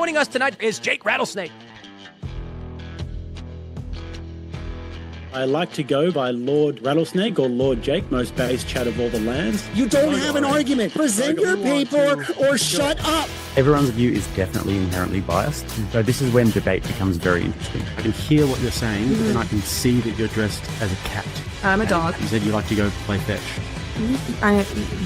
joining us tonight is Jake Rattlesnake. I like to go by Lord Rattlesnake or Lord Jake, most base chat of all the lands. You don't have an argument. Present your paper or shut up. Everyone's view is definitely inherently biased. So this is when debate becomes very interesting. I can hear what you're saying, but then I can see that you're dressed as a cat. I'm a dog. You said you like to go play fetch.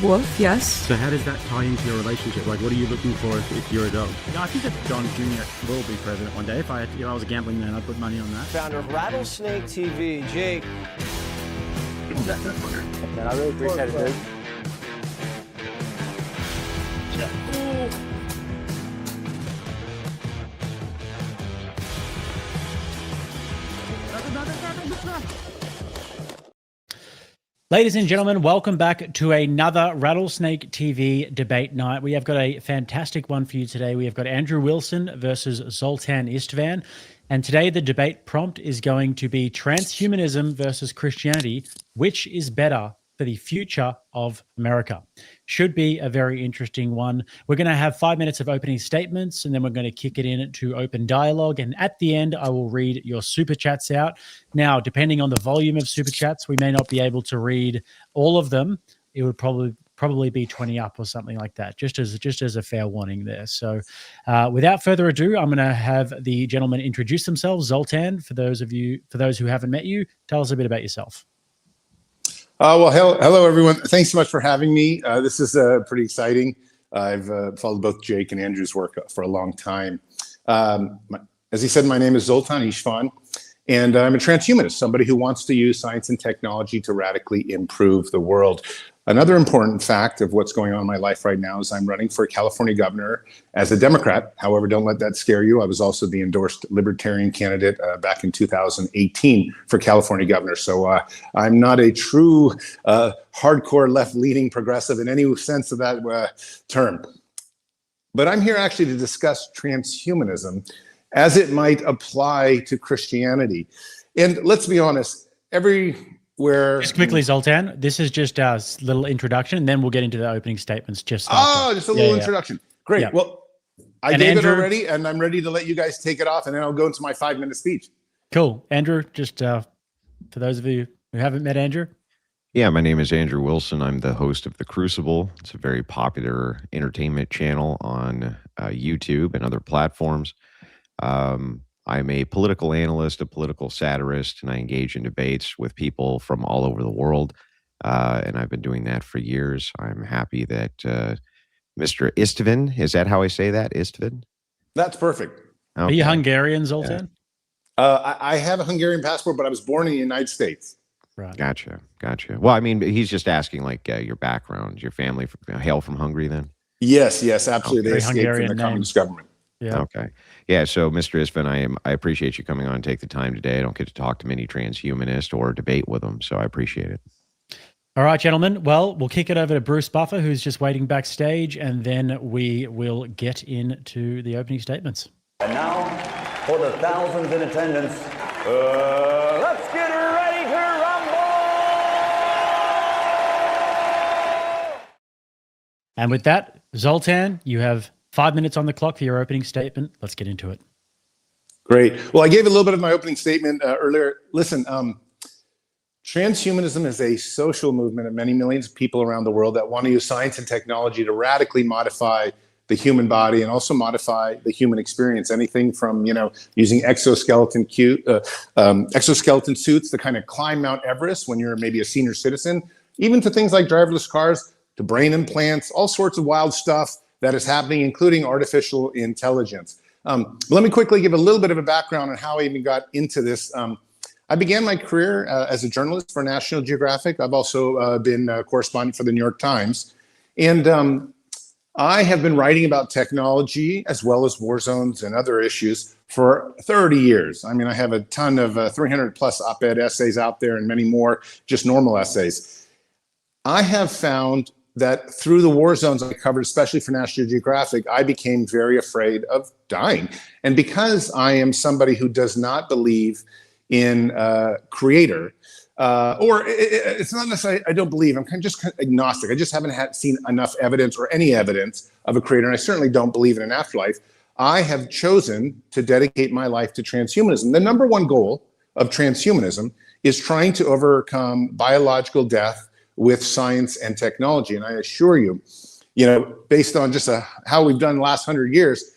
Wolf, yes. So how does that tie into your relationship? Like, what are you looking for if you're a dog? I think that John Jr. will be president one day. If I was a gambling man, I'd put money on that. Founder of Rattlesnake TV, Jake. Man, I really appreciate it, dude. Ladies and gentlemen, welcome back to another Rattlesnake TV debate night. We have got a fantastic one for you today. We have got Andrew Wilson versus Zoltan Istvan. And today the debate prompt is going to be transhumanism versus Christianity. Which is better for the future of America? Should be a very interesting one. We're going to have 5 minutes of opening statements, and then we're going to kick it in to open dialogue. And at the end, I will read your super chats out. Now, depending on the volume of super chats, we may not be able to read all of them. It would probably be 20 up or something like that, just as a fair warning there. So without further ado, I'm going to have the gentlemen introduce themselves. Zoltan, for those who haven't met you, tell us a bit about yourself. Well, hello, everyone. Thanks so much for having me. This is pretty exciting. I've followed both Jake and Andrew's work for a long time. As he said, my name is Zoltan Istvan, and I'm a transhumanist, somebody who wants to use science and technology to radically improve the world. Another important fact of what's going on in my life right now is I'm running for California governor as a Democrat. However, don't let that scare you. I was also the endorsed libertarian candidate back in 2018 for California governor. So I'm not a true hardcore left-leaning progressive in any sense of that term. But I'm here actually to discuss transhumanism as it might apply to Christianity. And let's be honest, just quickly, Zoltan, this is just a little introduction, and then we'll get into the opening statements. Just a little introduction. Great. Yeah. Well, I gave Andrew, it already, and I'm ready to let you guys take it off, and then I'll go into my 5-minute speech. Cool. Andrew, just for those of you who haven't met Andrew. Yeah, my name is Andrew Wilson. I'm the host of The Crucible. It's a very popular entertainment channel on YouTube and other platforms. I'm a political analyst, a political satirist, and I engage in debates with people from all over the world. And I've been doing that for years. I'm happy that Mr. Istvan, is that how I say that? Istvan? That's perfect. Okay. Are you Hungarian, Zoltan? I have a Hungarian passport, but I was born in the United States. Right. Gotcha. Well, I mean, he's just asking like your background, your family hail from Hungary then? Yes, absolutely. Okay. They escaped from the communist government. Yeah. Okay. Yeah. So, Mr. Istvan, I appreciate you coming on and take the time today. I don't get to talk to many transhumanists or debate with them, so I appreciate it. All right, gentlemen. Well, we'll kick it over to Bruce Buffer, who's just waiting backstage, and then we will get into the opening statements. And now, for the thousands in attendance, let's get ready to rumble! And with that, Zoltan, you have 5 minutes on the clock for your opening statement. Let's get into it. Great. Well, I gave a little bit of my opening statement earlier. Listen, transhumanism is a social movement of many millions of people around the world that want to use science and technology to radically modify the human body and also modify the human experience. Anything from, using exoskeleton suits to kind of climb Mount Everest when you're maybe a senior citizen, even to things like driverless cars, to brain implants, all sorts of wild stuff that is happening, including artificial intelligence. Let me quickly give a little bit of a background on how I even got into this. I began my career as a journalist for National Geographic. I've also been a correspondent for the New York Times. And I have been writing about technology as well as war zones and other issues for 30 years. I mean, I have a ton of 300 plus op-ed essays out there and many more just normal essays. I have found that through the war zones I covered, especially for National Geographic, I became very afraid of dying. And because I am somebody who does not believe in creator, or it's not necessarily I don't believe, I'm just agnostic. I just haven't seen enough evidence or any evidence of a creator, and I certainly don't believe in an afterlife. I have chosen to dedicate my life to transhumanism. The number one goal of transhumanism is trying to overcome biological death with science and technology. And I assure you, based on just how we've done the last 100 years,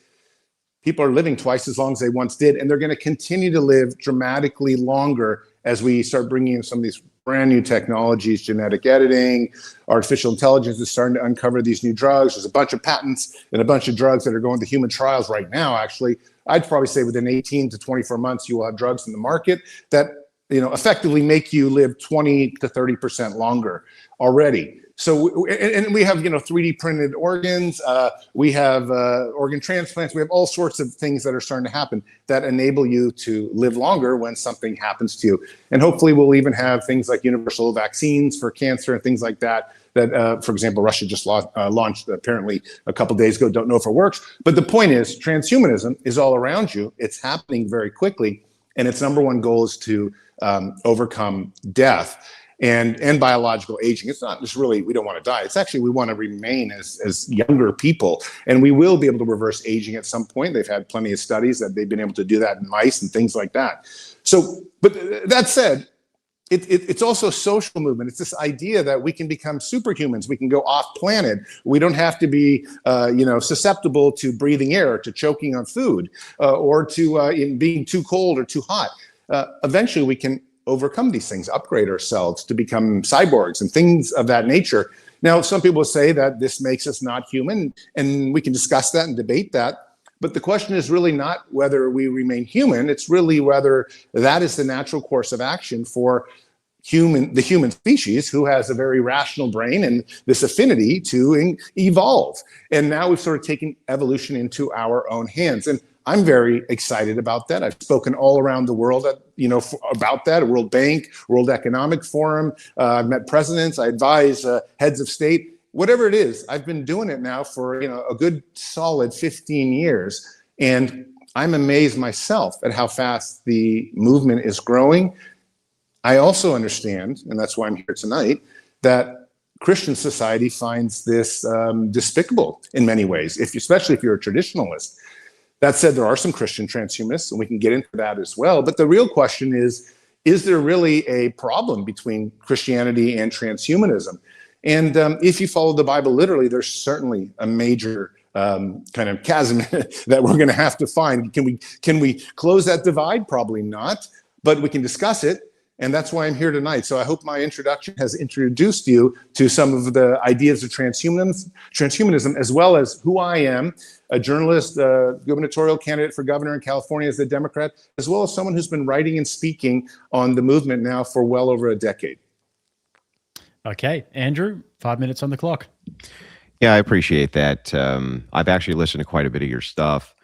people are living twice as long as they once did, and they're going to continue to live dramatically longer as we start bringing in some of these brand new technologies, genetic editing, artificial intelligence is starting to uncover these new drugs. There's a bunch of patents and a bunch of drugs that are going to human trials right now, actually. I'd probably say within 18 to 24 months, you will have drugs in the market that effectively make you live 20 to 30% longer already. So, and we have, 3D printed organs, we have organ transplants, we have all sorts of things that are starting to happen that enable you to live longer when something happens to you. And hopefully we'll even have things like universal vaccines for cancer and things like that, for example, Russia just launched apparently a couple days ago, don't know if it works. But the point is, transhumanism is all around you. It's happening very quickly. And its number one goal is to overcome death and biological aging. It's not just really, we don't want to die. It's actually, we want to remain as younger people. And we will be able to reverse aging at some point. They've had plenty of studies that they've been able to do that in mice and things like that. So, but that said, it's also a social movement. It's this idea that we can become superhumans. We can go off planet. We don't have to be, susceptible to breathing air, to choking on food, or to being too cold or too hot. Eventually, we can overcome these things, upgrade ourselves to become cyborgs and things of that nature. Now, some people say that this makes us not human, and we can discuss that and debate that. But the question is really not whether we remain human. It's really whether that is the natural course of action for the human species, who has a very rational brain and this affinity to evolve. And now we've sort of taken evolution into our own hands. And I'm very excited about that. I've spoken all around the world, about that, World Bank, World Economic Forum. I've met presidents. I advise heads of state. Whatever it is, I've been doing it now for a good solid 15 years. And I'm amazed myself at how fast the movement is growing. I also understand, and that's why I'm here tonight, that Christian society finds this despicable in many ways, especially if you're a traditionalist. That said, there are some Christian transhumanists, and we can get into that as well. But the real question is there really a problem between Christianity and transhumanism? And if you follow the Bible literally, there's certainly a major kind of chasm that we're going to have to find. Can we close that divide? Probably not, but we can discuss it. And that's why I'm here tonight. So I hope my introduction has introduced you to some of the ideas of transhumanism, as well as who I am, a journalist, gubernatorial candidate for governor in California as a Democrat, as well as someone who's been writing and speaking on the movement now for well over a decade. Okay, Andrew, 5 minutes on the clock. Yeah, I appreciate that. I've actually listened to quite a bit of your stuff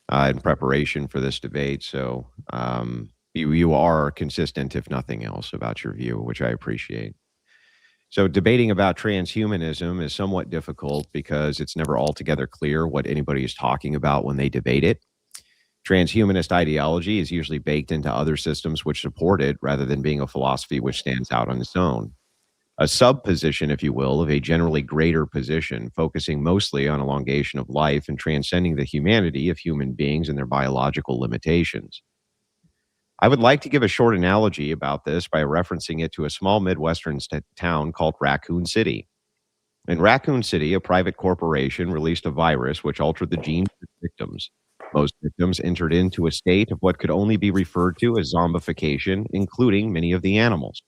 in preparation for this debate. So you are consistent, if nothing else, about your view, which I appreciate. So debating about transhumanism is somewhat difficult because it's never altogether clear what anybody is talking about when they debate it. Transhumanist ideology is usually baked into other systems which support it, rather than being a philosophy which stands out on its own. A sub-position, if you will, of a generally greater position, focusing mostly on elongation of life and transcending the humanity of human beings and their biological limitations. I would like to give a short analogy about this by referencing it to a small Midwestern town called Raccoon City. In Raccoon City, a private corporation released a virus which altered the genes of victims. Most victims entered into a state of what could only be referred to as zombification, including many of the animals.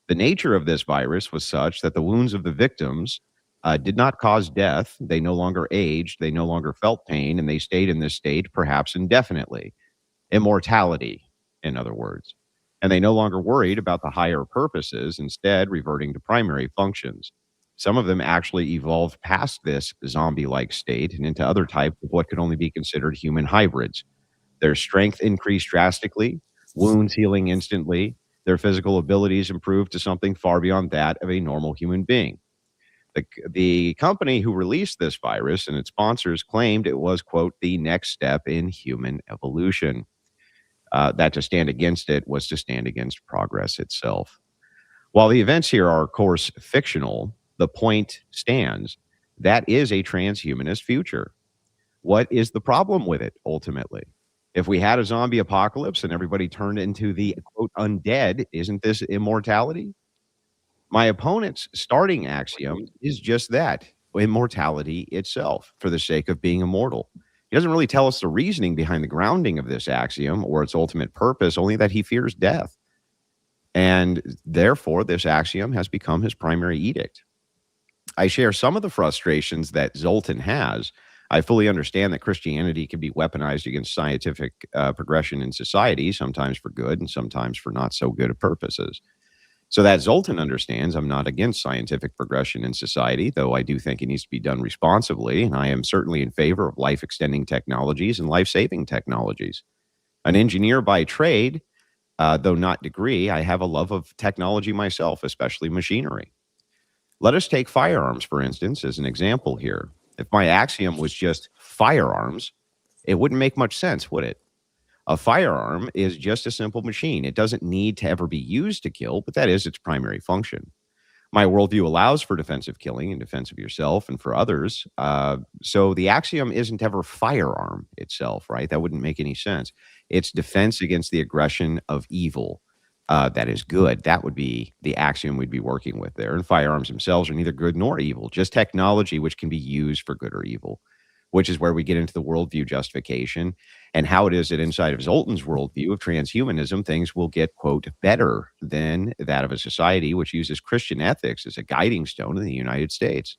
The nature of this virus was such that the wounds of the victims did not cause death. They no longer aged, they no longer felt pain, and they stayed in this state perhaps indefinitely. Immortality, in other words. And they no longer worried about the higher purposes, instead reverting to primary functions. Some of them actually evolved past this zombie-like state and into other types of what could only be considered human hybrids. Their strength increased drastically, wounds healing instantly, their physical abilities improved to something far beyond that of a normal human being. The company who released this virus and its sponsors claimed it was, quote, the next step in human evolution. That to stand against it was to stand against progress itself. While the events here are, of course, fictional, the point stands. That is a transhumanist future. What is the problem with it ultimately? If we had a zombie apocalypse and everybody turned into the quote undead, isn't this immortality? My opponent's starting axiom is just that, immortality itself, for the sake of being immortal. He doesn't really tell us the reasoning behind the grounding of this axiom or its ultimate purpose, only that he fears death. And therefore, this axiom has become his primary edict. I share some of the frustrations that Zoltan has. I fully understand that Christianity can be weaponized against scientific progression in society, sometimes for good and sometimes for not so good purposes. So that Zoltan understands I'm not against scientific progression in society, though I do think it needs to be done responsibly, and I am certainly in favor of life-extending technologies and life-saving technologies. An engineer by trade, though not degree, I have a love of technology myself, especially machinery. Let us take firearms, for instance, as an example here. If my axiom was just firearms, it wouldn't make much sense, would it? A firearm is just a simple machine. It doesn't need to ever be used to kill, but that is its primary function. My worldview allows for defensive killing in defense of yourself and for others. So the axiom isn't ever firearm itself, right? That wouldn't make any sense. It's defense against the aggression of evil. That is good. That would be the axiom we'd be working with there. And firearms themselves are neither good nor evil, just technology which can be used for good or evil, which is where we get into the worldview justification and how it is that inside of Zoltan's worldview of transhumanism, things will get, quote, better than that of a society which uses Christian ethics as a guiding stone in the United States.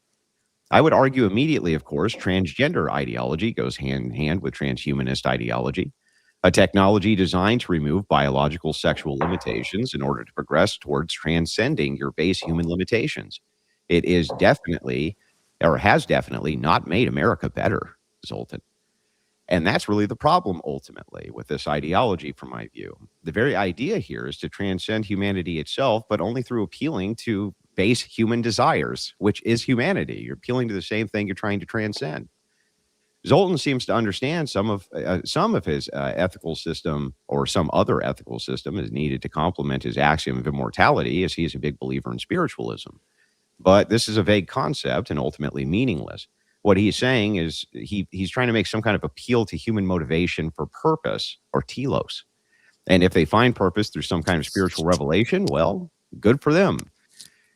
I would argue immediately, of course, transgender ideology goes hand in hand with transhumanist ideology, a technology designed to remove biological sexual limitations in order to progress towards transcending your base human limitations. It is definitely, or has definitely, not made America better, Zoltan. And that's really the problem, ultimately, with this ideology, from my view. The very idea here is to transcend humanity itself, but only through appealing to base human desires, which is humanity. You're appealing to the same thing you're trying to transcend. Zoltan seems to understand some of his ethical system, or some other ethical system, is needed to complement his axiom of immortality, as he is a big believer in spiritualism. But this is a vague concept and ultimately meaningless. What he's saying is he's trying to make some kind of appeal to human motivation for purpose, or telos. And if they find purpose through some kind of spiritual revelation, well, good for them.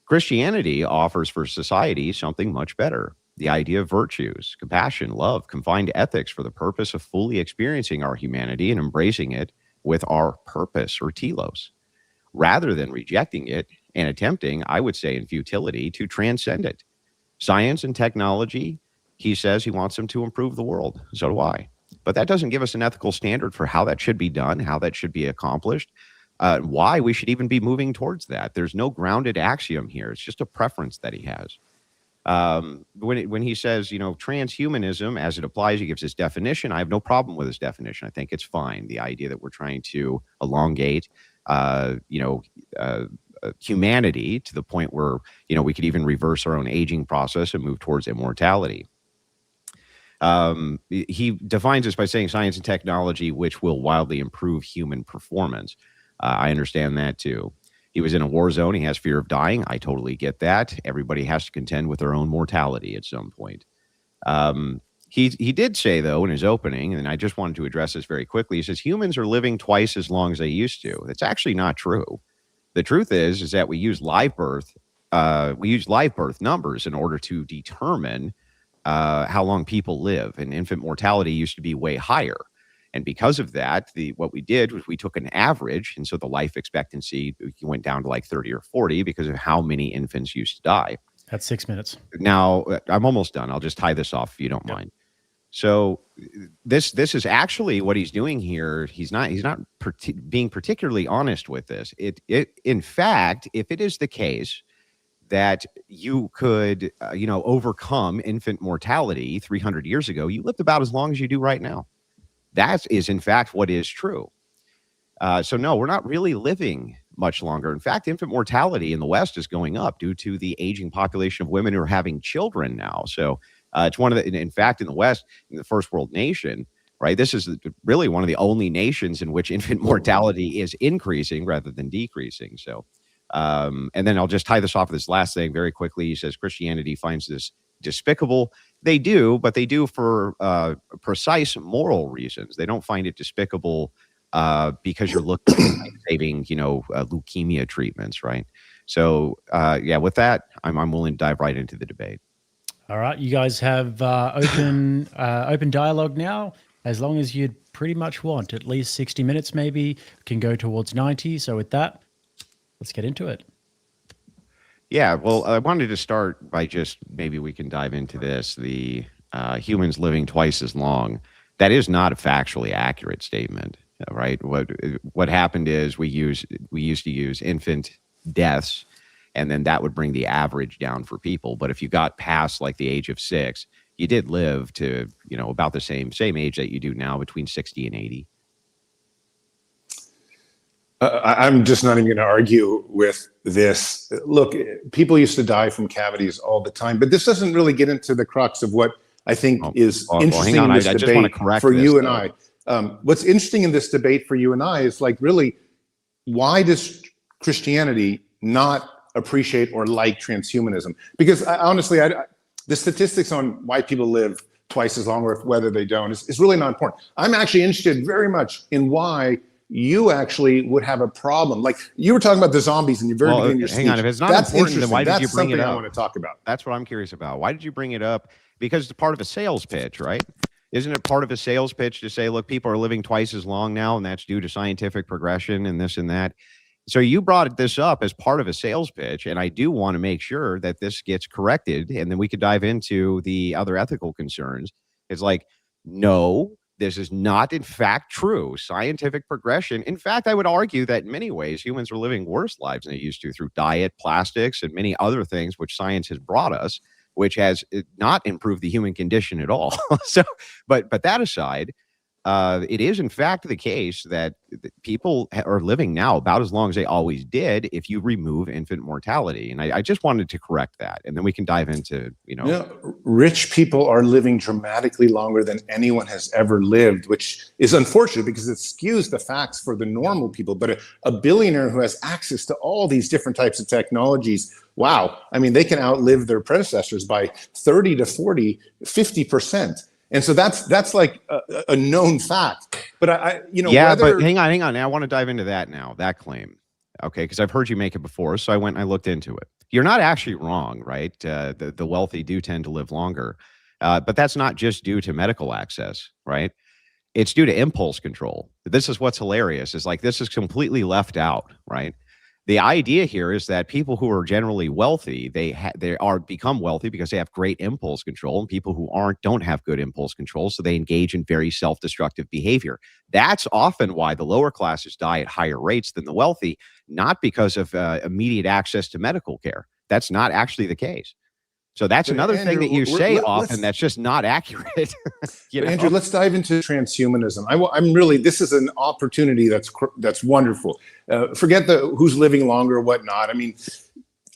Christianity offers for society something much better. The idea of virtues, compassion, love, confined ethics for the purpose of fully experiencing our humanity and embracing it with our purpose, or telos, rather than rejecting it and attempting, I would say in futility, to transcend it. Science and technology, he says he wants them to improve the world. So do I. But that doesn't give us an ethical standard for how that should be done, how that should be accomplished, why we should even be moving towards that. There's no grounded axiom here. It's just a preference that he has. When he says, transhumanism, as it applies, he gives his definition. I have no problem with his definition. I think it's fine. The idea that we're trying to elongate, humanity to the point where, we could even reverse our own aging process and move towards immortality. He defines this by saying science and technology, which will wildly improve human performance. I understand that too. He was in a war zone. He has fear of dying. I totally get that. Everybody has to contend with their own mortality at some point. He did say, though, in his opening, and I just wanted to address this very quickly, he says humans are living twice as long as they used to. That's actually not true. The truth is that we use live birth numbers in order to determine how long people live, and infant mortality used to be way higher. And because of that, what we did was we took an average, and so the life expectancy went down to like 30 or 40 because of how many infants used to die. That's 6 minutes. Now, I'm almost done. I'll just tie this off if you don't mind. So this is actually what he's doing here. He's not being particularly honest with this. In fact, if it is the case that you could, overcome infant mortality 300 years ago, you lived about as long as you do right now. That is, in fact, what is true. So no, we're not really living much longer. In fact, infant mortality in the West is going up due to the aging population of women who are having children now. So it's one of the, in fact, in the West, in the first world nation, right, this is really one of the only nations in which infant mortality is increasing rather than decreasing. So, and then I'll just tie this off with this last thing very quickly. He says Christianity finds this despicable They do, but they do for precise moral reasons. They don't find it despicable because you're looking at saving, leukemia treatments, right? So, yeah, with that, I'm willing to dive right into the debate. All right, you guys have open dialogue now. As long as you pretty much want, at least 60 minutes, maybe can go towards 90. So with that, let's get into it. Yeah, well, I wanted to start by just maybe we can dive into this. The humans living twice as long. That is not a factually accurate statement, right? What happened is we used to use infant deaths, and then that would bring the average down for people. But if you got past like the age of 6, you did live to about the same age that you do now, between 60 and 80. I'm just not even going to argue with this. Look, people used to die from cavities all the time, but this doesn't really get into the crux of what I think is interesting in this debate for you and I. What's interesting in this debate for you and I is like, really, why does Christianity not appreciate or like transhumanism? Because honestly, the statistics on why people live twice as long or whether they don't is really not important. I'm actually interested very much in why you actually would have a problem. Like you were talking about the zombies and you very beginning of your speech. Hang on, if it's not important, then why did you bring it up? I want to talk about. That's what I'm curious about. Why did you bring it up? Because it's part of a sales pitch, right? Isn't it part of a sales pitch to say, look, people are living twice as long now, and that's due to scientific progression and this and that? So you brought this up as part of a sales pitch, and I do want to make sure that this gets corrected, and then we could dive into the other ethical concerns. It's like, no, this is not, in fact, true. Scientific progression. In fact, I would argue that in many ways, humans are living worse lives than they used to through diet, plastics, and many other things which science has brought us, which has not improved the human condition at all. So, but that aside, it is in fact the case that people are living now about as long as they always did if you remove infant mortality. And I just wanted to correct that. And then we can dive into, rich people are living dramatically longer than anyone has ever lived, which is unfortunate because it skews the facts for the normal people. But a billionaire who has access to all these different types of technologies, wow. I mean, they can outlive their predecessors by 30 to 40, 50%. And so that's like a known fact. But but hang on. I want to dive into that now, that claim. Okay, because I've heard you make it before, so I went and I looked into it. You're not actually wrong, right? The wealthy do tend to live longer, but that's not just due to medical access, right? It's due to impulse control. This is what's hilarious. Is like this is completely left out, right? The idea here is that people who are generally wealthy, they become wealthy because they have great impulse control, and people who don't have good impulse control, so they engage in very self-destructive behavior. That's often why the lower classes die at higher rates than the wealthy, not because of immediate access to medical care. That's not actually the case. So that's another thing that you say often that's just not accurate. Andrew, let's dive into transhumanism. I'm really, this is an opportunity that's wonderful. Forget who's living longer or whatnot. I mean,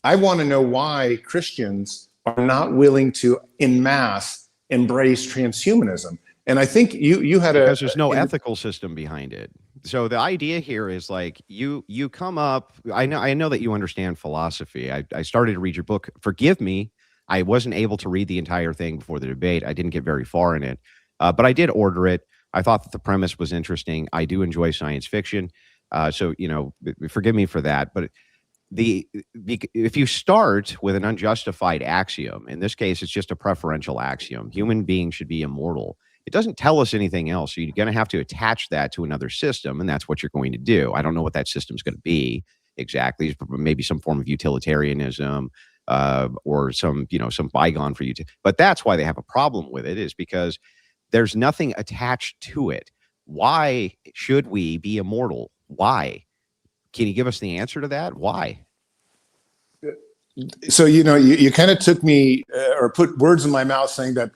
I want to know why Christians are not willing to, en masse, embrace transhumanism. And I think you had because there's no ethical system behind it. So the idea here is like you come up. I know that you understand philosophy. I started to read your book. Forgive me. I wasn't able to read the entire thing before the debate. I didn't get very far in it, but I did order it. I thought that the premise was interesting. I do enjoy science fiction, so forgive me for that. But if you start with an unjustified axiom, in this case, it's just a preferential axiom: human beings should be immortal. It doesn't tell us anything else. So you're going to have to attach that to another system, and that's what you're going to do. I don't know what that system's going to be exactly. Maybe some form of utilitarianism. Or some bygone for you to, but that's why they have a problem with it, is because there's nothing attached to it. Why should we be immortal? Why? Can you give us the answer to that? Why? So, you kind of took me or put words in my mouth saying that,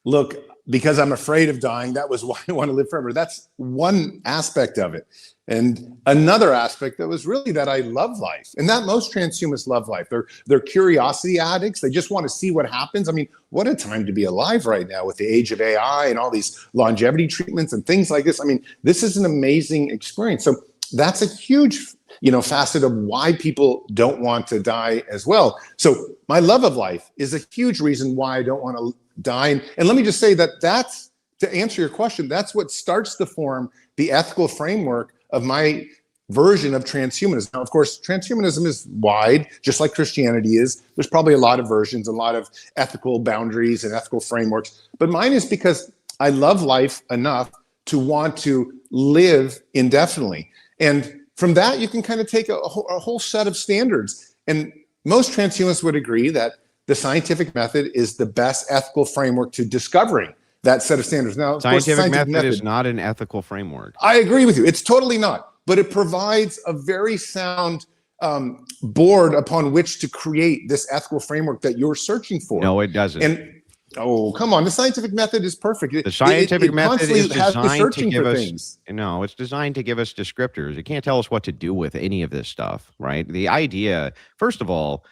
look, because I'm afraid of dying, that was why I want to live forever. That's one aspect of it. And another aspect that was really that I love life, and that most transhumanists love life. They're curiosity addicts. They just want to see what happens. I mean, what a time to be alive right now with the age of AI and all these longevity treatments and things like this. I mean, this is an amazing experience. So that's a huge facet of why people don't want to die as well. So my love of life is a huge reason why I don't want to die. And let me just say that's, to answer your question, that's what starts to form the ethical framework of my version of transhumanism. Now, of course, transhumanism is wide, just like Christianity is. There's probably a lot of versions, a lot of ethical boundaries and ethical frameworks. But mine is because I love life enough to want to live indefinitely. And from that, you can kind of take a whole set of standards. And most transhumanists would agree that the scientific method is the best ethical framework to discovering that set of standards. Now, scientific method is not an ethical framework. I agree with you. It's totally not. But it provides a very sound board upon which to create this ethical framework that you're searching for. No, it doesn't. And come on, the scientific method is perfect. The scientific method is designed to give us things. No, it's designed to give us descriptors. It can't tell us what to do with any of this stuff, right? The idea, first of all,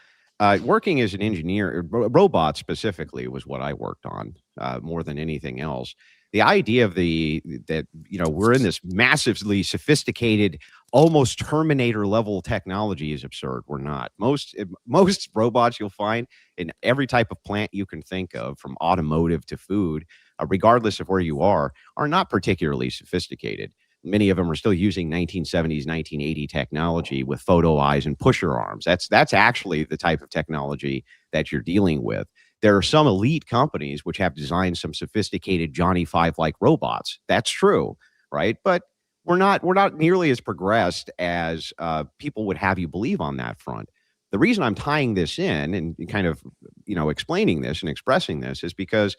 working as an engineer, robots specifically was what I worked on more than anything else. The idea of that we're in this massively sophisticated, almost Terminator level technology is absurd. We're not. Most robots you'll find in every type of plant you can think of, from automotive to food, regardless of where you are not particularly sophisticated. Many of them are still using 1970s, 1980 technology with photo eyes and pusher arms. That's actually the type of technology that you're dealing with. There are some elite companies which have designed some sophisticated Johnny Five-like robots. That's true, right? But we're not nearly as progressed as people would have you believe on that front. The reason I'm tying this in and kind of explaining this and expressing this is because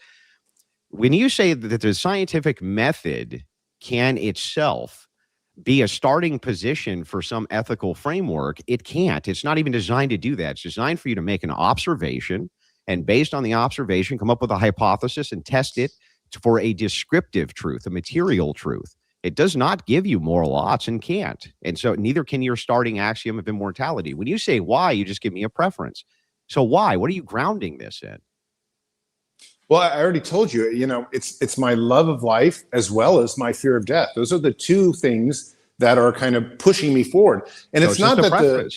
when you say that the scientific method can itself be a starting position for some ethical framework, it can't. It's not even designed to do that. It's designed for you to make an observation, and based on the observation, come up with a hypothesis and test it for a descriptive truth, a material truth. It does not give you moral oughts and can't. And so neither can your starting axiom of immortality. When you say why, you just give me a preference. So why? What are you grounding this in? Well, I already told you, it's my love of life as well as my fear of death. Those are the two things that are kind of pushing me forward. And so it's not that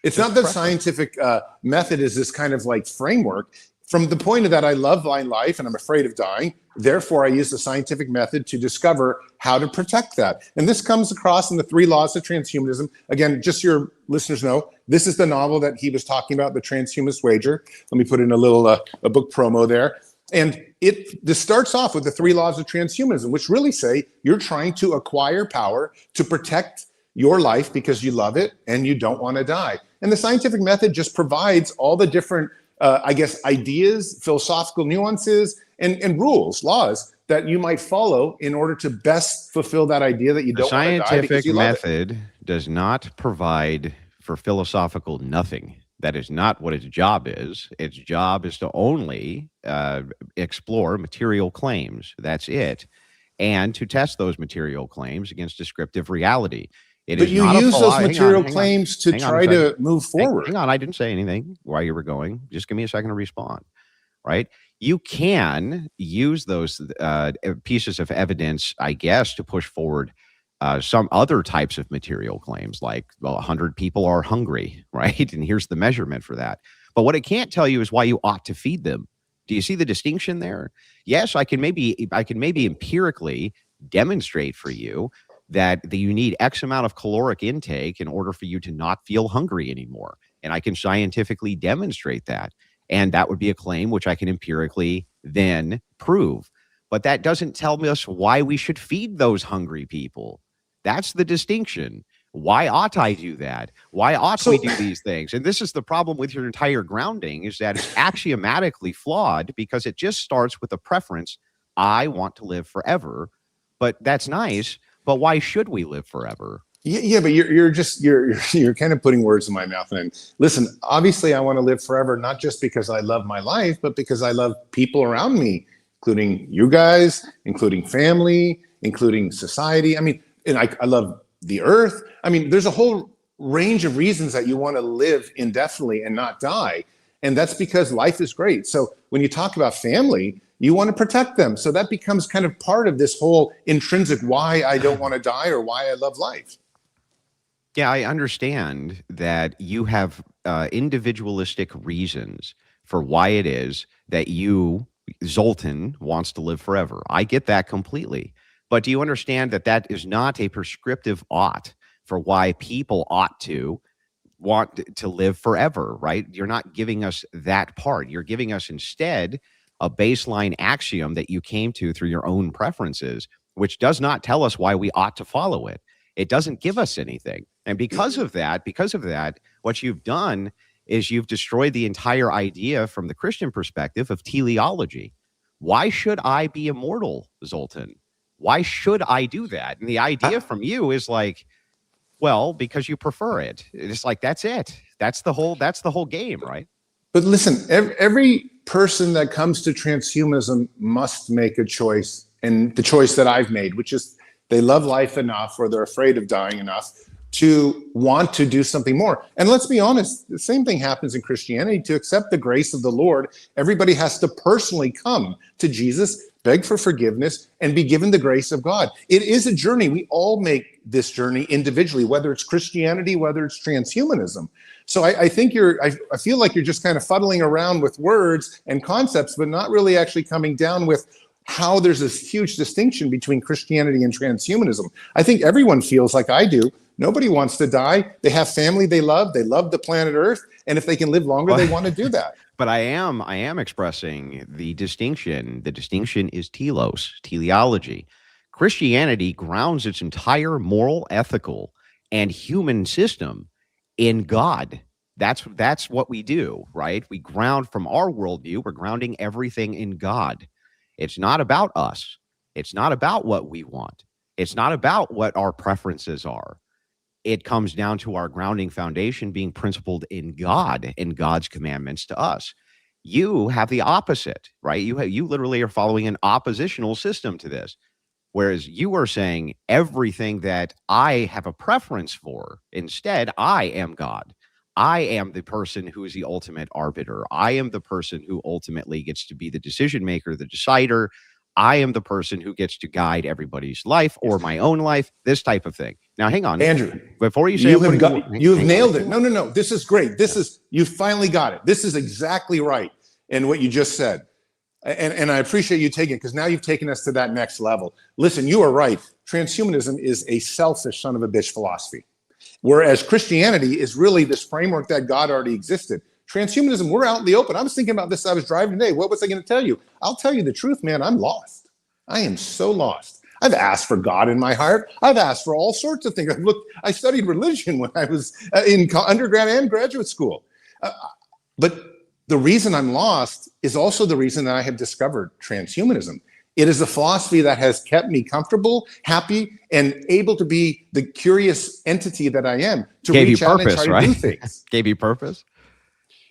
it's not that scientific method is this kind of like framework. From the point of that, I love my life and I'm afraid of dying. Therefore, I use the scientific method to discover how to protect that. And this comes across in the 3 laws of transhumanism. Again, just so your listeners know, this is the novel that he was talking about, The Transhumanist Wager. Let me put in a little a book promo there. And this starts off with the 3 laws of transhumanism, which really say you're trying to acquire power to protect your life because you love it and you don't want to die. And the scientific method just provides all the different, ideas, philosophical nuances, and rules, laws that you might follow in order to best fulfill that idea that you don't want to die because you love it. The scientific method does not provide for philosophical nothing. That is not what its job is. Its job is to only explore material claims. That's it. And to test those material claims against descriptive reality. But you use those material claims to try to move forward. Hang on, I didn't say anything while you were going. Just give me a second to respond, right? You can use those pieces of evidence, I guess, to push forward some other types of material claims, like, well, 100 people are hungry, right? And here's the measurement for that. But what it can't tell you is why you ought to feed them. Do you see the distinction there? Yes, I can maybe empirically demonstrate for you that you need X amount of caloric intake in order for you to not feel hungry anymore. And I can scientifically demonstrate that. And that would be a claim which I can empirically then prove. But that doesn't tell us why we should feed those hungry people. That's the distinction. Why ought I do that? Why ought we do these things? And this is the problem with your entire grounding, is that it's axiomatically flawed because it just starts with a preference. I want to live forever. But that's nice. But why should we live forever? Yeah, but you're kind of putting words in my mouth. And listen, obviously I want to live forever, not just because I love my life, but because I love people around me, including you guys, including family, including society. I mean, and I love the earth. I mean, there's a whole range of reasons that you want to live indefinitely and not die. And that's because life is great. So when you talk about family, you want to protect them. So that becomes kind of part of this whole intrinsic why I don't want to die or why I love life. Yeah, I understand that you have individualistic reasons for why it is that you, Zoltan, wants to live forever. I get that completely. But do you understand that that is not a prescriptive ought for why people ought to want to live forever, right? You're not giving us that part. You're giving us instead a baseline axiom that you came to through your own preferences, which does not tell us why we ought to follow it. It doesn't give us anything. And because of that, what you've done is you've destroyed the entire idea from the Christian perspective of teleology. Why should I be immortal, Zoltan? Why should I do that? And the idea from you is like, well, because you prefer it. It's like, that's it. That's the whole game, right? But listen, every person that comes to transhumanism must make a choice, and the choice that I've made, which is they love life enough, or they're afraid of dying enough, to want to do something more. And let's be honest, the same thing happens in Christianity. To accept the grace of the Lord, everybody has to personally come to Jesus, beg for forgiveness, and be given the grace of God. It is a journey. We all make this journey individually, whether it's Christianity, whether it's transhumanism. So I think I feel like you're just kind of fuddling around with words and concepts, but not really actually coming down with how there's this huge distinction between Christianity and transhumanism. I think everyone feels like I do. Nobody wants to die. They have family they love the planet Earth, and if they can live longer, they want to do that. But I am expressing the distinction. The distinction is teleology. Christianity grounds its entire moral, ethical, and human system in God. That's what we do, right? We ground from our worldview. We're grounding everything in God. It's not about us. It's not about what we want. It's not about what our preferences are. It comes down to our grounding foundation being principled in God and God's commandments to us. You have the opposite, right? You literally are following an oppositional system to this, whereas you are saying everything that I have a preference for. Instead, I am God. I am the person who is the ultimate arbiter. I am the person who ultimately gets to be the decision maker, the decider. I am the person who gets to guide everybody's life or my own life, this type of thing. Now, hang on, Andrew, before you say you've nailed it. No. This is great. You finally got it. This is exactly right in what you just said. And I appreciate you taking it, because now you've taken us to that next level. Listen, you are right. Transhumanism is a selfish son of a bitch philosophy, whereas Christianity is really this framework that God already existed. Transhumanism, we're out in the open. I was thinking about this. I was driving today. What was I going to tell you? I'll tell you the truth, man. I'm lost. I am so lost. I've asked for God in my heart. I've asked for all sorts of things. I studied religion when I was in undergrad and graduate school. But the reason I'm lost is also the reason that I have discovered transhumanism. It is a philosophy that has kept me comfortable, happy, and able to be the curious entity that I am, to reach out and try to do things. Gave you purpose?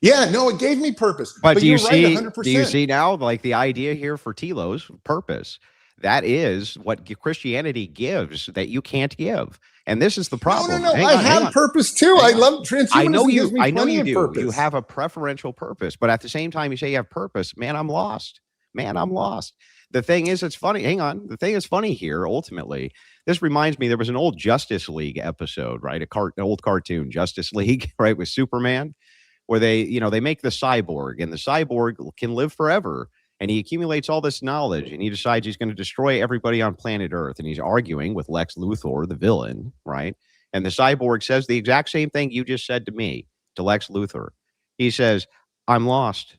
Yeah, no, it gave me purpose. But do you see, right, 100%. Do you see now, like, the idea here for telos, purpose? That is what Christianity gives that you can't give. And this is the problem. No. I have purpose too. I love transhumanism. I know you do. Purpose. You have a preferential purpose, but at the same time, you say you have purpose. Man, I'm lost. The thing is, it's funny. Hang on. The thing is funny here, ultimately. This reminds me, there was an old Justice League episode, right? An old cartoon, Justice League, right, with Superman, where they make the cyborg, and the cyborg can live forever. And he accumulates all this knowledge, and he decides he's going to destroy everybody on planet Earth. And he's arguing with Lex Luthor, the villain, right? And the cyborg says the exact same thing you just said to me, to Lex Luthor. He says, I'm lost.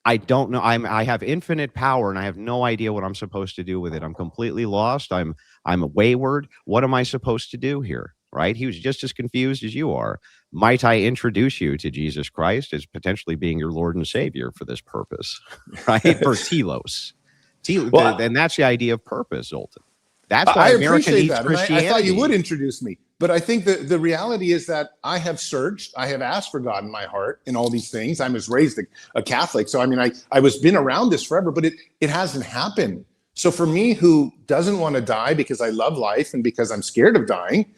I don't know. I have infinite power, and I have no idea what I'm supposed to do with it. I'm completely lost. I'm wayward. What am I supposed to do here? Right? He was just as confused as you are. Might I introduce you to Jesus Christ as potentially being your Lord and Savior for this purpose, right? For telos. And that's the idea of purpose, Zoltan. That's why America needs Christianity. I thought you would introduce me. But I think that the reality is that I have searched, I have asked for God in my heart in all these things. I was raised a Catholic. So, I mean, I was been around this forever, but it hasn't happened. So for me, who doesn't want to die because I love life and because I'm scared of dying,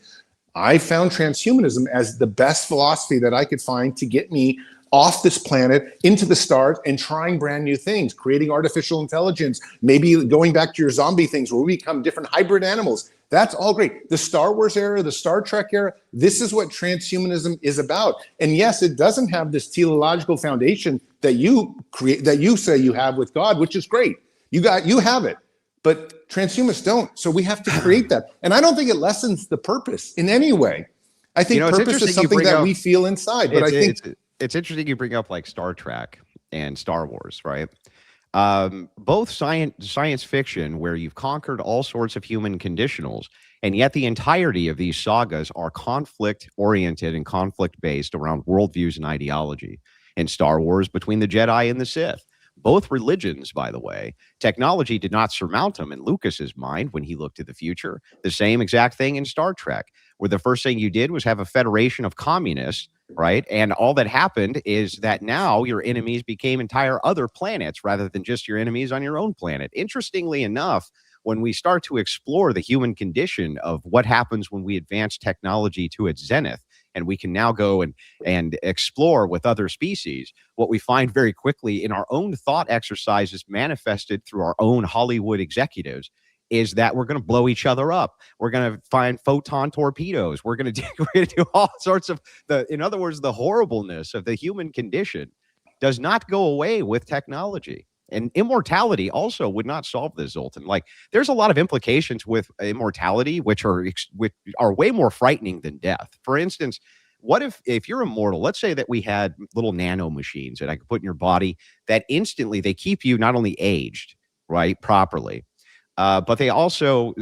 I found transhumanism as the best philosophy that I could find to get me off this planet into the stars and trying brand new things, creating artificial intelligence, maybe going back to your zombie things where we become different hybrid animals. That's all great. The Star Wars era, the Star Trek era, this is what transhumanism is about. And yes, it doesn't have this teleological foundation that you create, that you say you have with God, which is great. You have it, but transhumanists don't. So we have to create that. And I don't think it lessens the purpose in any way. I think purpose is something that we feel inside. But I think it's interesting you bring up like Star Trek and Star Wars, right? Both science fiction, where you've conquered all sorts of human conditionals, and yet the entirety of these sagas are conflict oriented and conflict based around worldviews and ideology. In Star Wars, between the Jedi and the Sith, both religions, by the way, technology did not surmount them in Lucas's mind when he looked to the future. The same exact thing in Star Trek, where the first thing you did was have a federation of communists, right? And all that happened is that now your enemies became entire other planets rather than just your enemies on your own planet. Interestingly enough, when we start to explore the human condition of what happens when we advance technology to its zenith, and we can now go and explore with other species, what we find very quickly in our own thought exercises manifested through our own Hollywood executives is that we're going to blow each other up. We're going to find photon torpedoes. We're going to do all sorts of in other words, the horribleness of the human condition does not go away with technology. And immortality also would not solve this, Zoltan. Like, there's a lot of implications with immortality, which are way more frightening than death. For instance, what if you're immortal? Let's say that we had little nano machines that I could put in your body that instantly they keep you not only aged, right, properly, but they also,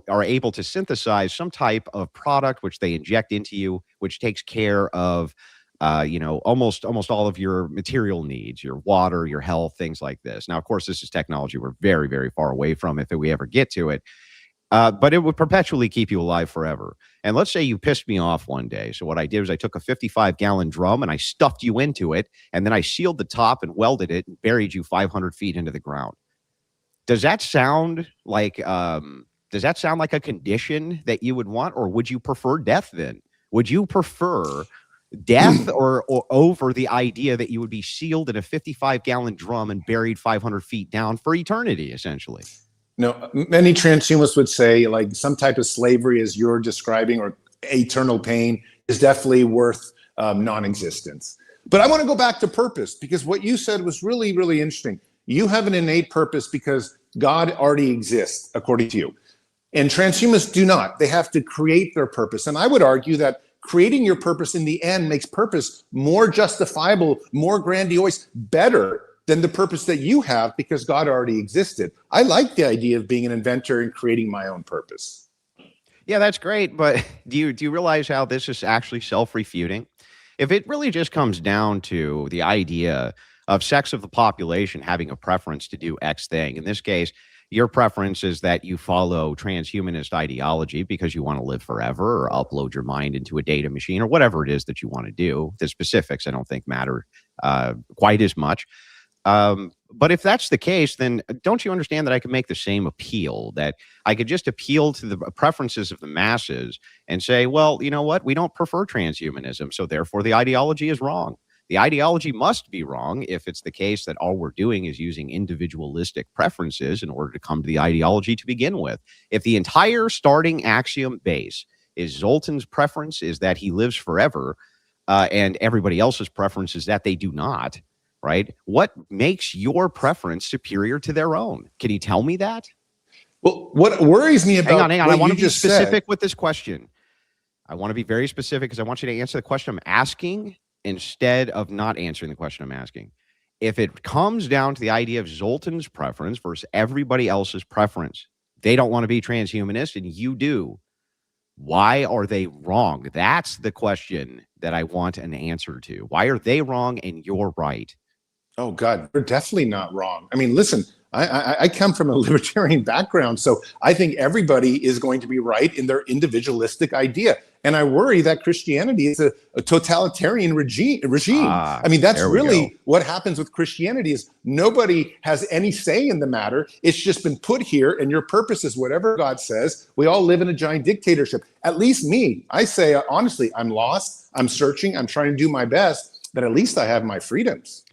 are able to synthesize some type of product which they inject into you, which takes care of, almost all of your material needs, your water, your health, things like this. Now, of course, this is technology we're very, very far away from if we ever get to it. But it would perpetually keep you alive forever. And let's say you pissed me off one day. So what I did was I took a 55-gallon drum and I stuffed you into it, and then I sealed the top and welded it and buried you 500 feet into the ground. Does that sound like a condition that you would want, or would you prefer death then? Would you prefer death or over the idea that you would be sealed in a 55-gallon drum and buried 500 feet down for eternity, essentially? No, many transhumanists would say like some type of slavery as you're describing, or eternal pain, is definitely worth non-existence. But I want to go back to purpose, because what you said was really, really interesting. You have an innate purpose because God already exists, according to you. And transhumanists do not. They have to create their purpose. And I would argue that creating your purpose in the end makes purpose more justifiable, more grandiose, better than the purpose that you have, because God already existed. I like the idea of being an inventor and creating my own purpose. Yeah, that's great. But do you realize how this is actually self-refuting? If it really just comes down to the idea of sex of the population having a preference to do X thing, in this case, your preference is that you follow transhumanist ideology because you want to live forever or upload your mind into a data machine or whatever it is that you want to do. The specifics, I don't think, matter quite as much. But if that's the case, then don't you understand that I can make the same appeal, that I could just appeal to the preferences of the masses and say, well, you know what? We don't prefer transhumanism, so therefore the ideology is wrong. The ideology must be wrong if it's the case that all we're doing is using individualistic preferences in order to come to the ideology to begin with. If the entire starting axiom base is Zoltan's preference is that he lives forever, and everybody else's preference is that they do not, right? What makes your preference superior to their own? Can you tell me that? Well, what worries me about... Hang on. I want to be specific with this question. I want to be very specific because I want you to answer the question I'm asking instead of not answering the question I'm asking. If it comes down to the idea of Zoltan's preference versus everybody else's preference, they don't want to be transhumanist and you do. Why are they wrong? That's the question that I want an answer to. Why are they wrong and you're right? Oh, God, they're definitely not wrong. I mean, listen, I come from a libertarian background, so I think everybody is going to be right in their individualistic idea. And I worry that Christianity is a totalitarian regime. I mean, that's really what happens with Christianity is nobody has any say in the matter. It's just been put here, and your purpose is whatever God says. We all live in a giant dictatorship. At least me, I say, honestly, I'm lost. I'm searching. I'm trying to do my best, but at least I have my freedoms.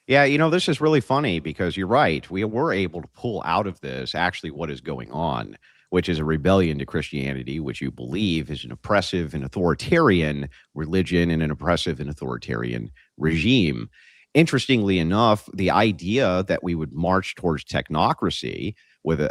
Yeah, this is really funny because you're right. We were able to pull out of this actually what is going on, which is a rebellion to Christianity, which you believe is an oppressive and authoritarian religion and an oppressive and authoritarian regime. Interestingly enough, the idea that we would march towards technocracy with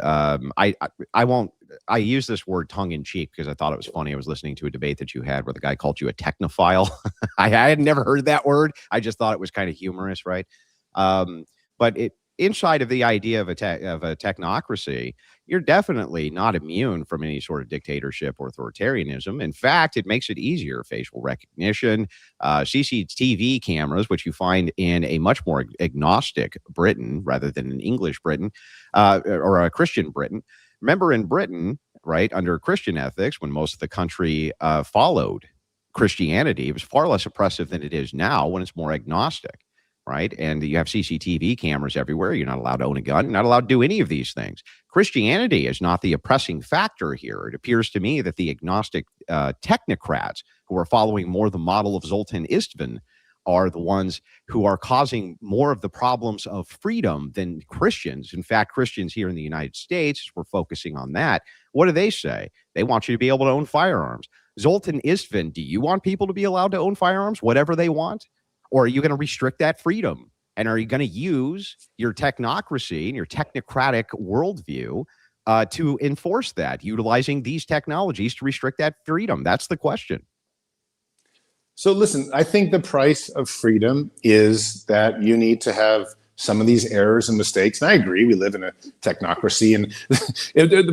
I use this word tongue in cheek because I thought it was funny. I was listening to a debate that you had where the guy called you a technophile. I had never heard that word. I just thought it was kind of humorous, right? But inside of the idea of a technocracy, you're definitely not immune from any sort of dictatorship or authoritarianism. In fact, it makes it easier. Facial recognition, CCTV cameras, which you find in a much more agnostic Britain rather than an English Britain or a Christian Britain. Remember in Britain, right, under Christian ethics, when most of the country followed Christianity, it was far less oppressive than it is now when it's more agnostic. Right. And you have CCTV cameras everywhere. You're not allowed to own a gun. You're not allowed to do any of these things. Christianity is not the oppressing factor here. It appears to me that the agnostic technocrats who are following more the model of Zoltan Istvan are the ones who are causing more of the problems of freedom than Christians. In fact, Christians here in the United States, we're focusing on that. What do they say? They want you to be able to own firearms. Zoltan Istvan, do you want people to be allowed to own firearms, whatever they want? Or are you going to restrict that freedom? And are you going to use your technocracy and your technocratic worldview to enforce that, utilizing these technologies to restrict that freedom? That's the question. So listen, I think the price of freedom is that you need to have some of these errors and mistakes. And I agree, we live in a technocracy. And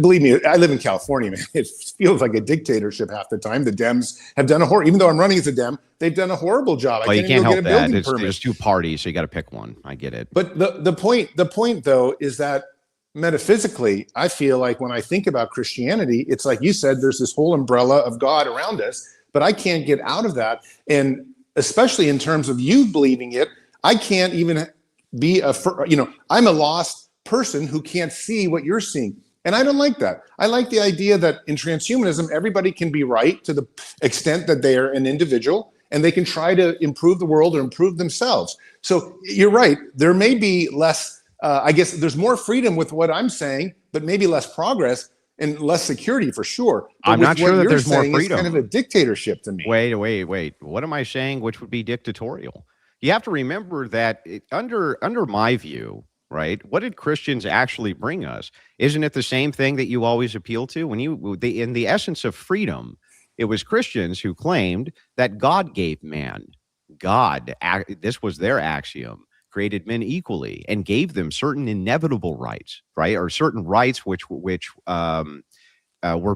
believe me, I live in California, man. It feels like a dictatorship half the time. The Dems have done even though I'm running as a Dem, they've done a horrible job. Well, you can't help that. There's two parties, so you got to pick one. I get it. But the point though, is that metaphysically, I feel like when I think about Christianity, it's like you said, there's this whole umbrella of God around us, but I can't get out of that. And especially in terms of you believing it, I can't even be I'm a lost person who can't see what you're seeing. And I don't like that. I like the idea that in transhumanism, everybody can be right to the extent that they are an individual and they can try to improve the world or improve themselves. So you're right. There may be less, I guess there's more freedom with what I'm saying, but maybe less progress and less security for sure. But I'm not sure that there's more freedom. It's kind of a dictatorship to me. Wait. What am I saying? Which would be dictatorial? You have to remember that under my view, right? What did Christians actually bring us? Isn't it the same thing that you always appeal to? In the essence of freedom, it was Christians who claimed that God gave man. God, this was their axiom, created men equally and gave them certain inevitable rights, right? Or certain rights which were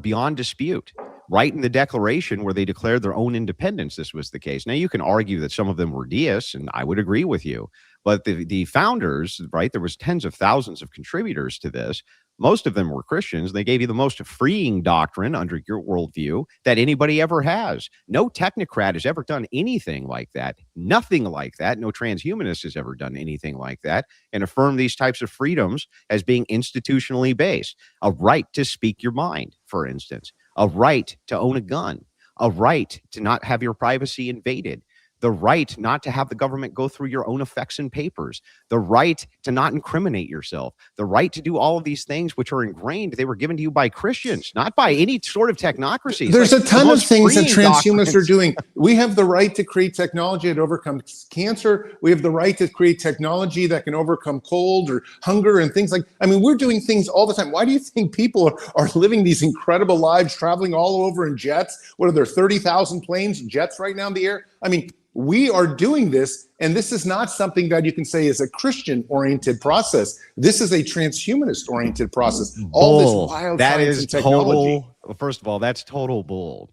beyond dispute. Right in the Declaration where they declared their own independence, this was the case. Now, you can argue that some of them were deists, and I would agree with you. But the founders, right, there was tens of thousands of contributors to this. Most of them were Christians. They gave you the most freeing doctrine under your worldview that anybody ever has. No technocrat has ever done anything like that. Nothing like that. No transhumanist has ever done anything like that and affirmed these types of freedoms as being institutionally based. A right to speak your mind, for instance. A right to own a gun. A right to not have your privacy invaded. The right not to have the government go through your own effects and papers, the right to not incriminate yourself, the right to do all of these things which are ingrained. They were given to you by Christians, not by any sort of technocracy. There's a ton of things that transhumanists are doing. We have the right to create technology that overcomes cancer. We have the right to create technology that can overcome cold or hunger and things we're doing things all the time. Why do you think people are living these incredible lives, traveling all over in jets? What are there, 30,000 planes, jets right now in the air? We are doing this, and this is not something that you can say is a Christian-oriented process. This is a transhumanist-oriented process. All this wild science and technology. First of all, that's total bull.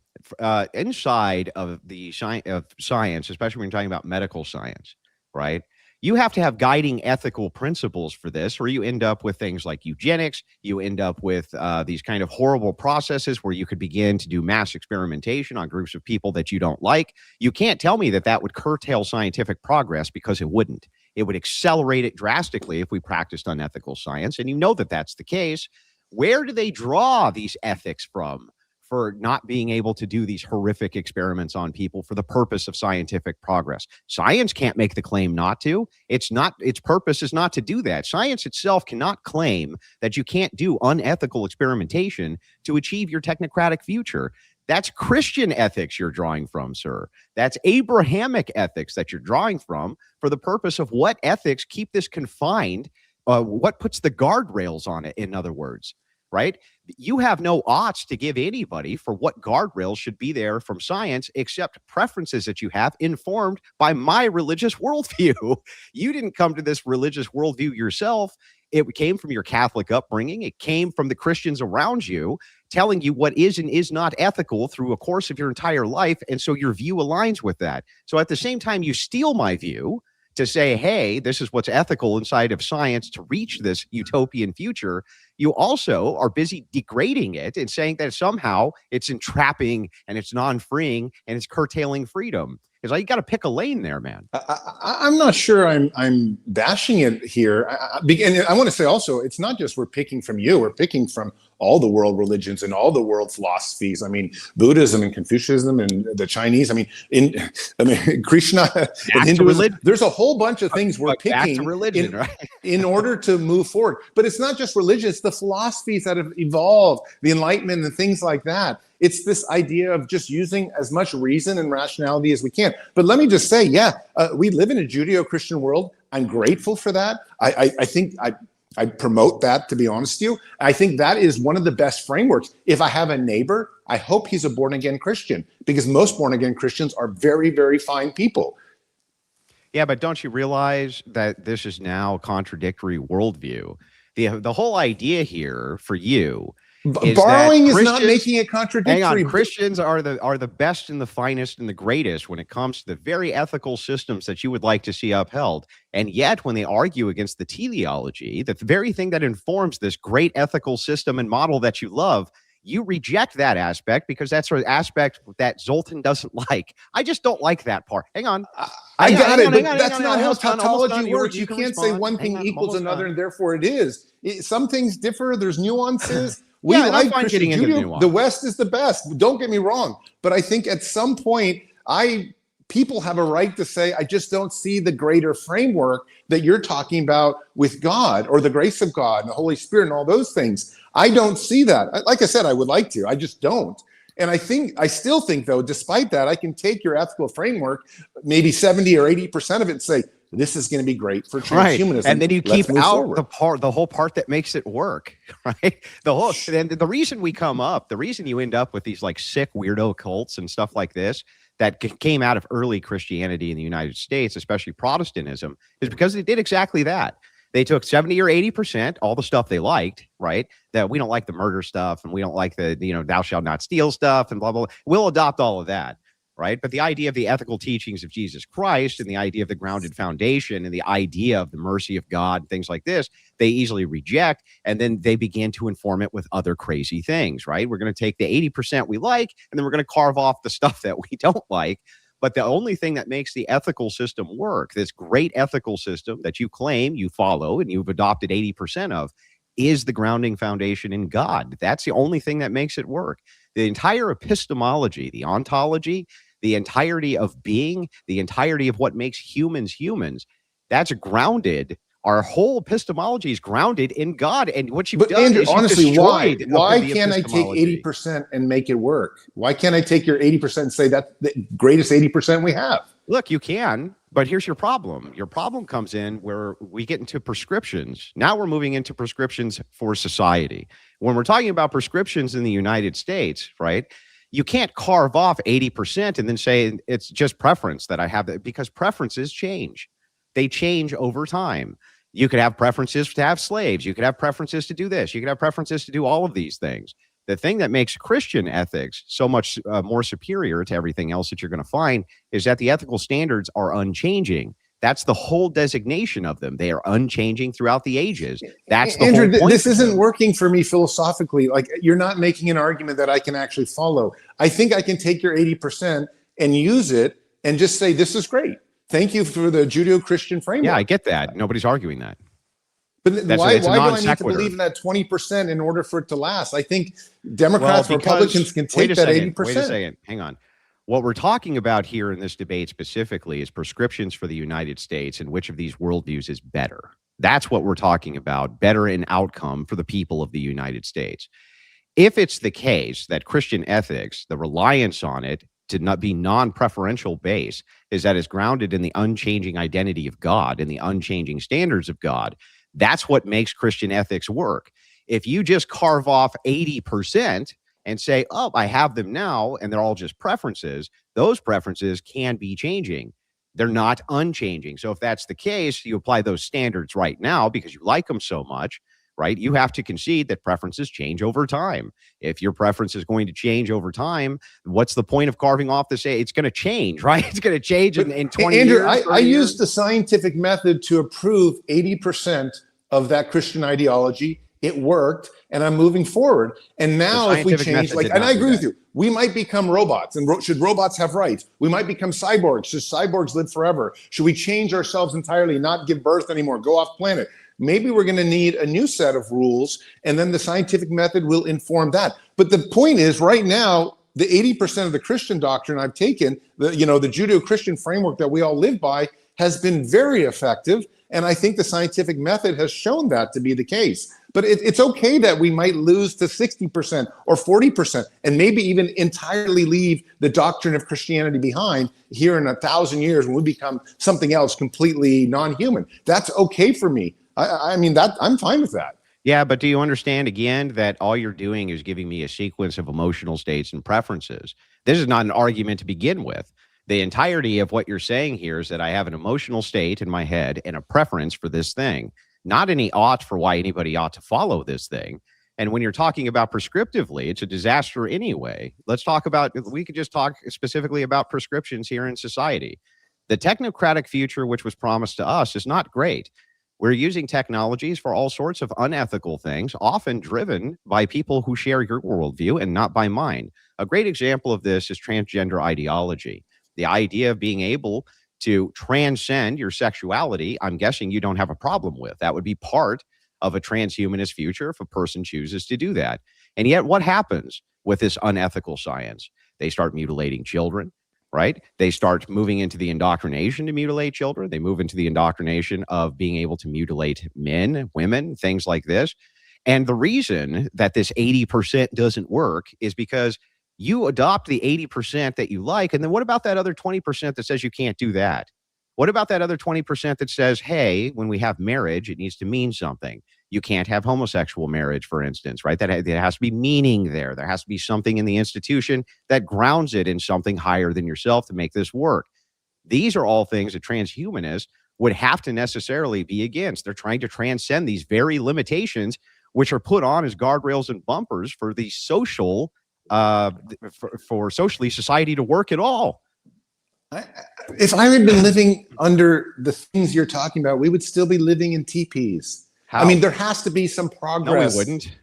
Inside of the science, especially when you're talking about medical science, right? You have to have guiding ethical principles for this, or you end up with things like eugenics. You end up with these kind of horrible processes where you could begin to do mass experimentation on groups of people that you don't like. You can't tell me that would curtail scientific progress, because it wouldn't. It would accelerate it drastically if we practiced unethical science. And you know that that's the case. Where do they draw these ethics from for not being able to do these horrific experiments on people for the purpose of scientific progress. Science can't make the claim not to. Its purpose is not to do that. Science itself cannot claim that you can't do unethical experimentation to achieve your technocratic future. That's Christian ethics you're drawing from, sir. That's Abrahamic ethics that you're drawing from for the purpose of what ethics keep this confined, what puts the guardrails on it, in other words, right? You have no oughts to give anybody for what guardrails should be there from science, except preferences that you have informed by my religious worldview. You didn't come to this religious worldview yourself. It came from your Catholic upbringing. It came from the Christians around you telling you what is and is not ethical through a course of your entire life. And so your view aligns with that. So at the same time, you steal my view to say, hey, this is what's ethical inside of science to reach this utopian future. You also are busy degrading it and saying that somehow it's entrapping and it's non-freeing and it's curtailing freedom. Because you got to pick a lane there, man. I'm not sure I'm bashing it here. And I want to say also, it's not just we're picking from you. We're picking from all the world religions and all the world philosophies. I mean, Buddhism and Confucianism and the Chinese. I mean, Krishna and Hinduism. There's a whole bunch of things we're picking religion, right? in order to move forward. But it's not just religion. It's the philosophies that have evolved, the Enlightenment and things like that. It's this idea of just using as much reason and rationality as we can. But let me just say, we live in a Judeo-Christian world. I'm grateful for that. I think I promote that, to be honest with you. I think that is one of the best frameworks. If I have a neighbor, I hope he's a born-again Christian, because most born-again Christians are very, very fine people. Yeah, but don't you realize that this is now a contradictory worldview? The whole idea here for you borrowing is not making it contradictory. Hang on, Christians are the best and the finest and the greatest when it comes to the very ethical systems that you would like to see upheld. And yet, when they argue against the teleology, the very thing that informs this great ethical system and model that you love, you reject that aspect because that's an aspect that Zoltan doesn't like. I just don't like that part. Hang on. I got it, but that's not how tautology works. You can't say one thing equals another and therefore it is. Some things differ. There's nuances. We like Christian Judeo. The West is the best. Don't get me wrong. But I think at some point, people have a right to say, I just don't see the greater framework that you're talking about with God or the grace of God and the Holy Spirit and all those things. I don't see that. Like I said, I would like to. I just don't. And I still think, though, despite that, I can take your ethical framework, maybe 70 or 80% of it, and say, this is going to be great for transhumanism. Right. And then you keep out the whole part that makes it work, right? The reason we come up, the reason you end up with these like sick weirdo cults and stuff like this that came out of early Christianity in the United States, especially Protestantism, is because they did exactly that. They took 70 or 80%, all the stuff they liked, right? That we don't like the murder stuff and we don't like the, thou shalt not steal stuff and blah, blah, blah. We'll adopt all of that, right? But the idea of the ethical teachings of Jesus Christ and the idea of the grounded foundation and the idea of the mercy of God and things like this, they easily reject. And then they begin to inform it with other crazy things, right? We're going to take the 80% we like, and then we're going to carve off the stuff that we don't like. But the only thing that makes the ethical system work, this great ethical system that you claim you follow and you've adopted 80% of, is the grounding foundation in God. That's the only thing that makes it work. The entire epistemology, the ontology, the entirety of being, the entirety of what makes humans humans, that's grounded. Our whole epistemology is grounded in God. And what you've done Andrew, is honestly, why can't I take 80% and make it work? Why can't I take your 80% and say that's the greatest 80% we have? Look, you can, but here's your problem. Your problem comes in where we get into prescriptions. Now we're moving into prescriptions for society. When we're talking about prescriptions in the United States, right? You can't carve off 80% and then say it's just preference that I have, because preferences change. They change over time. You could have preferences to have slaves. You could have preferences to do this. You could have preferences to do all of these things. The thing that makes Christian ethics so much more superior to everything else that you're going to find is that the ethical standards are unchanging. That's the whole designation of them. They are unchanging throughout the ages. That's the Andrew, whole point. This isn't working for me philosophically. Like, you're not making an argument that I can actually follow. I think I can take your 80% and use it and just say, this is great. Thank you for the Judeo-Christian framework. Yeah, I get that. Nobody's arguing that. But why It's a do non I need to sequitur. believe in that 20% in order for it to last? I think Democrats, Well, because- Republicans can wait take a that second, 80%. Wait a second. Hang on. What we're talking about here in this debate specifically is prescriptions for the United States and which of these worldviews is better. That's what we're talking about, better in outcome for the people of the United States. If it's the case that Christian ethics, the reliance on it to not be non-preferential base, is that it's grounded in the unchanging identity of God and the unchanging standards of God, that's what makes Christian ethics work. If you just carve off 80% and say, oh, I have them now, and they're all just preferences, those preferences can be changing. They're not unchanging. So if that's the case, you apply those standards right now because you like them so much, right? You have to concede that preferences change over time. If your preference is going to change over time, what's the point of carving off to say it's going to change, right? It's going to change in 20 Andrew, years. I used the scientific method to approve 80% of that Christian ideology. It worked, and I'm moving forward. And now if we change, and I agree with you, we might become robots. And should robots have rights? We might become cyborgs. Should cyborgs live forever? Should we change ourselves entirely, not give birth anymore, go off planet? Maybe we're going to need a new set of rules, and then the scientific method will inform that. But the point is, right now, the 80% of the Christian doctrine I've taken, the Judeo-Christian framework that we all live by, has been very effective. And I think the scientific method has shown that to be the case. But it's okay that we might lose to 60% or 40% and maybe even entirely leave the doctrine of Christianity behind here in 1,000 years when we become something else completely non-human. That's okay for me. I mean, I'm fine with that. Yeah, but do you understand again that all you're doing is giving me a sequence of emotional states and preferences? This is not an argument to begin with. The entirety of what you're saying here is that I have an emotional state in my head and a preference for this thing, not any ought for why anybody ought to follow this thing. And when you're talking about prescriptively, it's a disaster anyway. We could just talk specifically about prescriptions here in society. The technocratic future, which was promised to us, is not great. We're using technologies for all sorts of unethical things, often driven by people who share your worldview and not by mine. A great example of this is transgender ideology. The idea of being able to transcend your sexuality, I'm guessing you don't have a problem with. That would be part of a transhumanist future if a person chooses to do that. And yet what happens with this unethical science? They start mutilating children, right? They start moving into the indoctrination to mutilate children. They move into the indoctrination of being able to mutilate men, women, things like this. And the reason that this 80% doesn't work is because you adopt the 80% that you like. And then what about that other 20% that says you can't do that? What about that other 20% that says, hey, when we have marriage, it needs to mean something. You can't have homosexual marriage, for instance, right? There has to be meaning there. There has to be something in the institution that grounds it in something higher than yourself to make this work. These are all things that transhumanists would have to necessarily be against. They're trying to transcend these very limitations, which are put on as guardrails and bumpers for the social for socially society to work at all. If I had been living under the things you're talking about, we would still be living in teepees. How? I mean, there has to be some progress. No, we wouldn't.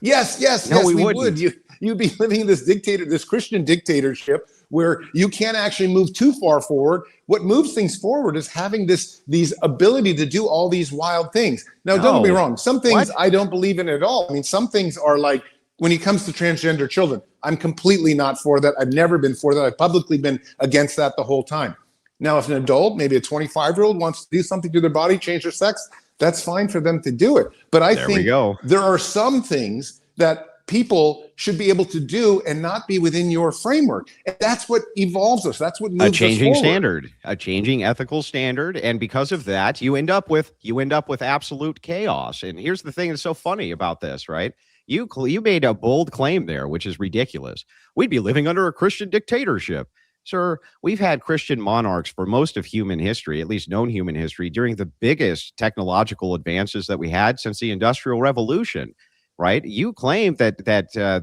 Yes, No, we we wouldn't. would. You'd be living in this Christian dictatorship where you can't actually move too far forward. What moves things forward is having these ability to do all these wild things. Now, don't get me wrong. Some things I don't believe in at all. I mean, some things are like, when it comes to transgender children, I'm completely not for that. I've never been for that. I've publicly been against that the whole time. Now, if an adult, maybe a 25-year-old wants to do something to their body, change their sex, that's fine for them to do it. But I think there are some things that people should be able to do and not be within your framework. And that's what evolves us. That's what moves us forward. A changing standard, a changing ethical standard. And because of that, you end up with absolute chaos. And here's the thing that's so funny about this, right? You made a bold claim there, which is ridiculous. We'd be living under a Christian dictatorship. Sir, we've had Christian monarchs for most of human history, at least known human history, during the biggest technological advances that we had since the Industrial Revolution, right? You claim that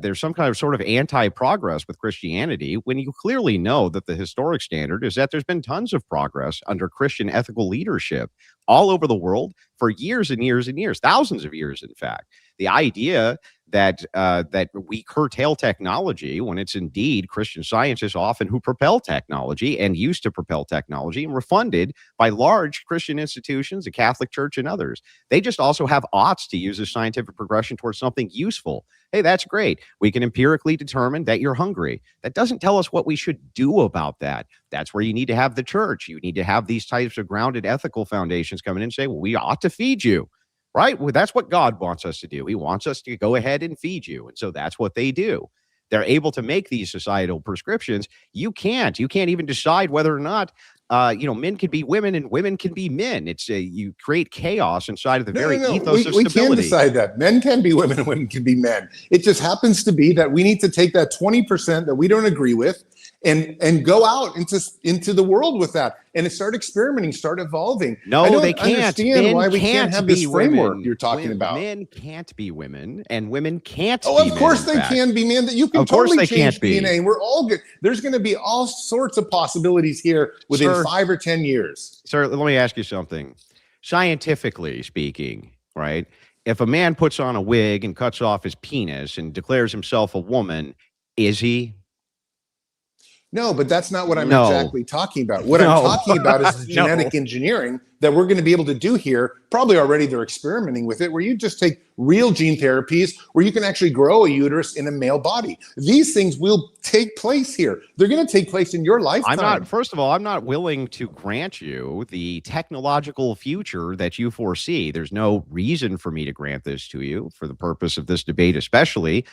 there's some kind of sort of anti-progress with Christianity when you clearly know that the historic standard is that there's been tons of progress under Christian ethical leadership all over the world for years and years and years, thousands of years, in fact. The idea that we curtail technology when it's indeed Christian scientists often who propel technology and used to propel technology and were funded by large Christian institutions, the Catholic Church and others. They just also have oughts to use as scientific progression towards something useful. Hey, that's great. We can empirically determine that you're hungry. That doesn't tell us what we should do about that. That's where you need to have the church. You need to have these types of grounded ethical foundations come in and say, well, we ought to feed you. Right? Well, that's what God wants us to do. He wants us to go ahead and feed you. And so that's what they do. They're able to make these societal prescriptions. You can't even decide whether or not, men can be women and women can be men. It's you create chaos inside of the very ethos of stability. We can decide that men can be women and women can be men. It just happens to be that we need to take that 20% that we don't agree with and go out into the world with that and start experimenting, start evolving. No, they can't. Understand why we can't have this framework you're talking about. Men can't be women, and women can't. Oh, of course they can be men. That you can totally change DNA, and we're all good. There's going to be all sorts of possibilities here within 5 or 10 years. Sir, let me ask you something. Scientifically speaking, right? If a man puts on a wig and cuts off his penis and declares himself a woman, is he? No, but that's not what I'm exactly talking about. What I'm talking about is the genetic engineering that we're going to be able to do here. Probably already they're experimenting with it, where you just take real gene therapies where you can actually grow a uterus in a male body. These things will take place here. They're going to take place in your lifetime. First of all, I'm not willing to grant you the technological future that you foresee. There's no reason for me to grant this to you for the purpose of this debate, especially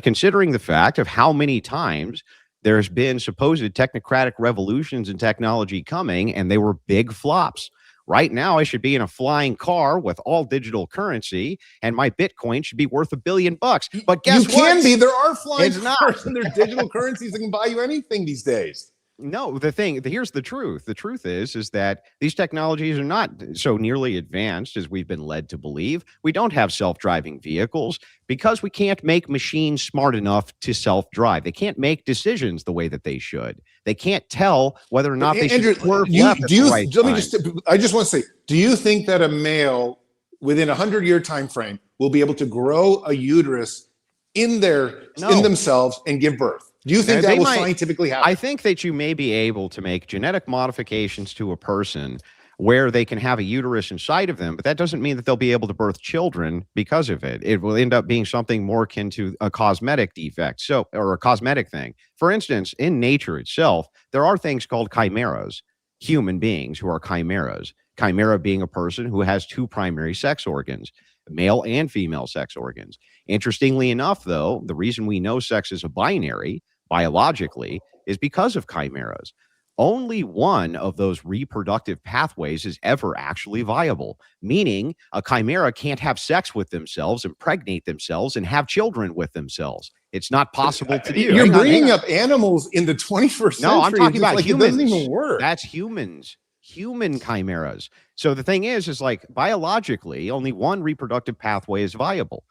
considering the fact of how many times there's been supposed technocratic revolutions in technology coming, and they were big flops. Right now, I should be in a flying car with all digital currency, and my Bitcoin should be worth $1 billion. But guess what? You can be. There are flying cars, and there's digital currencies that can buy you anything these days. No, here's the truth. The truth is that these technologies are not so nearly advanced as we've been led to believe. We don't have self-driving vehicles because we can't make machines smart enough to self-drive. They can't make decisions the way that they should. They can't tell whether or not they should swerve left at the right time. I just want to say, do you think that a male within a 100-year time frame will be able to grow a uterus in themselves and give birth? Do you think that will scientifically happen? I think that you may be able to make genetic modifications to a person where they can have a uterus inside of them, but that doesn't mean that they'll be able to birth children because of it. It will end up being something more akin to a cosmetic defect, or a cosmetic thing. For instance, in nature itself, there are things called chimeras, human beings who are chimeras. Chimera being a person who has two primary sex organs, male and female sex organs. Interestingly enough, though, the reason we know sex is a binary biologically is because of chimeras. Only one of those reproductive pathways is ever actually viable, meaning a chimera can't have sex with themselves, impregnate themselves, and have children with themselves. It's not possible to do. You're bringing up animals in the 21st century. No, I'm talking about humans. It doesn't even work. That's humans. Human chimeras. So the thing is like biologically, only one reproductive pathway is viable.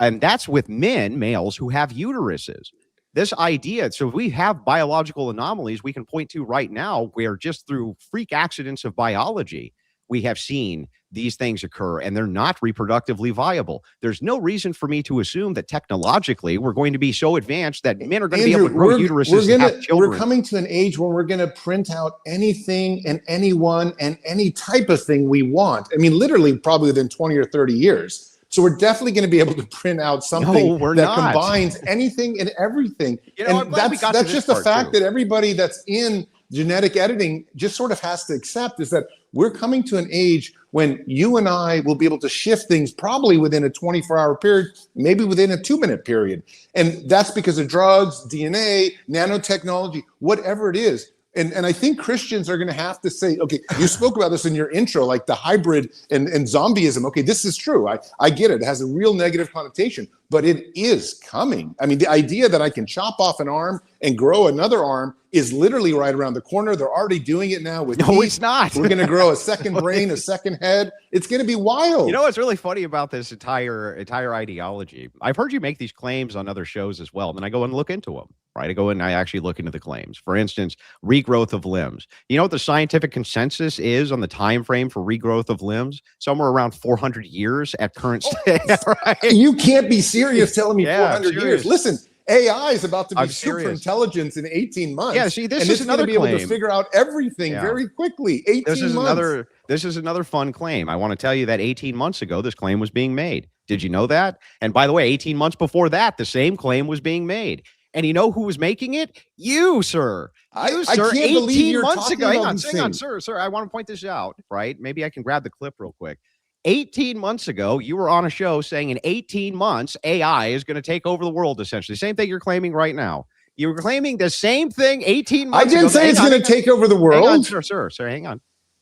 And that's with males who have uteruses. This idea, so we have biological anomalies we can point to right now where just through freak accidents of biology, we have seen these things occur and they're not reproductively viable. There's no reason for me to assume that technologically we're going to be so advanced that men are going to be able to grow uteruses and have children. We're coming to an age where we're going to print out anything and anyone and any type of thing we want. I mean, literally probably within 20 or 30 years. So we're definitely going to be able to print out something that combines anything and everything. And that's just the fact that everybody that's in genetic editing just sort of has to accept, is that we're coming to an age when you and I will be able to shift things probably within a 24-hour period, maybe within a 2-minute period. And that's because of drugs, DNA, nanotechnology, whatever it is. And I think Christians are going to have to say, okay, you spoke about this in your intro, like the hybrid and zombieism. Okay, this is true. I get it. It has a real negative connotation, but it is coming. I mean, the idea that I can chop off an arm and grow another arm is literally right around the corner. They're already doing it now with teeth. It's not. We're going to grow a second brain, a second head. It's going to be wild. You know what's really funny about this entire ideology? I've heard you make these claims on other shows as well, and then I go and look into them. right? I go in and I actually look into the claims. For instance, regrowth of limbs. You know what the scientific consensus is on the time frame for regrowth of limbs? Somewhere around 400 years at current state. Right? You can't be serious telling me Yeah, 400 years. Listen, AI is about to be I'm super serious. intelligence in 18 months. Yeah, see, this and is it's going to another be able to claim. figure out everything Yeah. very quickly. 18 months. This is another fun claim. I want to tell you that 18 months ago, this claim was being made. Did you know that? And by the way, 18 months before that, the same claim was being made. And you know who was making it? You, sir. You, I sir. can't believe 18 you're months talking ago. Hang about on, these hang on, things. sir. I want to point this out, right? Maybe I can grab the clip real quick. 18 months ago, you were on a show saying in 18 months, AI is going to take over the world, essentially. Same thing you're claiming right now. You were claiming the same thing 18 months ago. I didn't say it's going to take over the world. Hang on, sir, hang on.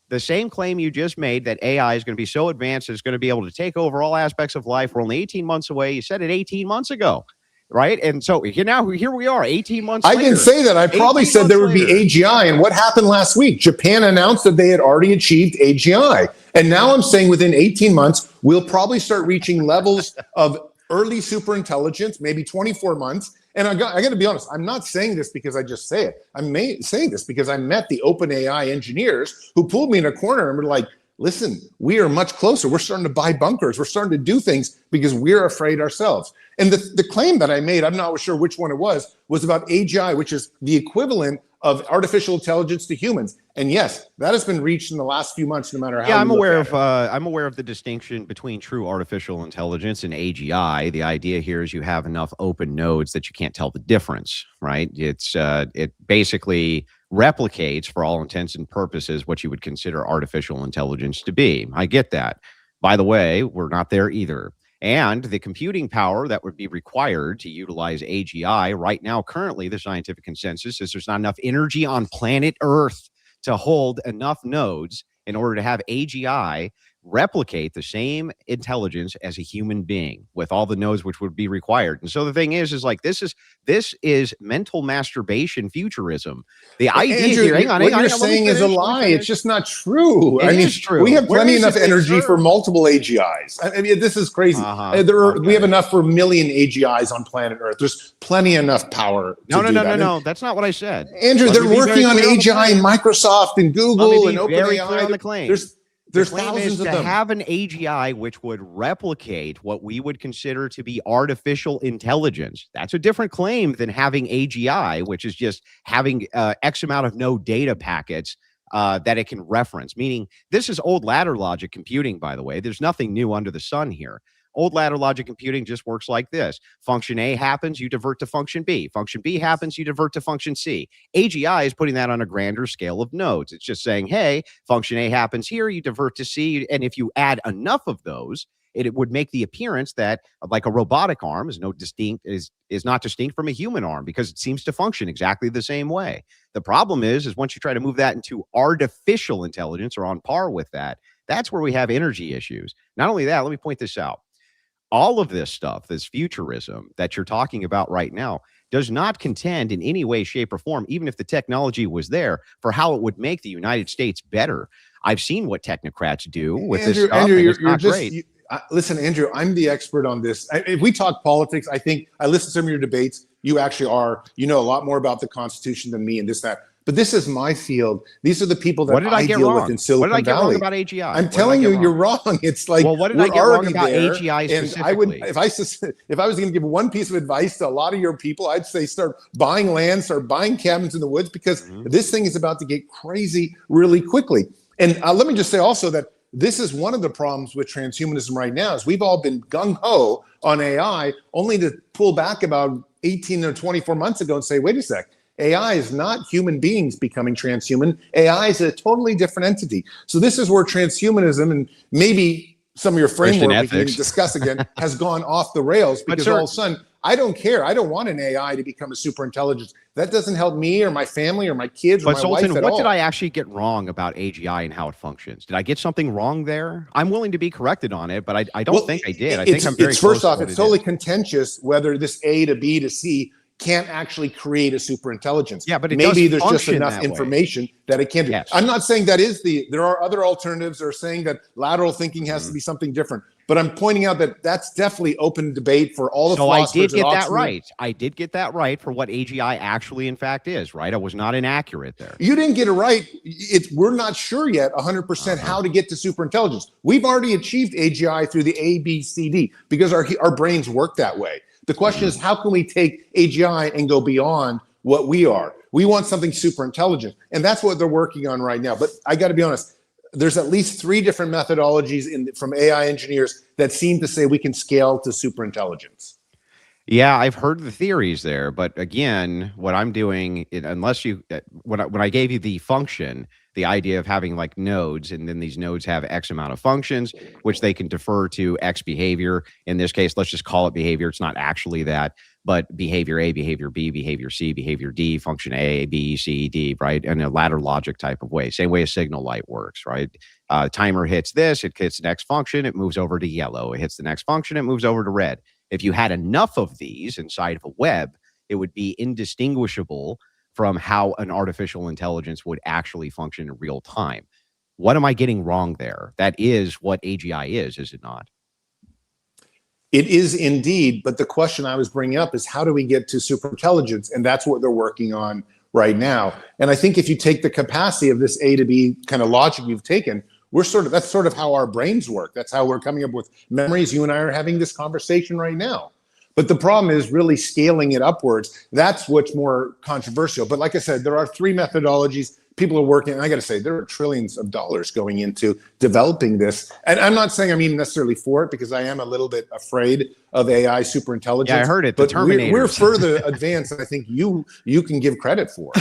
The same claim you just made that AI is going to be so advanced, it's going to be able to take over all aspects of life. We're only 18 months away. You said it 18 months ago, right? And so here we are, 18 months I later. didn't say that. I probably said there would be AGI. And what happened last week? Japan announced that they had already achieved AGI. And now I'm saying within 18 months, we'll probably start reaching levels of early superintelligence, maybe 24 months. And I got to be honest, I'm not saying this because I just say it. I'm saying this because I met the OpenAI engineers who pulled me in a corner and were like, listen, we are much closer. We're starting to buy bunkers. We're starting to do things because we're afraid ourselves. And the claim that I made, I'm not sure which one it was about AGI, which is the equivalent of artificial intelligence to humans. And yes, that has been reached in the last few months, no matter how. Yeah, I'm aware of the distinction between true artificial intelligence and AGI. The idea here is you have enough open nodes that you can't tell the difference, right? It basically replicates, for all intents and purposes, what you would consider artificial intelligence to be. I get that. By the way, we're not there either. And the computing power that would be required to utilize AGI right now, currently, the scientific consensus is there's not enough energy on planet Earth to hold enough nodes in order to have AGI replicate the same intelligence as a human being with all the nodes which would be required. And so the thing is like this is mental masturbation futurism. The idea Andrew, here, hang on, what you're saying is a lie. It's just not true. It is true. We have Where plenty is enough it being energy for served? multiple AGIs. I mean, this is crazy. We have enough for a million AGIs on planet Earth. There's plenty enough power. No. That's not what I said. Andrew, they're working on AGI and Microsoft and Google and very clear on the OpenAI. claim. There's the claim thousands is of to them. have an AGI which would replicate what we would consider to be artificial intelligence. That's a different claim than having AGI, which is just having X amount of no data packets that it can reference. Meaning, this is old ladder logic computing, by the way. There's nothing new under the sun here. Old ladder logic computing just works like this. Function A happens, you divert to function B. Function B happens, you divert to function C. AGI is putting that on a grander scale of nodes. It's just saying, hey, function A happens here, you divert to C. And if you add enough of those, it would make the appearance that like a robotic arm is not distinct from a human arm because it seems to function exactly the same way. The problem is once you try to move that into artificial intelligence or on par with that, that's where we have energy issues. Not only that, let me point this out. All of this stuff, this futurism that you're talking about right now, does not contend in any way, shape, or form, even if the technology was there, for how it would make the United States better. I've seen what technocrats do with this stuff, Andrew, and it's not great. Listen, Andrew, I'm the expert on this. If we talk politics, I think I listen to some of your debates. You actually you know a lot more about the Constitution than me and this, that. But this is my field. These are the people that I deal with in Silicon Valley. What did I get wrong about AGI? I'm telling you, you're wrong. It's like, well, what did I get wrong about AGI specifically? And if I was going to give one piece of advice to a lot of your people, I'd say start buying land, start buying cabins in the woods, because this thing is about to get crazy really quickly. And let me just say also that this is one of the problems with transhumanism right now is we've all been gung-ho on AI only to pull back about 18 or 24 months ago and say, wait a sec. AI is not human beings becoming transhuman. AI is a totally different entity. So this is where transhumanism and maybe some of your framework we can discuss again has gone off the rails because all of a sudden, I don't care. I don't want an AI to become a super intelligence. That doesn't help me or my family or my kids or my Zoltan, wife at what all. did I actually get wrong about AGI and how it functions? Did I get something wrong there? I'm willing to be corrected on it, but I don't think I did. I think I'm very close. First off, it's totally contentious whether this A to B to C can't actually create a super intelligence. Yeah, but maybe there's just enough information that it can do. Yes. I'm not saying that is there are other alternatives that are saying that lateral thinking has to be something different. But I'm pointing out that that's definitely open debate for all the philosophers. So I did get that Oxford. right. I did get that right for what AGI actually, in fact, is, right? I was not inaccurate there. You didn't get it right. We're not sure yet 100% how to get to superintelligence. We've already achieved AGI through the ABCD because our brains work that way. The question is, how can we take AGI and go beyond what we are? We want something super intelligent. And that's what they're working on right now. But I got to be honest, there's at least 3 different methodologies from AI engineers that seem to say we can scale to super intelligence. Yeah, I've heard the theories there, but again, what I'm doing, unless you, when I gave you the function, the idea of having like nodes, and then these nodes have X amount of functions, which they can defer to X behavior. In this case, let's just call it behavior. It's not actually that, but behavior A, behavior B, behavior C, behavior D, function A, B, C, D, right? In a ladder logic type of way. Same way a signal light works, right? Timer hits this, it hits the next function, it moves over to yellow. It hits the next function, it moves over to red. If you had enough of these inside of a web, it would be indistinguishable from how an artificial intelligence would actually function in real time. What am I getting wrong there? That is what AGI is it not? It is indeed, but the question I was bringing up is how do we get to superintelligence? And that's what they're working on right now. And I think if you take the capacity of this A to B kind of logic you've taken, that's sort of how our brains work. That's how we're coming up with memories. You and I are having this conversation right now. But the problem is really scaling it upwards. That's what's more controversial. But like I said, there are 3 methodologies. People are working, and I got to say, there are trillions of dollars going into developing this. And I'm not saying I'm even necessarily for it, because I am a little bit afraid of AI superintelligence. Yeah, I heard it. But we're further advanced than I think you can give credit for.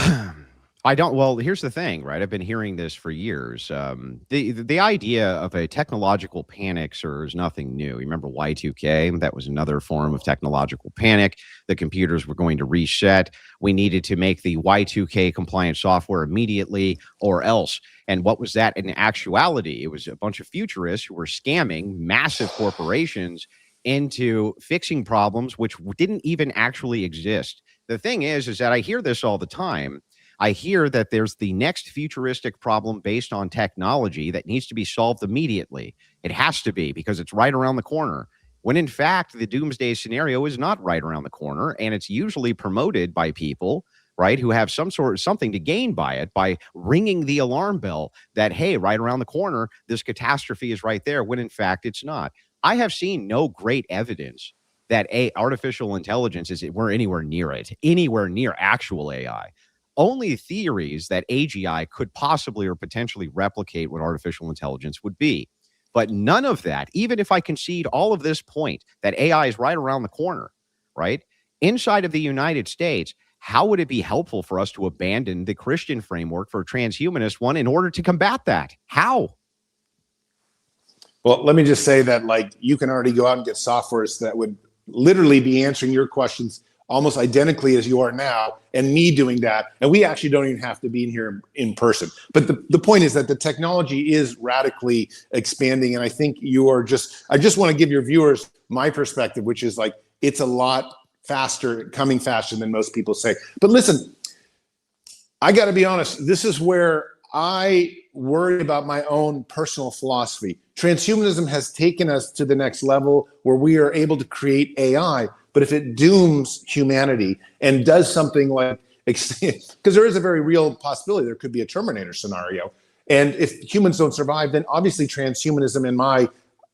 I don't. Well, here's the thing, right? I've been hearing this for years. The idea of a technological panic, sir, is nothing new. You remember Y2K? That was another form of technological panic. The computers were going to reset. We needed to make the Y2K compliant software immediately, or else. And what was that in actuality? It was a bunch of futurists who were scamming massive corporations into fixing problems which didn't even actually exist. The thing is that I hear this all the time. I hear that there's the next futuristic problem based on technology that needs to be solved immediately. It has to be, because it's right around the corner. When in fact, the doomsday scenario is not right around the corner, and it's usually promoted by people, right, who have something to gain by it, by ringing the alarm bell that, hey, right around the corner, this catastrophe is right there, when in fact it's not. I have seen no great evidence that artificial intelligence we're anywhere near it, anywhere near actual AI. Only theories that AGI could possibly or potentially replicate what artificial intelligence would be. But none of that, even if I concede all of this point that AI is right around the corner, right? Inside of the United States, how would it be helpful for us to abandon the Christian framework for a transhumanist one in order to combat that? How? Well, let me just say that, like, you can already go out and get softwares that would literally be answering your questions almost identically as you are now, and me doing that. And we actually don't even have to be in here in person. But the point is that the technology is radically expanding. And I think I just want to give your viewers my perspective, which is like, it's a lot faster, coming faster than most people say. But listen, I got to be honest, this is where I worry about my own personal philosophy. Transhumanism has taken us to the next level where we are able to create AI. But if it dooms humanity and does something like, because there is a very real possibility there could be a Terminator scenario. And if humans don't survive, then obviously transhumanism and my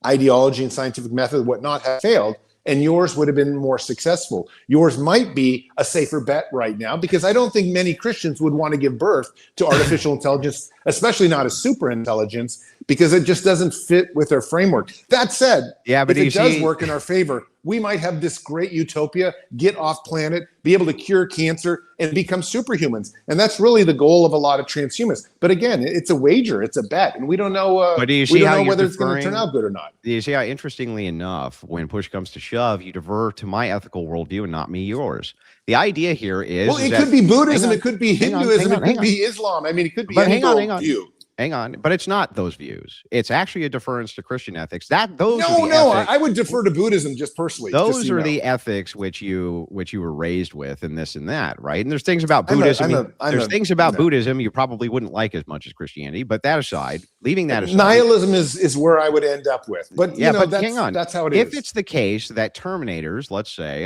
ideology and scientific method and whatnot have failed, and yours would have been more successful. Yours might be a safer bet right now, because I don't think many Christians would want to give birth to artificial intelligence, especially not a super intelligence, because it just doesn't fit with their framework. That said, if it does work in our favor, we might have this great utopia, get off planet, be able to cure cancer, and become superhumans. And that's really the goal of a lot of transhumanists. But again, it's a wager, it's a bet, and we don't know, whether it's going to turn out good or not. Do you see how, interestingly enough, when push comes to shove, you divert to my ethical worldview and not me yours? The idea here is... Well, it could be Buddhism, it could be Hinduism, it could be Islam. I mean, it could be any worldview. Hang on, but it's not those views. It's actually a deference to Christian ethics. I would defer to Buddhism just personally. Those are the ethics which you were raised with, and this and that, right? And there's things about Buddhism. There's things about Buddhism you probably wouldn't like as much as Christianity. But that aside, leaving that aside, nihilism is where I would end up with. But hang on, that's how it is. If it's the case that Terminators, let's say,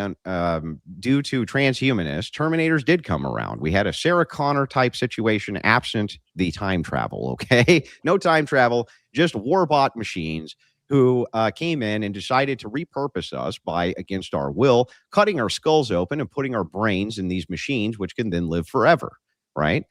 due to transhumanists, Terminators did come around. We had a Sarah Connor type situation, absent the time travel. Okay, no time travel, just warbot machines who came in and decided to repurpose us by, against our will, cutting our skulls open and putting our brains in these machines, which can then live forever, right?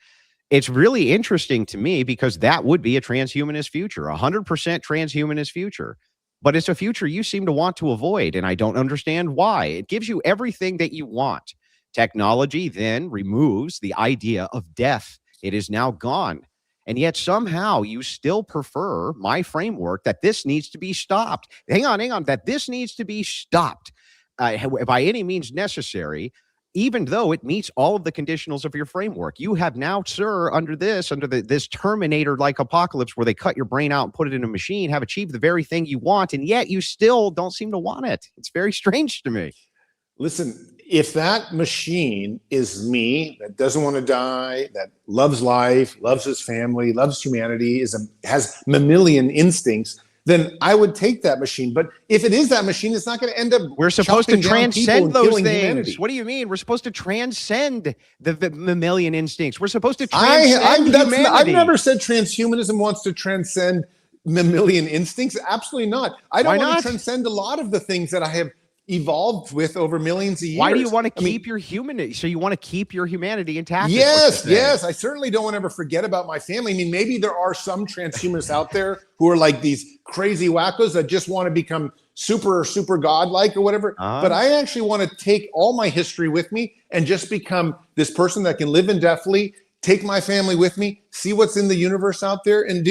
It's really interesting to me because that would be a transhumanist future, 100% transhumanist future. But it's a future you seem to want to avoid, and I don't understand why. It gives you everything that you want. Technology then removes the idea of death. It is now gone. And yet somehow you still prefer my framework that this needs to be stopped. Hang on, that this needs to be stopped by any means necessary, even though it meets all of the conditionals of your framework. You have now, sir, under this Terminator-like apocalypse where they cut your brain out and put it in a machine, have achieved the very thing you want, and yet you still don't seem to want it. It's very strange to me. Listen, if that machine is me, that doesn't want to die, that loves life, loves his family, loves humanity, has mammalian instincts, then I would take that machine. But if it is that machine, it's not going to end up. We're supposed to transcend those things. Humanity. What do you mean? We're supposed to transcend the mammalian instincts. We're supposed to transcend humanity. I've never said transhumanism wants to transcend mammalian instincts. Absolutely not. I don't want to transcend a lot of the things that I have evolved with over millions of years. Why do you want to keep your humanity? So you want to keep your humanity intact? Yes. I certainly don't want to ever forget about my family. I mean, maybe there are some transhumanists out there who are like these crazy wackos that just want to become super godlike or whatever. But I actually want to take all my history with me and just become this person that can live indefinitely, take my family with me, see what's in the universe out there, and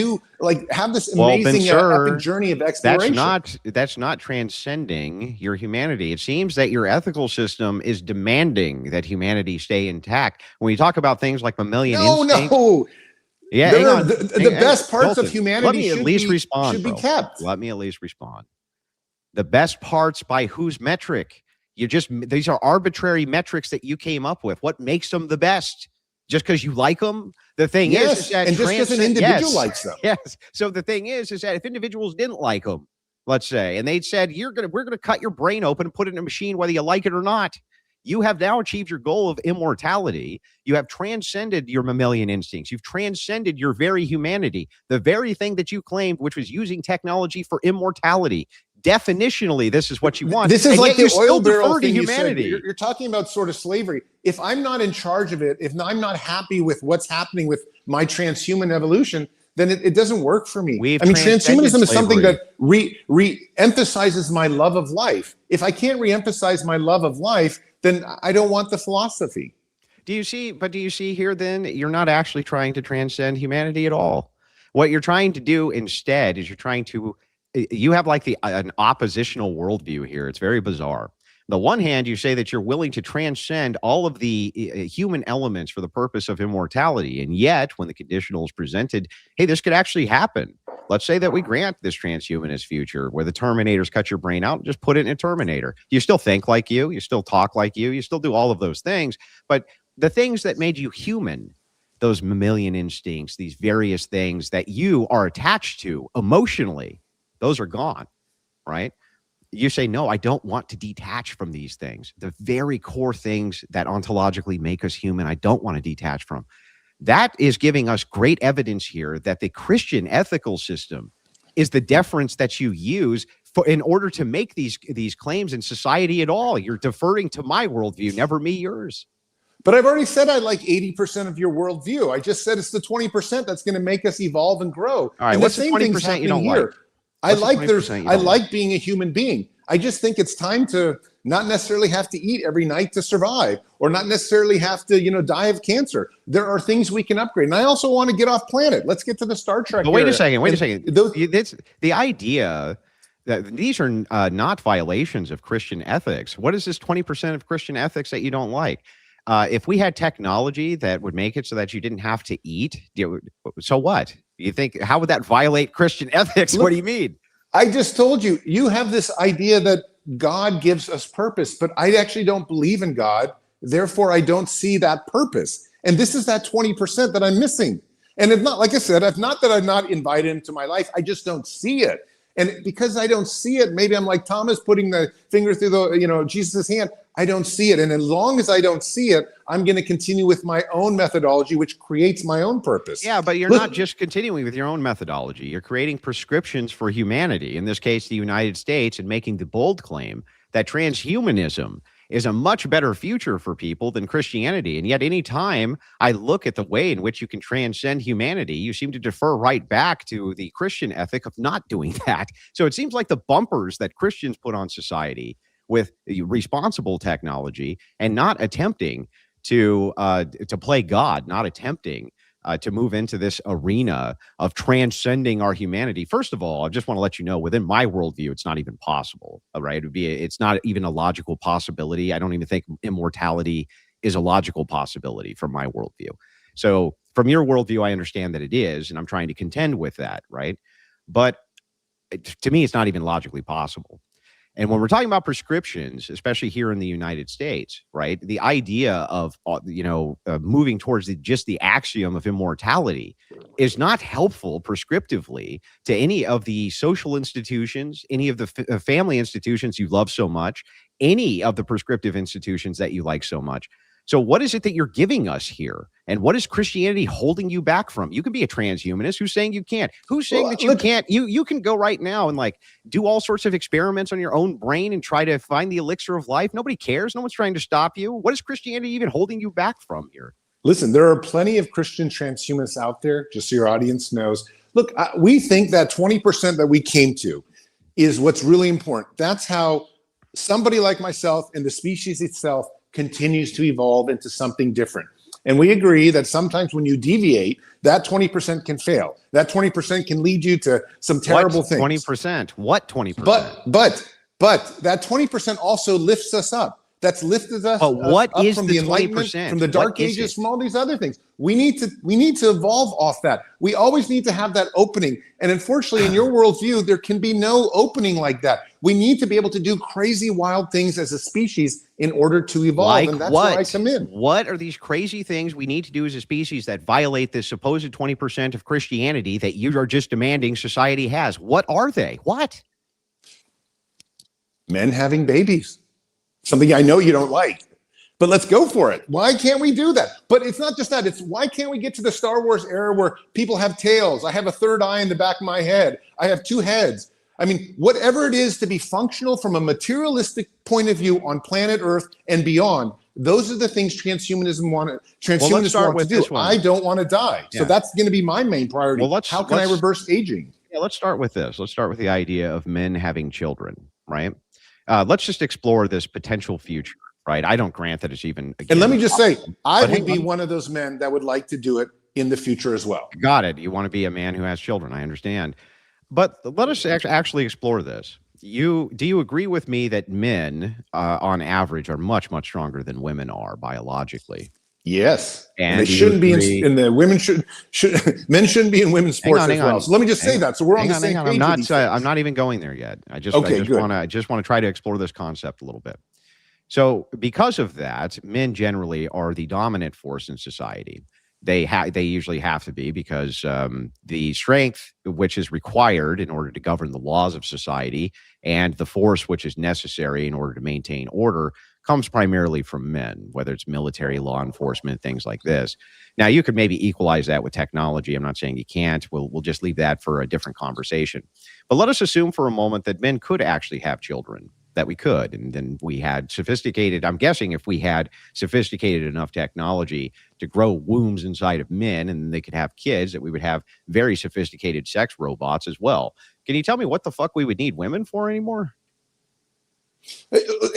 have this amazing epic journey of exploration. That's not transcending your humanity. It seems that your ethical system is demanding that humanity stay intact. When you talk about things like mammalian instincts, yeah, the best parts of humanity should be kept. Let me at least respond. The best parts by whose metric? These are arbitrary metrics that you came up with. What makes them the best? Just because you like them? The thing is that and just because an individual likes them. Yes. So the thing is that if individuals didn't like them, let's say, and they'd said, we're gonna cut your brain open and put it in a machine whether you like it or not, you have now achieved your goal of immortality. You have transcended your mammalian instincts. You've transcended your very humanity, the very thing that you claimed, which was using technology for immortality. Definitionally, this is what you want. This is like the oil barrel thing humanity. You're talking about sort of slavery. If I'm not in charge of it, if I'm not happy with what's happening with my transhuman evolution, then it doesn't work for me. Transhumanism is something that re-emphasizes my love of life. If I can't re-emphasize my love of life, then I don't want the philosophy. Do you see here then, you're not actually trying to transcend humanity at all. What you're trying to do instead is you have like an oppositional worldview here. It's very bizarre. On the one hand, you say that you're willing to transcend all of the human elements for the purpose of immortality. And yet, when the conditional is presented, hey, this could actually happen. Let's say that we grant this transhumanist future where the Terminators cut your brain out and just put it in a Terminator. You still think like you still talk like you still do all of those things. But the things that made you human, those mammalian instincts, these various things that you are attached to emotionally, those are gone, right? You say, no, I don't want to detach from these things. The very core things that ontologically make us human, I don't want to detach from. That is giving us great evidence here that the Christian ethical system is the deference that you use in order to make these claims in society at all. You're deferring to my worldview, never me yours. But I've already said I like 80% of your worldview. I just said it's the 20% that's going to make us evolve and grow. All right, what's the 20% you don't like? I like being a human being. I just think it's time to not necessarily have to eat every night to survive, or not necessarily have to, die of cancer. There are things we can upgrade. And I also want to get off planet. Let's get to the Star Trek. But wait a second. The idea that these are not violations of Christian ethics. What is this 20% of Christian ethics that you don't like? If we had technology that would make it so that you didn't have to eat, so what? You think, how would that violate Christian ethics? Look, what do you mean? I just told you, you have this idea that God gives us purpose, but I actually don't believe in God. Therefore, I don't see that purpose. And this is that 20% that I'm missing. And if not, like I said, if not that I'm not invited into my life, I just don't see it. And because I don't see it, maybe I'm like Thomas putting the finger through the, Jesus' hand. I don't see it. And as long as I don't see it, I'm going to continue with my own methodology, which creates my own purpose. Yeah, but you're not just continuing with your own methodology. You're creating prescriptions for humanity, in this case, the United States, and making the bold claim that transhumanism is a much better future for people than Christianity. And yet any time I look at the way in which you can transcend humanity, you seem to defer right back to the Christian ethic of not doing that. So it seems like the bumpers that Christians put on society with responsible technology and not attempting to play God, not attempting to move into this arena of transcending our humanity. First of all, I just want to let you know, within my worldview, it's not even possible, right? It's not even a logical possibility. I don't even think immortality is a logical possibility from my worldview. So from your worldview, I understand that it is, and I'm trying to contend with that, right? But to me, it's not even logically possible. And when we're talking about prescriptions, especially here in the United States, right, the idea of, moving towards just the axiom of immortality is not helpful prescriptively to any of the social institutions, any of the family institutions you love so much, any of the prescriptive institutions that you like so much. So what is it that you're giving us here? And what is Christianity holding you back from? You can be a transhumanist. Who's saying you can't? Who's saying that you can't? You can go right now and do all sorts of experiments on your own brain and try to find the elixir of life. Nobody cares. No one's trying to stop you. What is Christianity even holding you back from here? Listen, there are plenty of Christian transhumanists out there, just so your audience knows. Look, we think that 20% that we came to is what's really important. That's how somebody like myself and the species itself continues to evolve into something different. And we agree that sometimes when you deviate, that 20% can fail. That 20% can lead you to some terrible things. 20%? What 20%? But that 20% also lifts us up. That's lifted us up from the Enlightenment, from the Dark Ages, from all these other things. We need to evolve off that. We always need to have that opening. And unfortunately, in your worldview, there can be no opening like that. We need to be able to do crazy, wild things as a species in order to evolve. And that's where I come in. What are these crazy things we need to do as a species that violate this supposed 20% of Christianity that you are just demanding society has? What are they? What? Men having babies. Something I know you don't like, but let's go for it. Why can't we do that? But it's not just that. It's why can't we get to the Star Wars era where people have tails? I have a third eye in the back of my head. I have two heads. I mean, whatever it is to be functional from a materialistic point of view on planet Earth and beyond, those are the things transhumanists want to do. I don't want to die. Yeah. So that's going to be my main priority. Well, how can I reverse aging? Yeah, let's start with this. Let's start with the idea of men having children, right? Let's just explore this potential future, right? I don't grant that it's even. And let me just say, I would be one of those men that would like to do it in the future as well. Got it. You want to be a man who has children. I understand. But let us actually explore this. Do you agree with me that men, on average, are much, much stronger than women are biologically? Yes, and they shouldn't be in the women men shouldn't be in women's sports as well. So let me just say that. So we're on the same page. I'm not even going there yet. I just want to try to explore this concept a little bit. So because of that, men generally are the dominant force in society. They usually have to be, because the strength which is required in order to govern the laws of society and the force which is necessary in order to maintain order comes primarily from men, whether it's military, law enforcement, things like this. Now, you could maybe equalize that with technology. I'm not saying you can't. We'll just leave that for a different conversation. But let us assume for a moment that men could actually have children, that we could. And then we had I'm guessing if we had sophisticated enough technology to grow wombs inside of men and they could have kids, that we would have very sophisticated sex robots as well. Can you tell me what the fuck we would need women for anymore?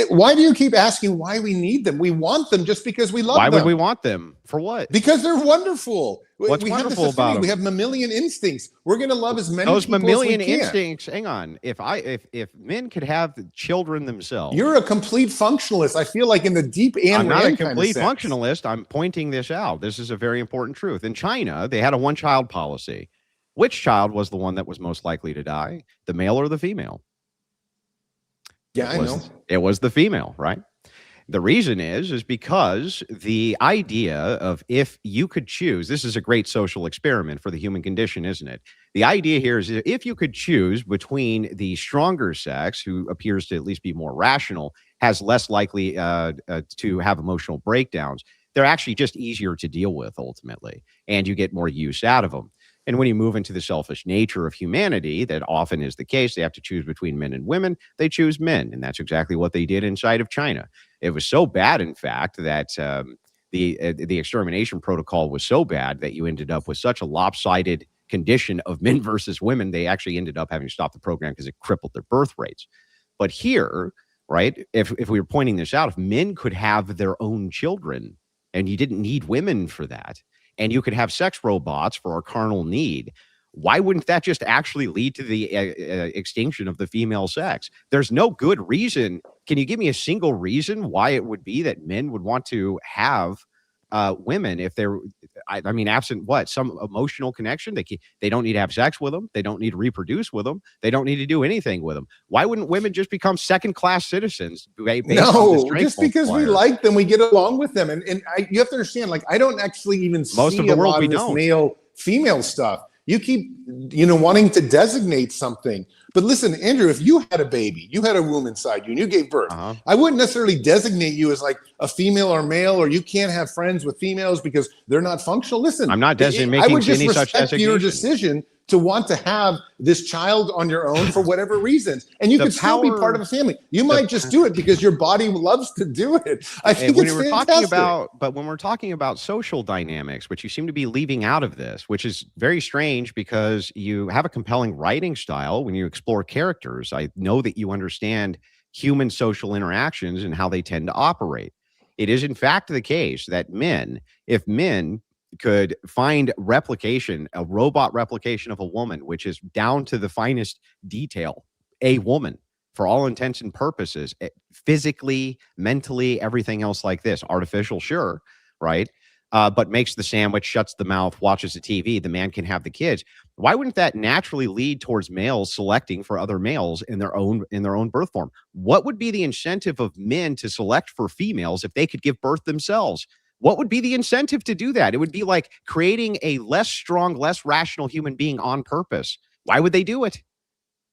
Why do you keep asking why we need them? We want them just because we love them. Why would we want them? For what? Because they're wonderful. What's we wonderful have about them? We have mammalian instincts. We're going to love as many Those people mammalian as we can. instincts. Hang on. If men could have children themselves, You're a complete functionalist. I feel like in the deep Ayn I'm not a Rand kind of complete sense. functionalist. I'm pointing this out. This is a very important truth. In China, they had a one-child policy. Which child was the one that was most likely to die? The male or the female? Yeah, I know. It was the female, right? The reason is because the idea of if you could choose, this is a great social experiment for the human condition, isn't it? The idea here is if you could choose between the stronger sex, who appears to at least be more rational, has less likely to have emotional breakdowns, they're actually just easier to deal with ultimately, and you get more use out of them. And when you move into the selfish nature of humanity, that often is the case, they have to choose between men and women, they choose men. And that's exactly what they did inside of China. It was so bad, in fact, that the extermination protocol was so bad that you ended up with such a lopsided condition of men versus women. They actually ended up having to stop the program because it crippled their birth rates. But here, right, if we were pointing this out, if men could have their own children and you didn't need women for that, and you could have sex robots for our carnal need, why wouldn't that just actually lead to the extinction of the female sex? There's no good reason. Can you give me a single reason why it would be that men would want to have women if they're, I mean, absent what? Some emotional connection? They don't need to have sex with them. They don't need to reproduce with them. They don't need to do anything with them. Why wouldn't women just become second-class citizens? No, just because we like them, we get along with them. And you have to understand, like, I don't actually even Most of see the a world lot we of this don't. male-female stuff. You keep, wanting to designate something. But listen, Andrew, if you had a baby, you had a womb inside you, and you gave birth, I wouldn't necessarily designate you as like a female or male, or you can't have friends with females because they're not functional. Listen, I'm not making I would just any such respect your designation. decision to want to have this child on your own for whatever reasons. And you could still be part of a family. You might just do it because your body loves to do it. I think it's fantastic. But when we're talking about social dynamics, which you seem to be leaving out of this, which is very strange because you have a compelling writing style when you explore characters. I know that you understand human social interactions and how they tend to operate. It is in fact the case that if men could find replication, a robot replication of a woman, which is down to the finest detail, a woman for all intents and purposes, physically, mentally, everything else like this, artificial, sure, right? But makes the sandwich, shuts the mouth, watches the TV, the man can have the kids. Why wouldn't that naturally lead towards males selecting for other males in their own birth form? What would be the incentive of men to select for females if they could give birth themselves? What would be the incentive to do that? It would be like creating a less strong, less rational human being on purpose. Why would they do it?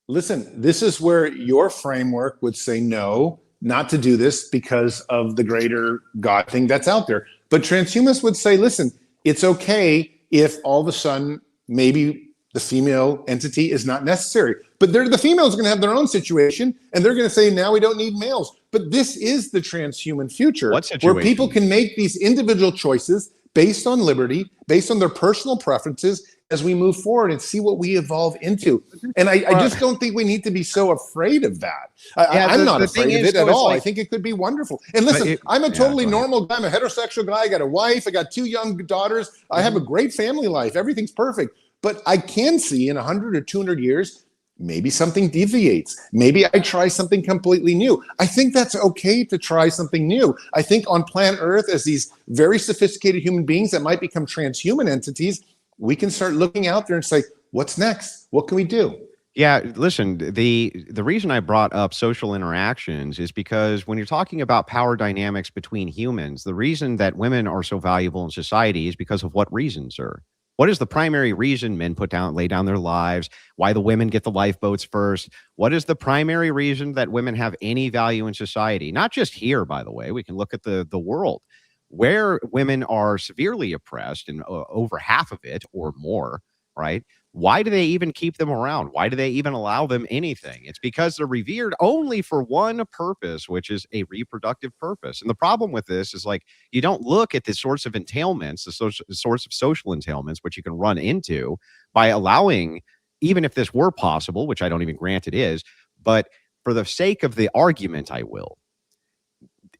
Listen, this is where your framework would say no, not to do this because of the greater God thing that's out there. But transhumanists would say, listen, it's okay if all of a sudden maybe the female entity is not necessary. But the females are going to have their own situation, and they're going to say, now we don't need males. But this is the transhuman future, where people can make these individual choices based on liberty, based on their personal preferences as we move forward and see what we evolve into. And I just don't think we need to be so afraid of that. I'm not afraid of it at all. I think it could be wonderful. And listen, I'm a totally normal guy. I'm a heterosexual guy. I got a wife. I got 2 young daughters. I have a great family life. Everything's perfect. But I can see in 100 or 200 years, maybe something deviates. Maybe I try something completely new. I think that's okay to try something new. I think on planet Earth, as these very sophisticated human beings that might become transhuman entities, we can start looking out there and say, what's next? What can we do? Yeah, listen, the reason I brought up social interactions is because when you're talking about power dynamics between humans, the reason that women are so valuable in society is because of what reasons, sir? What is the primary reason men lay down their lives? Why the women get the lifeboats first? What is the primary reason that women have any value in society? Not just here, by the way. We can look at the world where women are severely oppressed, and over half of it or more, right? Why do they even keep them around? Why do they even allow them anything? It's because they're revered only for one purpose, which is a reproductive purpose. And the problem with this is, like, you don't look at the sorts of entailments, the sorts of social entailments, which you can run into by allowing, even if this were possible, which I don't even grant it is, but for the sake of the argument, I will.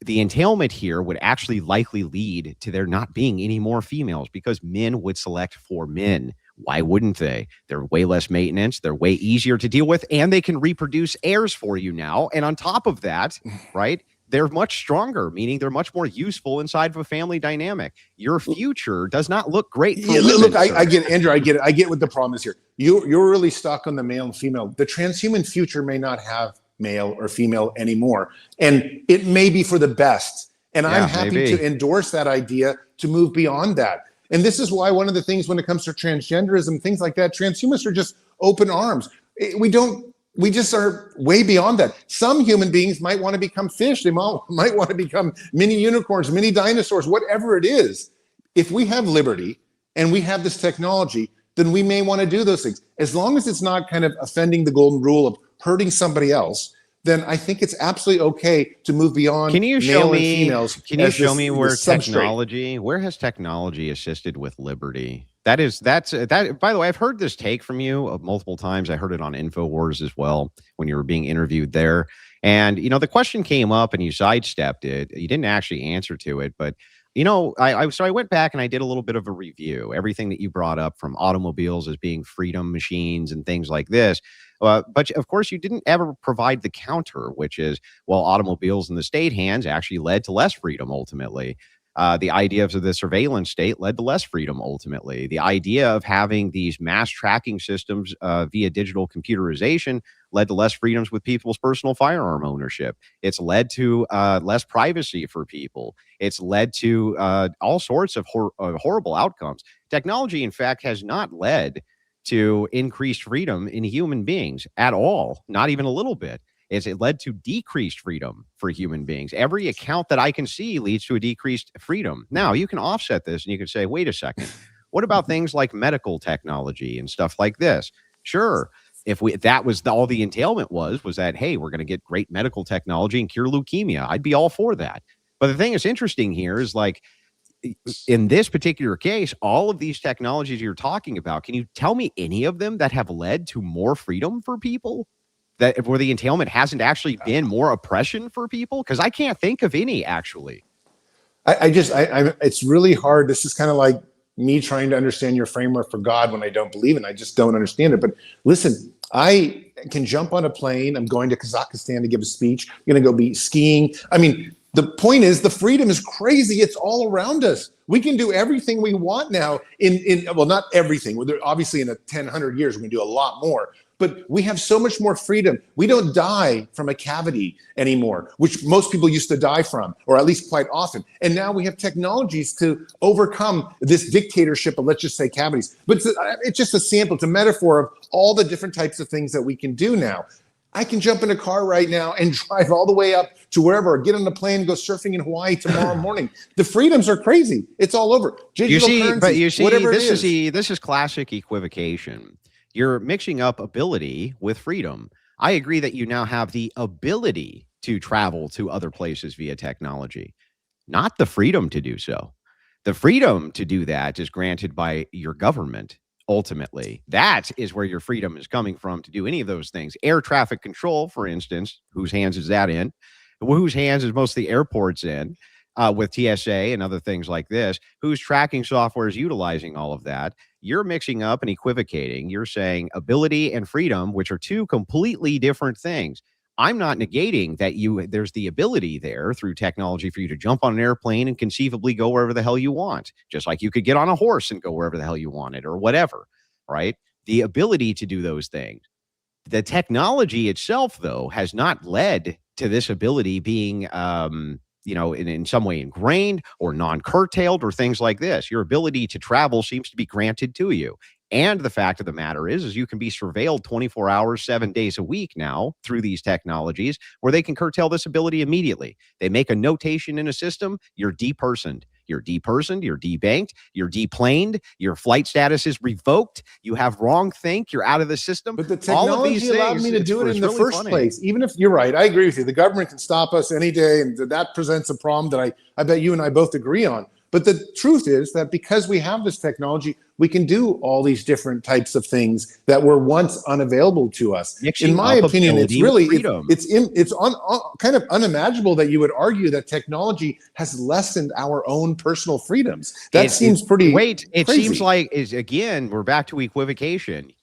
The entailment here would actually likely lead to there not being any more females because men would select for men. Why wouldn't they? They're way less maintenance. They're way easier to deal with, and they can reproduce heirs for you now. And on top of that, right, they're much stronger, meaning they're much more useful inside of a family dynamic. Your future does not look great for women, look, I get it, Andrew. I get it. I get what the problem is here. You're really stuck on the male and female. The transhuman future may not have male or female anymore, and it may be for the best. And I'm happy to endorse that idea to move beyond that. And this is why one of the things when it comes to transgenderism, things like that, transhumanists are just open arms. We just are way beyond that. Some human beings might want to become fish. They might want to become mini unicorns, mini dinosaurs, whatever it is. If we have liberty and we have this technology, then we may want to do those things. As long as it's not kind of offending the golden rule of hurting somebody else, then I think it's absolutely okay to move beyond male and females. Can you show me where where has technology assisted with liberty? By the way, I've heard this take from you multiple times. I heard it on InfoWars as well when you were being interviewed there. And, the question came up and you sidestepped it. You didn't actually answer to it, but so I went back and I did a little bit of a review, everything that you brought up from automobiles as being freedom machines and things like this. But of course, you didn't ever provide the counter, which is, well, automobiles in the state hands actually led to less freedom ultimately. The idea of the surveillance state led to less freedom ultimately. The idea of having these mass tracking systems via digital computerization led to less freedoms with people's personal firearm ownership. It's led to less privacy for people. It's led to all sorts of horrible outcomes. Technology, in fact, has not led to increased freedom in human beings at all, not even a little bit. It led to decreased freedom for human beings. Every account that I can see leads to a decreased freedom. Now, you can offset this and you can say, wait a second, what about things like medical technology and stuff like this? Sure. If that was all the entailment was that, hey, we're going to get great medical technology and cure leukemia, I'd be all for that. But the thing that's interesting here is, like, in this particular case, all of these technologies you're talking about, can you tell me any of them that have led to more freedom for people? That where the entailment hasn't actually been more oppression for people? Because I can't think of any, actually. It's really hard. This is kind of like me trying to understand your framework for God when I don't believe it. I just don't understand it. But listen, I can jump on a plane. I'm going to Kazakhstan to give a speech. I'm going to go be skiing. I mean, the point is, the freedom is crazy. It's all around us. We can do everything we want now well, not everything. Obviously, in 100 years, we can do a lot more. But we have so much more freedom. We don't die from a cavity anymore, which most people used to die from, or at least quite often. And now we have technologies to overcome this dictatorship of, let's just say, cavities. But it's just a sample, it's a metaphor of all the different types of things that we can do now. I can jump in a car right now and drive all the way up to wherever, or get on a plane and go surfing in Hawaii tomorrow morning. The freedoms are crazy. It's all over. Digital currency, whatever it is. This is classic equivocation. You're mixing up ability with freedom. I agree that you now have the ability to travel to other places via technology, not the freedom to do so. The freedom to do that is granted by your government. Ultimately, that is where your freedom is coming from to do any of those things. Air traffic control, for instance, whose hands is that in? Whose hands is most of the airports in? With TSA and other things like this, whose tracking software is utilizing all of that? You're mixing up and equivocating. You're saying ability and freedom, which are two completely different things. I'm not negating that there's the ability there through technology for you to jump on an airplane and conceivably go wherever the hell you want, just like you could get on a horse and go wherever the hell you wanted or whatever, right? The ability to do those things. The technology itself, though, has not led to this ability being in some way ingrained or non-curtailed or things like this. Your ability to travel seems to be granted to you. And the fact of the matter is you can be surveilled 24 hours, 7 days a week now through these technologies where they can curtail this ability immediately. They make a notation in a system, you're depersoned. You're depersoned, you're debanked, you're deplaned, your flight status is revoked, you have wrong think, you're out of the system. But the technology allowed me to do it in the first place. Even if you're right, I agree with you. The government can stop us any day, and that presents a problem that I bet you and I both agree on. But the truth is that because we have this technology, we can do all these different types of things that were once unavailable to us. Mixing In my up opinion, it's ability with really freedom. kind of unimaginable that you would argue that technology has lessened our own personal freedoms. That seems pretty It crazy. seems like again we're back to equivocation.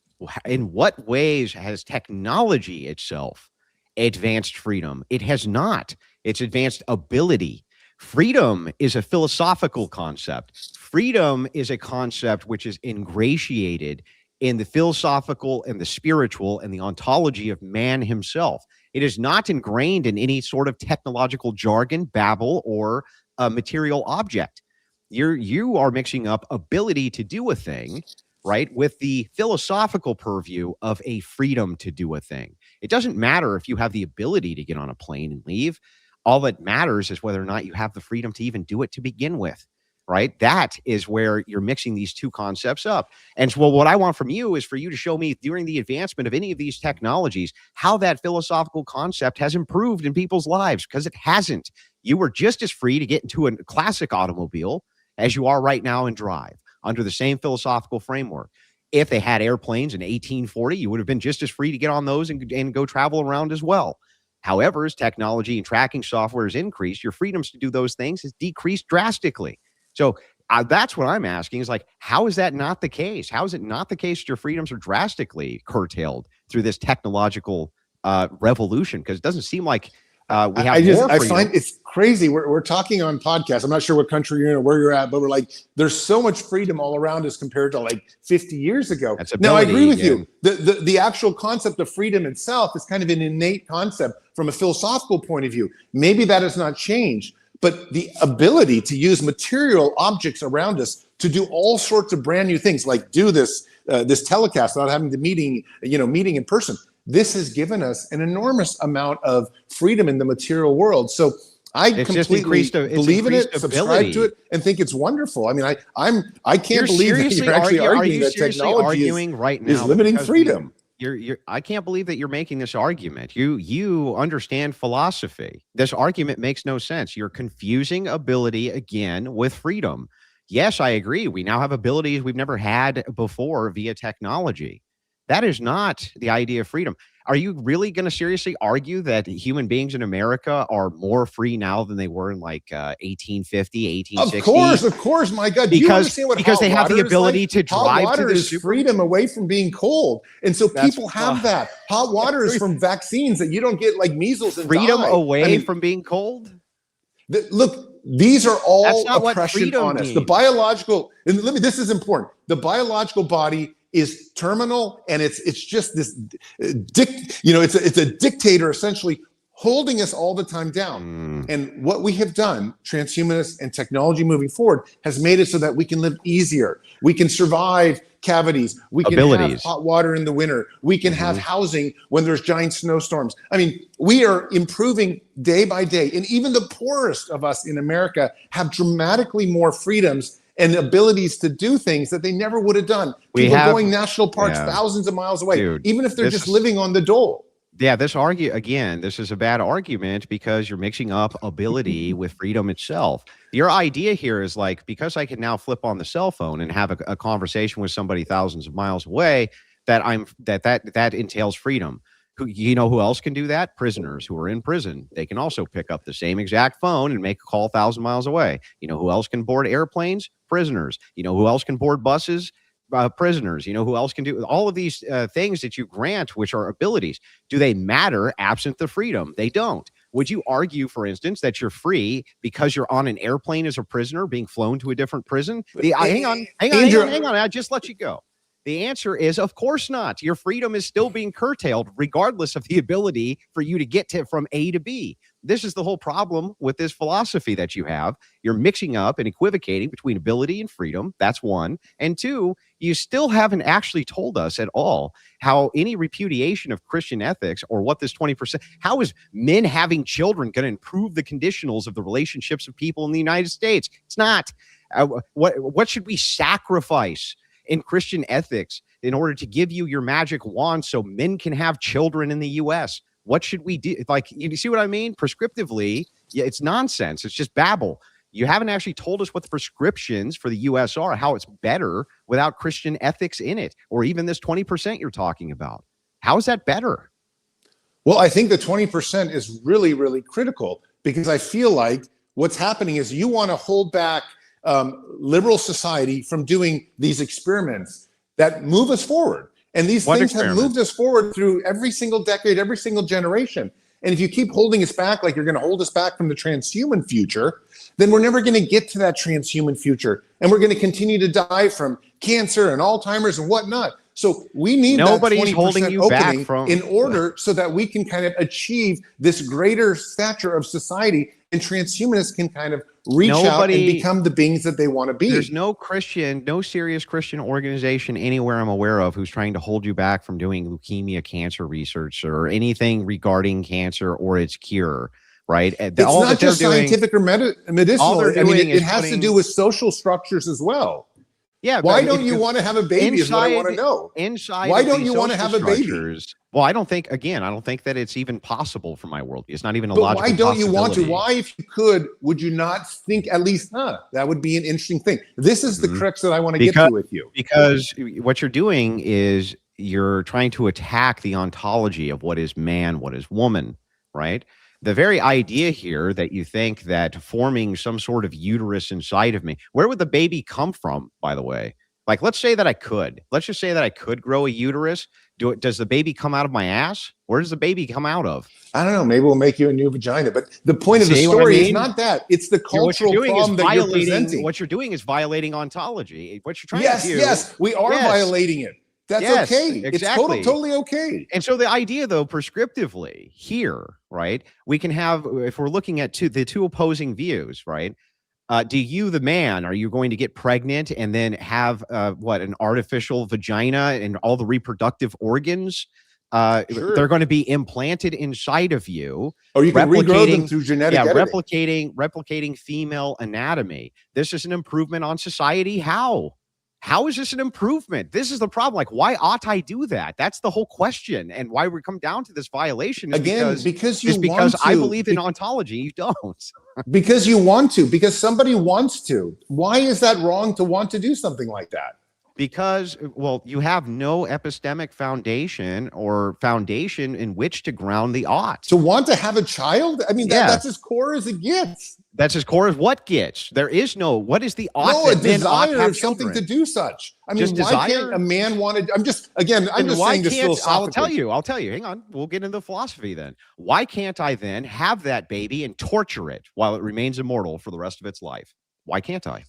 In what ways has technology itself advanced freedom? It has not. It's advanced ability. Freedom is a philosophical concept. Freedom is a concept which is ingratiated in the philosophical and the spiritual and the ontology of man himself. It is not ingrained in any sort of technological jargon, babble, or a material object. You are mixing up ability to do a thing, right, with the philosophical purview of a freedom to do a thing. It doesn't matter if you have the ability to get on a plane and leave. All that matters is whether or not you have the freedom to even do it to begin with, right? That is where you're mixing these two concepts up. And so, well, what I want from you is for you to show me during the advancement of any of these technologies, how that philosophical concept has improved in people's lives, because it hasn't. You were just as free to get into a classic automobile as you are right now and drive under the same philosophical framework. If they had airplanes in 1840, you would have been just as free to get on those and go travel around as well. However, as technology and tracking software has increased, your freedoms to do those things has decreased drastically. So that's what I'm asking is like, how is that not the case? How is it not the case that your freedoms are drastically curtailed through this technological revolution? Because it doesn't seem like we have more freedom. I find it's crazy. We're talking on podcasts. I'm not sure what country you're in or where you're at, but we're like, there's so much freedom all around us compared to like 50 years ago. Now, I agree with you. The actual concept of freedom itself is kind of an innate concept from a philosophical point of view. Maybe that has not changed, but the ability to use material objects around us to do all sorts of brand new things, like do this telecast without having to meeting in person. This has given us an enormous amount of freedom in the material world. So I completely believe in it, subscribe to it, and think it's wonderful. I mean, I can't believe that you're actually arguing that technology is limiting freedom. I can't believe that you're making this argument. You understand philosophy. This argument makes no sense. You're confusing ability again with freedom. Yes, I agree. We now have abilities we've never had before via technology. That is not the idea of freedom. Are you really going to seriously argue that human beings in America are more free now than they were in like 1850, 1860? Of course, my God. Because they have the ability to drive hot water to the is freedom away from being cold. And so people have that. Hot water is from vaccines that you don't get like measles and freedom die. away from being cold? Look, these are all oppression on us. Means. The biological, and this is important. The biological body is terminal, and it's just this it's a dictator essentially holding us all the time down. And what we have done, transhumanists and technology moving forward, has made it so that we can live easier. We can survive cavities. We can have hot water in the winter. We can have housing when there's giant snowstorms. I mean, we are improving day by day. And even the poorest of us in America have dramatically more freedoms and abilities to do things that they never would have done. People are going national parks thousands of miles away, even if they're just living on the dole. Yeah, this is a bad argument because you're mixing up ability with freedom itself. Your idea here is like, because I can now flip on the cell phone and have a conversation with somebody thousands of miles away, that entails freedom. Who else can do that? Prisoners who are in prison. They can also pick up the same exact phone and make a call 1,000 miles away. You know who else can board airplanes? Prisoners. You know who else can board buses? Prisoners. You know who else can do all of these things that you grant, which are abilities? Do they matter absent the freedom? They don't. Would you argue, for instance, that you're free because you're on an airplane as a prisoner being flown to a different prison? Hang on. I just let you go. The answer is, of course not. Your freedom is still being curtailed, regardless of the ability for you to get from A to B. This is the whole problem with this philosophy that you have. You're mixing up and equivocating between ability and freedom. That's one. And two, you still haven't actually told us at all how any repudiation of Christian ethics or what this 20%, how is men having children going to improve the conditionals of the relationships of people in the United States? It's not. What should we sacrifice in Christian ethics in order to give you your magic wand so men can have children in the U.S.? What should we do? Like, you see what I mean? Prescriptively, yeah, it's nonsense. It's just babble. You haven't actually told us what the prescriptions for the US are, how it's better without Christian ethics in it, or even this 20% you're talking about. How is that better? Well, I think the 20% is really, really critical, because I feel like what's happening is you want to hold back liberal society from doing these experiments that move us forward. And these things have moved us forward through every single decade, every single generation. And if you keep holding us back, like you're going to hold us back from the transhuman future, then we're never going to get to that transhuman future. And we're going to continue to die from cancer and Alzheimer's and whatnot. So we need Nobody's that 20% holding you opening back from, in order so that we can kind of achieve this greater stature of society, and transhumanists can kind of reach out and become the beings that they want to be. There's no serious Christian organization anywhere I'm aware of who's trying to hold you back from doing leukemia cancer research or anything regarding cancer or its cure, right? It's not just scientific or medicinal. I mean, it has to do with social structures as well. Yeah. Why don't you want to have a baby is what I want to know. Why don't you want to have a baby? Well, I don't think that it's even possible for my worldview. It's not even a logical possibility. Why don't you want to? possibility. Why, if you could, would you not think at least, that would be an interesting thing? This is the crux that I want to get to with you. Because what you're doing is you're trying to attack the ontology of what is man, what is woman, right? The very idea here that you think that forming some sort of uterus inside of me, where would the baby come from, by the way? Like, let's just say that I could grow a uterus. Does the baby come out of my ass? Where does the baby come out of? I don't know. Maybe we'll make you a new vagina. But the point of the story is not that. It's the cultural problem that you're presenting. What you're doing is violating ontology. What you're trying to do. Yes, we are violating it. That's okay. Exactly. It's totally okay. And so the idea, though, prescriptively here, right, we can have, if we're looking at the two opposing views, right, do you, the man, are you going to get pregnant and then have an artificial vagina and all the reproductive organs? Sure. They're going to be implanted inside of you. Or you can regrow them through genetic editing. replicating female anatomy. This is an improvement on society. How is this an improvement? This is the problem. Like, why ought I do that? That's the whole question. And why we come down to this violation is because I believe in ontology. You don't. Because you want to, because somebody wants to. Why is that wrong to want to do something like that? Because, well, you have no epistemic foundation in which to ground the ought. To want to have a child? I mean, that's as core as it gets. That's as core as what gets. There is no, what is the ought? No, a desire of something to do such. I mean, why can't a man want to, I'm just saying this philosophically. I'll tell you, hang on. We'll get into the philosophy then. Why can't I then have that baby and torture it while it remains immortal for the rest of its life? Why can't I?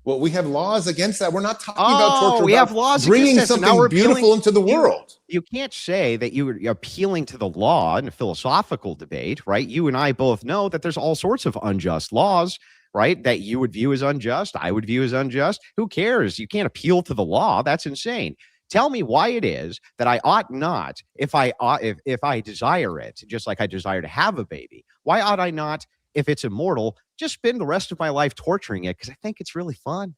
Well, we have laws against that. We're not talking about torture. We have laws bringing against something beautiful into the world. You can't say that you're appealing to the law in a philosophical debate, right? You and I both know that there's all sorts of unjust laws, right? That you would view as unjust, I would view as unjust. Who cares? You can't appeal to the law. That's insane. Tell me why it is that I ought not, if I desire it, just like I desire to have a baby, why ought I not, if it's immortal, just spend the rest of my life torturing it because I think it's really fun?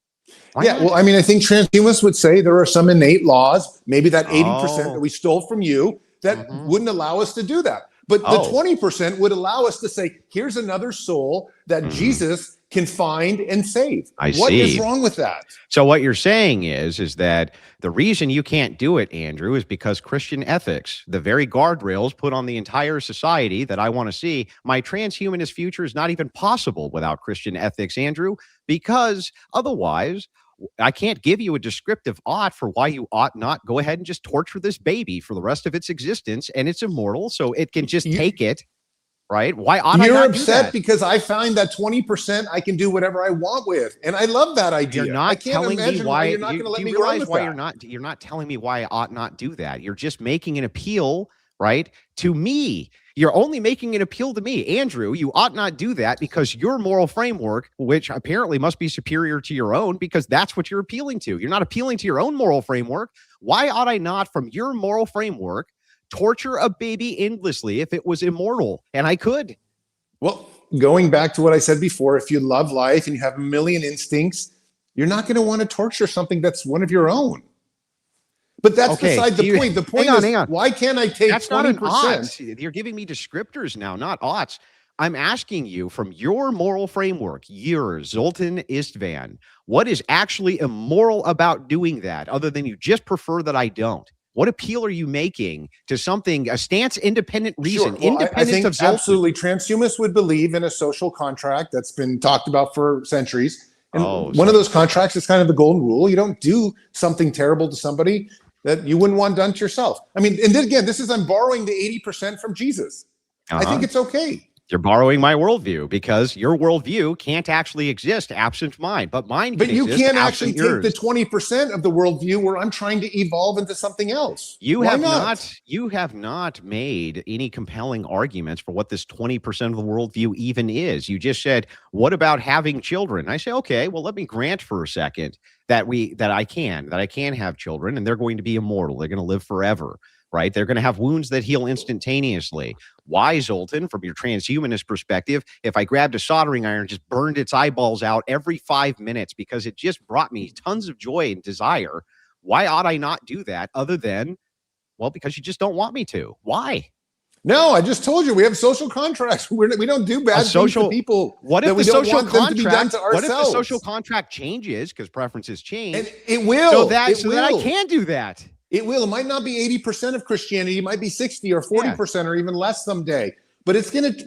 Well, I mean, I think transhumanists would say there are some innate laws, maybe that 80% that we stole from you, that wouldn't allow us to do that. But the 20% would allow us to say, here's another soul that Jesus can find and save. What is wrong with that? So what you're saying is that the reason you can't do it, Andrew, is because Christian ethics, the very guardrails put on the entire society that I want to see, my transhumanist future is not even possible without Christian ethics, Andrew, because otherwise I can't give you a descriptive ought for why you ought not go ahead and just torture this baby for the rest of its existence, and it's immortal, so it can just take it. Right? Why ought I not do that? You're upset because I find that 20% I can do whatever I want with, and I love that idea. You're not telling me why. You're not going to let me realize why you're not telling me why I ought not do that. You're just making an appeal, right, to me. You're only making an appeal to me, Andrew. You ought not do that because your moral framework, which apparently must be superior to your own, because that's what you're appealing to. You're not appealing to your own moral framework. Why ought I not, from your moral framework, torture a baby endlessly if it was immortal? And I could. Well, going back to what I said before, if you love life and you have a million instincts, you're not going to want to torture something that's one of your own. But that's beside the point. The point is, why can't I take that's 20%? Not an ought. You're giving me descriptors now, not oughts. I'm asking you from your moral framework, yours, Zoltan Istvan, what is actually immoral about doing that other than you just prefer that I don't? What appeal are you making to something, a stance independent reason, Sure. Well, independent I think of Zoltan? absolutely transhumanists would believe in a social contract that's been talked about for centuries. And one of those contracts is kind of the golden rule. You don't do something terrible to somebody that you wouldn't want done to yourself. I mean, and then again, I'm borrowing the 80% from Jesus. I think it's okay. You're borrowing my worldview because your worldview can't actually exist absent mine, but mine can you exist can't actually absent yours. take the 20% of the worldview where I'm trying to evolve into something else. You Why have not made any compelling arguments for what this 20% of the worldview even is. You just said, what about having children? I say, okay, well, let me grant for a second that I can have children and they're going to be immortal. They're going to live forever. Right? They're going to have wounds that heal instantaneously. Why, Zoltan, from your transhumanist perspective, if I grabbed a soldering iron, just burned its eyeballs out every 5 minutes because it just brought me tons of joy and desire, why ought I not do that other than, well, because you just don't want me to? Why? No, I just told you we have social contracts. We don't do bad things to people. What if that we the don't social want them to be done contract? to ourselves? What if the social contract changes because preferences change? And it will. So that I can do that. It will. It might not be 80% of Christianity. It might be 60 or 40% or even less someday. But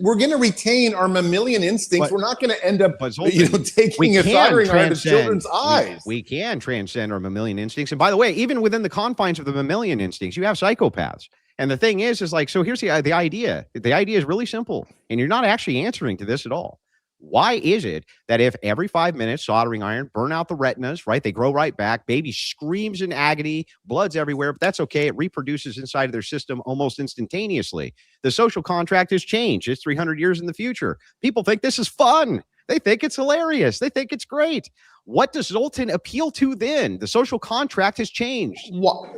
we're gonna retain our mammalian instincts. We're not gonna end up, taking a soldering iron to children's eyes. We can transcend our mammalian instincts. And by the way, even within the confines of the mammalian instincts, you have psychopaths. And the thing is like, so here's the idea. The idea is really simple, and you're not actually answering to this at all. Why is it that if every 5 minutes soldering iron burn out the retinas, right? They grow right back. Baby screams in agony, blood's everywhere, but that's okay. It reproduces inside of their system almost instantaneously. The social contract has changed. It's 300 years in the future. People think this is fun. They think it's hilarious. They think it's great. What does Zoltan appeal to then? The social contract has changed.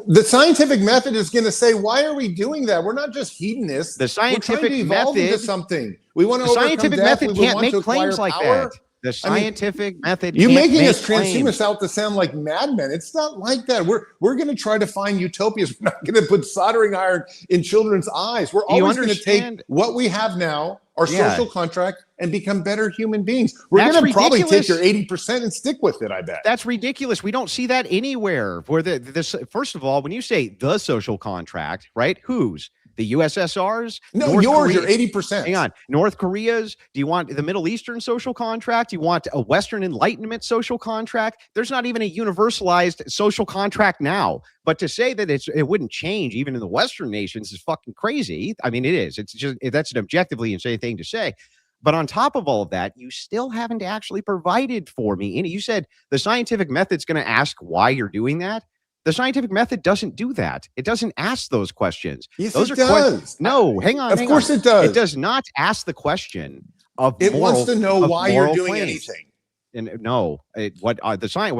The scientific method is going to say, why are we doing that? We're not just hedonists. The scientific method into something. We want to overcome scientific death. method can't make claims like that. The scientific method. You're making us transhumanists transhumanists out to sound like madmen. It's not like that. We're going to try to find utopias. We're not going to put soldering iron in children's eyes. We're always going to take what we have now, our social contract, and become better human beings. We're going to probably take your 80% and stick with it, I bet. That's ridiculous. We don't see that anywhere. Where this first of all, when you say the social contract, right? Whose? The USSR's? No, North yours, Korea, your 80%. Hang on. North Korea's? Do you want the Middle Eastern social contract? Do you want a Western Enlightenment social contract? There's not even a universalized social contract now. But to say that it wouldn't change even in the Western nations is fucking crazy. I mean, it is. It's just, that's an objectively insane thing to say. But on top of all of that, you still haven't actually provided for me. And you said the scientific method's going to ask why you're doing that. The scientific method doesn't do that. It doesn't ask those questions. Yes, those it does. No, hang on. Of course it does. It does not ask the question of it wants to know why you're doing anything. And no, what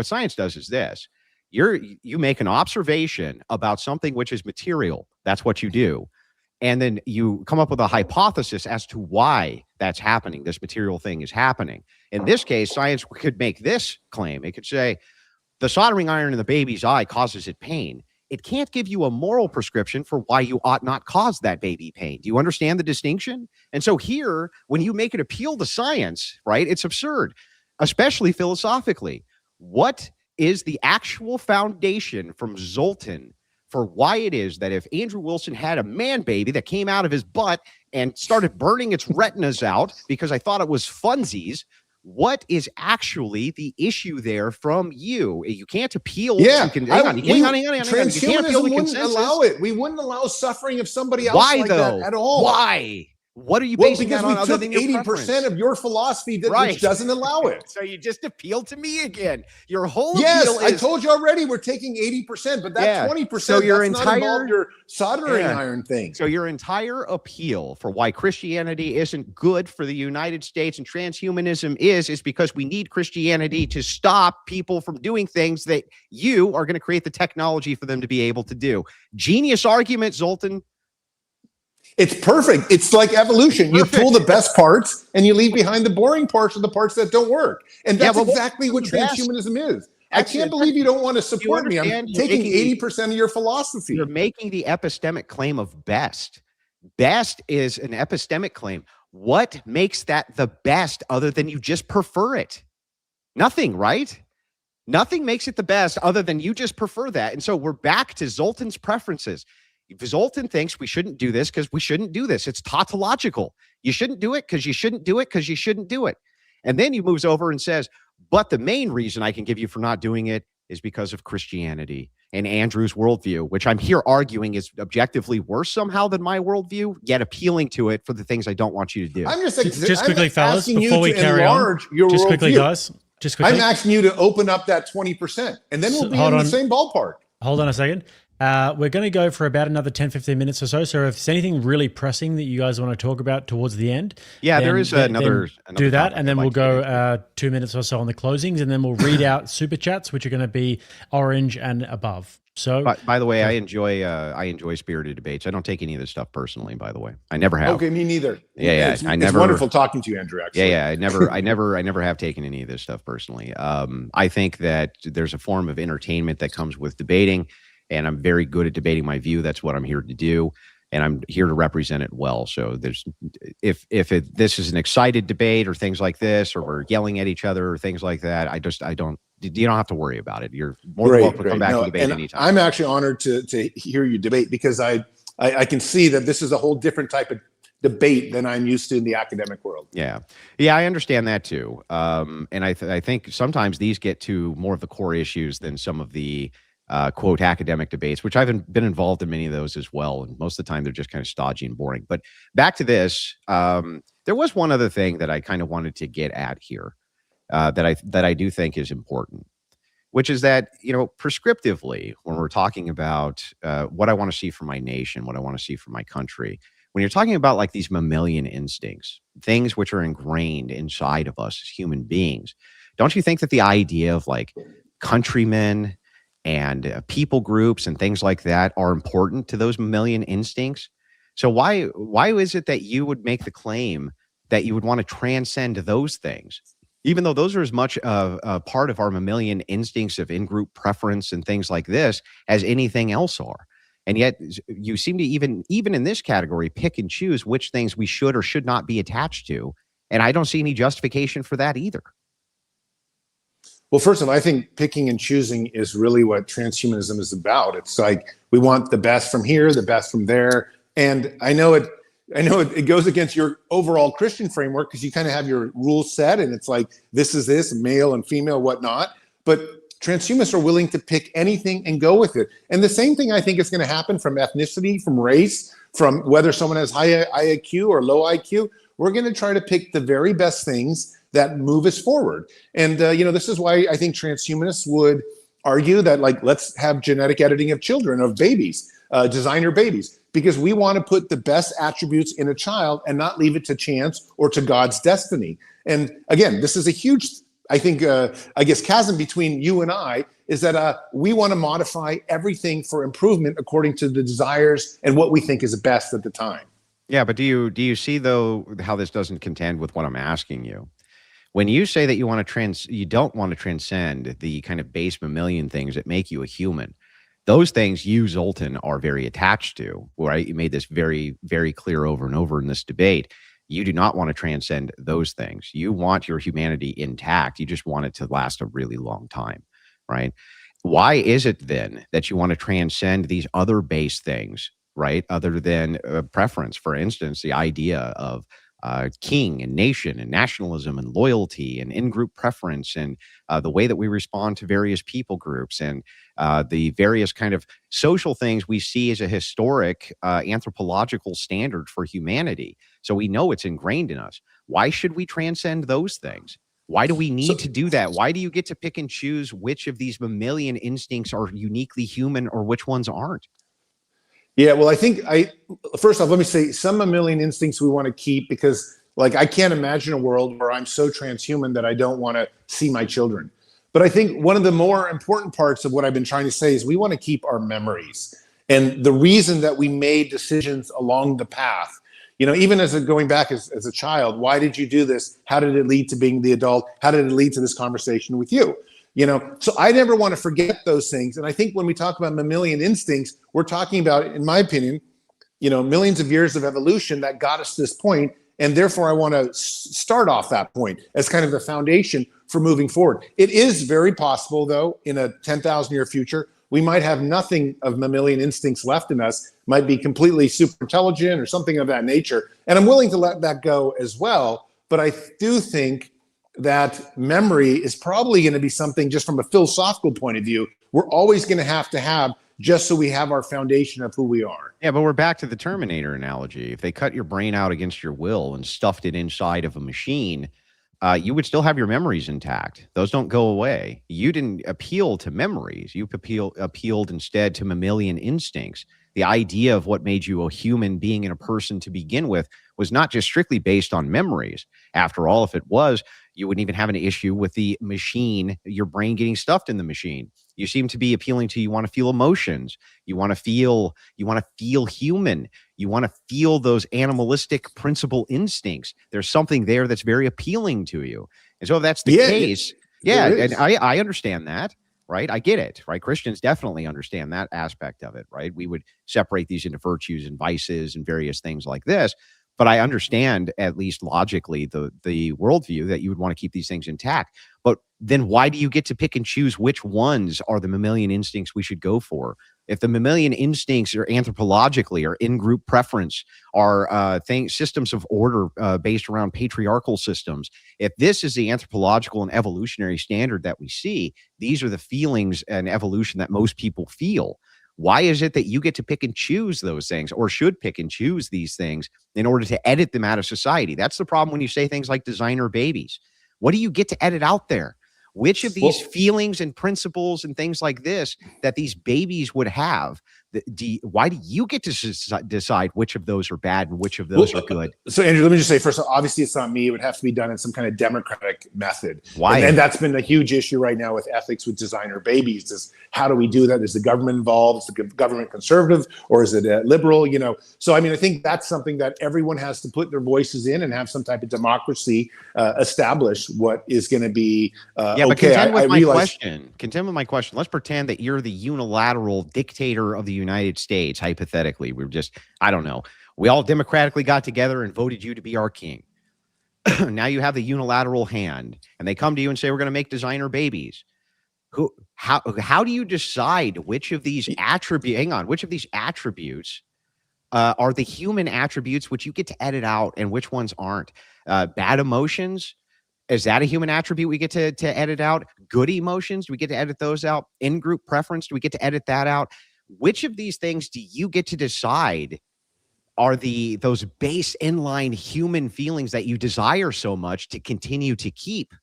science does is this. You make an observation about something which is material. That's what you do. And then you come up with a hypothesis as to why that's happening. This material thing is happening. In this case, science could make this claim. It could say, the soldering iron in the baby's eye causes it pain. It can't give you a moral prescription for why you ought not cause that baby pain. Do you understand the distinction? And so here, when you make an appeal to science, right, it's absurd, especially philosophically. What is the actual foundation from Zoltan for why it is that if Andrew Wilson had a man baby that came out of his butt and started burning its retinas out because I thought it was funsies, what is actually the issue there from you? You can't appeal. Yeah, hang on. Transhumanism wouldn't allow it. We wouldn't allow suffering of somebody else like that at all. Why? What are you basing that on? Because we took 80% of your philosophy which doesn't allow it. So you just appealed to me again. Your whole yes, appeal I told you already. We're taking 80%, but that 20%. So your entire your soldering iron thing. So your entire appeal for why Christianity isn't good for the United States and transhumanism is because we need Christianity to stop people from doing things that you are going to create the technology for them to be able to do. Genius argument, Zoltan. It's perfect. It's like evolution. You pull the best parts and you leave behind the boring parts or the parts that don't work. And that's exactly what transhumanism is. I can't believe you don't want to support me. I'm taking 80% of your philosophy. You're making the epistemic claim of best. Best is an epistemic claim. What makes that the best other than you just prefer it? Nothing, right? Nothing makes it the best other than you just prefer that. And so we're back to Zoltan's preferences. If Zoltan thinks we shouldn't do this because we shouldn't do this, it's tautological. You shouldn't do it because you shouldn't do it because you shouldn't do it. And then he moves over and says, but the main reason I can give you for not doing it is because of Christianity and Andrew's worldview, which I'm here arguing is objectively worse somehow than my worldview, yet appealing to it for the things I don't want you to do. I'm just quickly, fellas, before we carry on, just quickly, guys, just quickly. I'm asking you to open up that 20%, and then we'll be in the same ballpark. Hold on a second. We're going to go for about another 10, 15 minutes or so. So if there's anything really pressing that you guys want to talk about towards the end, there is another do that. And then we'll go 2 minutes or so on the closings, and then we'll read out super chats, which are going to be orange and above. So by the way, I enjoy spirited debates. I don't take any of this stuff personally, by the way. I never have. Okay, me neither. Yeah. It's wonderful talking to you, Andrew, actually. Yeah. I never have taken any of this stuff personally. I think that there's a form of entertainment that comes with debating. And I'm very good at debating my view. That's what I'm here to do, and I'm here to represent it well. So there's, if this is an excited debate or things like this, or we're yelling at each other or things like that, you don't have to worry about it. You're more than welcome to come back and debate anytime. I'm actually honored to hear you debate, because I can see that this is a whole different type of debate than I'm used to in the academic world. Yeah, I understand that too. And I think sometimes these get to more of the core issues than some of the quote academic debates, which I've been involved in many of those as well. And most of the time they're just kind of stodgy and boring. But back to this, there was one other thing that I kind of wanted to get at here that I do think is important, which is that, prescriptively, when we're talking about what I want to see for my nation, what I want to see for my country, when you're talking about like these mammalian instincts, things which are ingrained inside of us as human beings, don't you think that the idea of like countrymen and people groups and things like that are important to those mammalian instincts? So why is it that you would make the claim that you would want to transcend those things, even though those are as much a part of our mammalian instincts of in-group preference and things like this as anything else are? And yet you seem to even in this category pick and choose which things we should or should not be attached to. And I don't see any justification for that either. Well, first of all, I think picking and choosing is really what transhumanism is about. It's like we want the best from here, the best from there. And I know it goes against your overall Christian framework, because you kind of have your rules set, and it's like this is this, male and female, whatnot. But transhumanists are willing to pick anything and go with it. And the same thing I think is going to happen from ethnicity, from race, from whether someone has high IQ or low IQ. We're going to try to pick the very best things that move us forward. And, this is why I think transhumanists would argue that, like, let's have genetic editing of children, of babies, designer babies, because we want to put the best attributes in a child and not leave it to chance or to God's destiny. And again, this is a huge, I think, chasm between you and I, is that we want to modify everything for improvement according to the desires and what we think is best at the time. Yeah, but do you see, though, how this doesn't contend with what I'm asking you? When you say that you don't want to transcend the kind of base mammalian things that make you a human, those things you, Zoltan, are very attached to, right? You made this very, very clear over and over in this debate. You do not want to transcend those things. You want your humanity intact. You just want it to last a really long time, right? Why is it then that you want to transcend these other base things, right? Other than preference, for instance, the idea of king and nation and nationalism and loyalty and in-group preference and the way that we respond to various people groups and the various kind of social things we see as a historic anthropological standard for humanity. So we know it's ingrained in us. Why should we transcend those things? Why do we need to do that? Why do you get to pick and choose which of these mammalian instincts are uniquely human or which ones aren't? Yeah, well, I think first off, let me say some mammalian instincts we want to keep, because like I can't imagine a world where I'm so transhuman that I don't want to see my children. But I think one of the more important parts of what I've been trying to say is we want to keep our memories and the reason that we made decisions along the path. Even as going back as a child, why did you do this? How did it lead to being the adult? How did it lead to this conversation with you? So I never want to forget those things. And I think when we talk about mammalian instincts, we're talking about, in my opinion, millions of years of evolution that got us to this point. And therefore, I want to start off that point as kind of the foundation for moving forward. It is very possible, though, in a 10,000 year future, we might have nothing of mammalian instincts left in us, might be completely super intelligent or something of that nature. And I'm willing to let that go as well. But I do think that memory is probably going to be something, just from a philosophical point of view, we're always going to have just so we have our foundation of who we are. Yeah, but we're back to the Terminator analogy. If they cut your brain out against your will and stuffed it inside of a machine, you would still have your memories intact. Those don't go away. You didn't appeal to memories. You appealed instead to mammalian instincts. The idea of what made you a human being and a person to begin with was not just strictly based on memories. After all, if it was, you wouldn't even have an issue with the machine, your brain getting stuffed in the machine. You seem to be appealing to, you want to feel emotions. You want to feel human. You want to feel those animalistic principal instincts. There's something there that's very appealing to you. And so if that's the case, and I understand that, right? I get it, right? Christians definitely understand that aspect of it, right? We would separate these into virtues and vices and various things like this. But I understand, at least logically, the worldview that you would want to keep these things intact. But then why do you get to pick and choose which ones are the mammalian instincts we should go for? If the mammalian instincts are anthropologically or in-group preference are systems of order based around patriarchal systems, if this is the anthropological and evolutionary standard that we see, these are the feelings and evolution that most people feel. Why is it that you get to pick and choose those things, or should pick and choose these things in order to edit them out of society? That's the problem when you say things like designer babies. What do you get to edit out there? Which of these feelings and principles and things like this that these babies would have, why do you get to decide which of those are bad and which of those are good? So, Andrew, let me just say first, obviously it's not me. It would have to be done in some kind of democratic method. Why? And that's been a huge issue right now with ethics with designer babies. Is how do we do that? Is the government involved? Is the government conservative or is it liberal? So I mean, I think that's something that everyone has to put their voices in and have some type of democracy establish what is going to be. But contend with my question. Contend with my question. Let's pretend that you're the unilateral dictator of the United States. Hypothetically, I don't know. We all democratically got together and voted you to be our king. Now you have the unilateral hand, and they come to you and say, "We're going to make designer babies." How do you decide which of these attributes? Hang on, which of these attributes are the human attributes which you get to edit out, and which ones aren't? Bad emotions. Is that a human attribute we get to edit out? Good emotions, do we get to edit those out? In-group preference, do we get to edit that out? Which of these things do you get to decide are those base inline human feelings that you desire so much to continue to keep?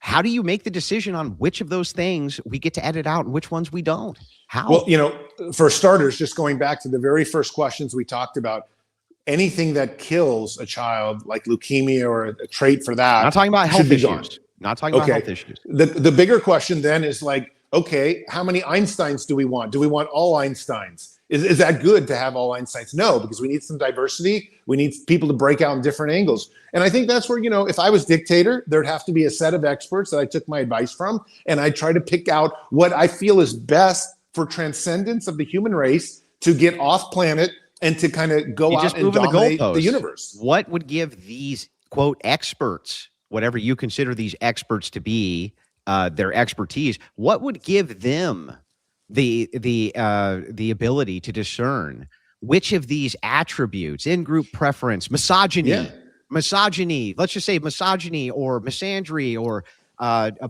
How do you make the decision on which of those things we get to edit out and which ones we don't? How? Well, for starters, just going back to the very first questions we talked about, anything that kills a child, like leukemia or a trait for that, not talking about health issues. Not talking about health issues. The bigger question then is like, okay, how many Einsteins do we want? Do we want all Einsteins? Is that good to have all Einsteins? No, because we need some diversity. We need people to break out in different angles. And I think that's where, if I was dictator, there'd have to be a set of experts that I took my advice from, and I try to pick out what I feel is best for transcendence of the human race to get off planet and to kind of go out and dominate the universe. What would give these, quote, experts, whatever you consider these experts to be, their expertise, what would give them the ability to discern which of these attributes, in-group preference, misogyny, let's just say misogyny or misandry or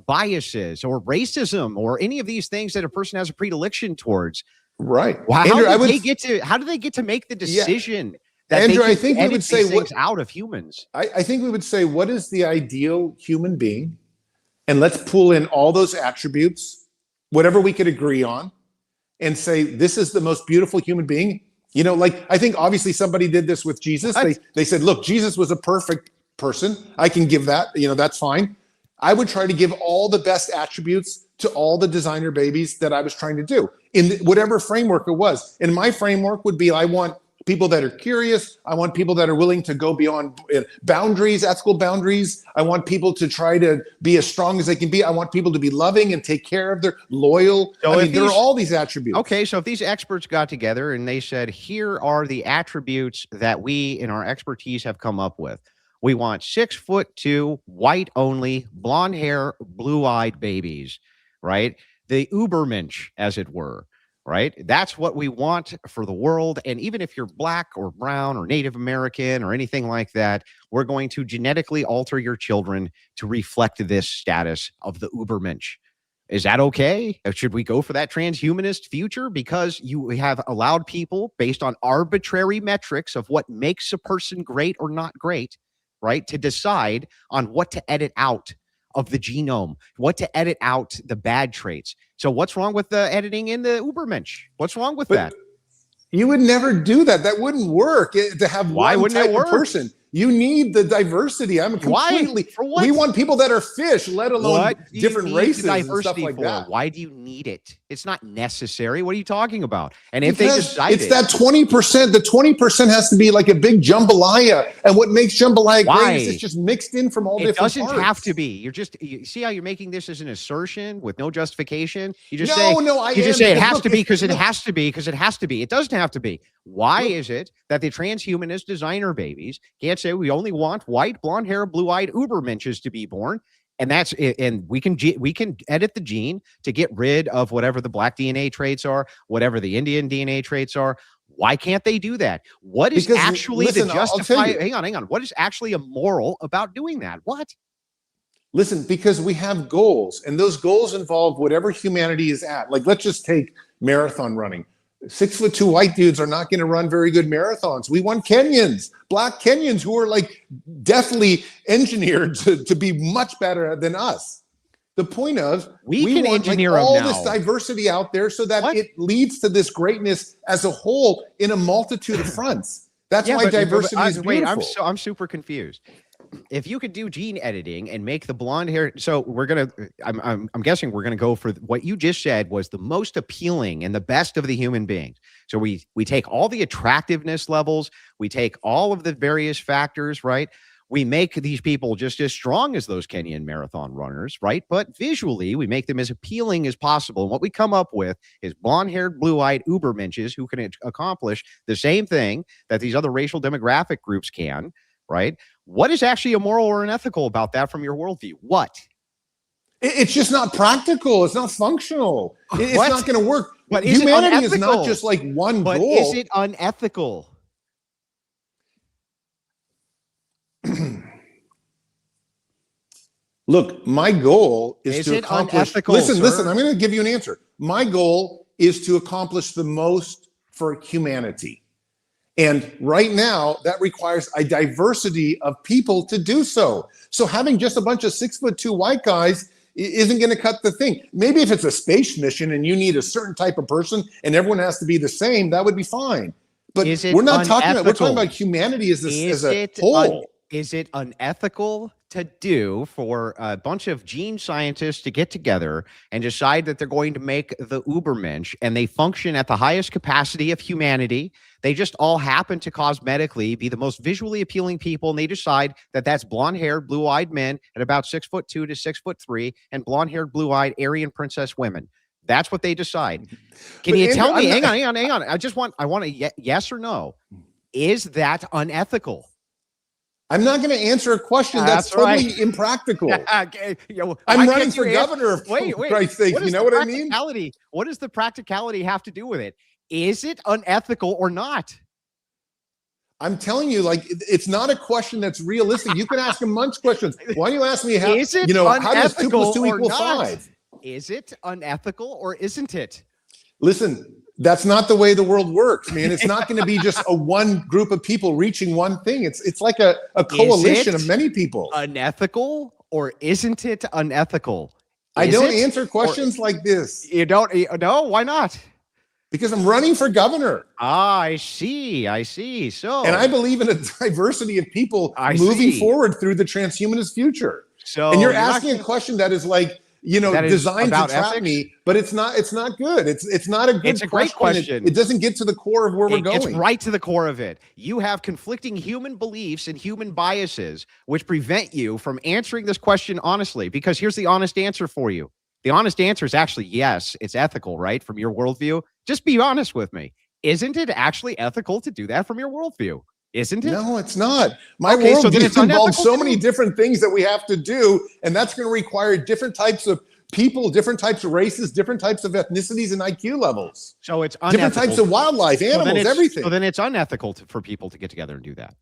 biases or racism or any of these things that a person has a predilection towards? Right. Wow. How do they get to make the decision that Andrew, they I think we would say things out of humans? I think we would say, what is the ideal human being? And let's pull in all those attributes, whatever we could agree on, and say, this is the most beautiful human being. I think obviously somebody did this with Jesus. They said, look, Jesus was a perfect person. I can give that, that's fine. I would try to give all the best attributes to all the designer babies that I was trying to do in whatever framework it was. And my framework would be, I want people that are curious. I want people that are willing to go beyond boundaries, ethical boundaries. I want people to try to be as strong as they can be. I want people to be loving and take care of their loyal. So I mean, there are all these attributes. Okay, so if these experts got together and they said, here are the attributes that we in our expertise have come up with. We want 6'2", white only, blonde hair, blue-eyed babies, right? The Ubermensch, as it were, right? That's what we want for the world. And even if you're black or brown or Native American or anything like that, we're going to genetically alter your children to reflect this status of the Ubermensch. Is that okay? Should we go for that transhumanist future? Because you have allowed people, based on arbitrary metrics of what makes a person great or not great, right, to decide on what to edit out of the genome, what to edit out the bad traits. So what's wrong with the editing in the Ubermensch? What's wrong with that? You would never do that. That wouldn't work. To have Why one wouldn't type it work? of person. You need the diversity. I'm completely. For what? We want people that are fish, let alone What do you different need races the and stuff diversity like for? that. Why do you need it? It's not necessary. What are you talking about? And if Because they decide it's that 20%, the 20% has to be like a big jambalaya. And what makes jambalaya Why? great is it's just mixed in from all It different doesn't parts. have to be. You see how you're making this as an assertion with no justification? You just No, say, no, I you just am, say it because has look, to be if- because it look. has to be because it has to be. It doesn't have to be. Why is it that the transhumanist designer babies can't say we only want white, blonde hair, blue-eyed Ubermenches to be born? And that's it. And we can edit the gene to get rid of whatever the black DNA traits are, whatever the Indian DNA traits are. Why can't they do that? What is Because, actually listen, the I'll tell justify? you. Hang on. What is actually immoral about doing that? What? Listen, because we have goals, and those goals involve whatever humanity is at. Like, let's just take marathon running. 6'2" white dudes are not going to run very good marathons. We want Kenyans, black Kenyans, who are like deftly engineered to be much better than us. The point of We can want engineer 'em all now. this diversity out there so that What? it leads to this greatness as a whole in a multitude of fronts. That's why diversity is beautiful. Wait, I'm super confused. If you could do gene editing and make the blonde hair, so we're gonna, I'm guessing we're gonna go for what you just said was the most appealing and the best of the human beings. So we take all the attractiveness levels, we take all of the various factors, right? We make these people just as strong as those Kenyan marathon runners, right? But visually, we make them as appealing as possible. And what we come up with is blonde-haired, blue-eyed Ubermenches who can accomplish the same thing that these other racial demographic groups can, right? What is actually immoral or unethical about that from your worldview? What? It's just not practical. It's not functional. It's What? not going to work. But is it Humanity is unethical? not just like one But goal. is it unethical? Look, my goal is Is to it accomplish. unethical, Listen, sir? I'm going to give you an answer. My goal is to accomplish the most for humanity. And right now, that requires a diversity of people to do so. So having just a bunch of 6'2" white guys isn't going to cut the thing. Maybe if it's a space mission and you need a certain type of person and everyone has to be the same, that would be fine. But Is it we're not talking about. We're talking unethical? about humanity as Is a it whole. is it unethical to do for a bunch of gene scientists to get together and decide that they're going to make the Ubermensch and they function at the highest capacity of humanity? They just all happen to cosmetically be the most visually appealing people, and they decide that that's blonde-haired, blue-eyed men at about 6'2" to 6'3", and blonde-haired, blue-eyed Aryan princess women. That's what they decide. Can But you Andrew, tell me? I'm Hang not- on. I want a yes or no. Is that unethical? I'm not going to answer a question that's That's right. totally impractical. Okay, why I'm can't running you for answer- governor, for Wait. Christ's sake. What You is know the what I mean? practicality? What does the practicality have to do with it? Is it unethical or not? I'm telling you, like, it's not a question that's realistic. You can ask a bunch of questions. Why don't you ask me how, Is it how does 2 unethical + 2 or equal not? 5? Is it unethical or isn't it? Listen, that's not the way the world works, man. It's not going to be just a one group of people reaching one thing. It's like a coalition of many people. Unethical or isn't it unethical? I Is don't it answer questions like this You don't? No, why not? because I'm running for governor. Ah, I see. So, And I believe in a diversity of people I moving see. forward through the transhumanist future. so And you're not asking a question that is like That is designed to about trap ethics? me, but it's not good. It's not a good It's a great question. It doesn't get to the core of where we're going. It's right to the core of it. You have conflicting human beliefs and human biases, which prevent you from answering this question honestly, because here's the honest answer for you. The honest answer is actually yes, it's ethical, right? From your worldview. Just be honest with me. Isn't it actually ethical to do that from your worldview? Isn't it? No, it's not. My Okay, so then worldview it's involves unethical so too? many different things that we have to do, and that's going to require different types of people, different types of races, different types of ethnicities and IQ levels. So it's unethical. Different types of wildlife, animals, everything. So then it's unethical for people to get together and do that.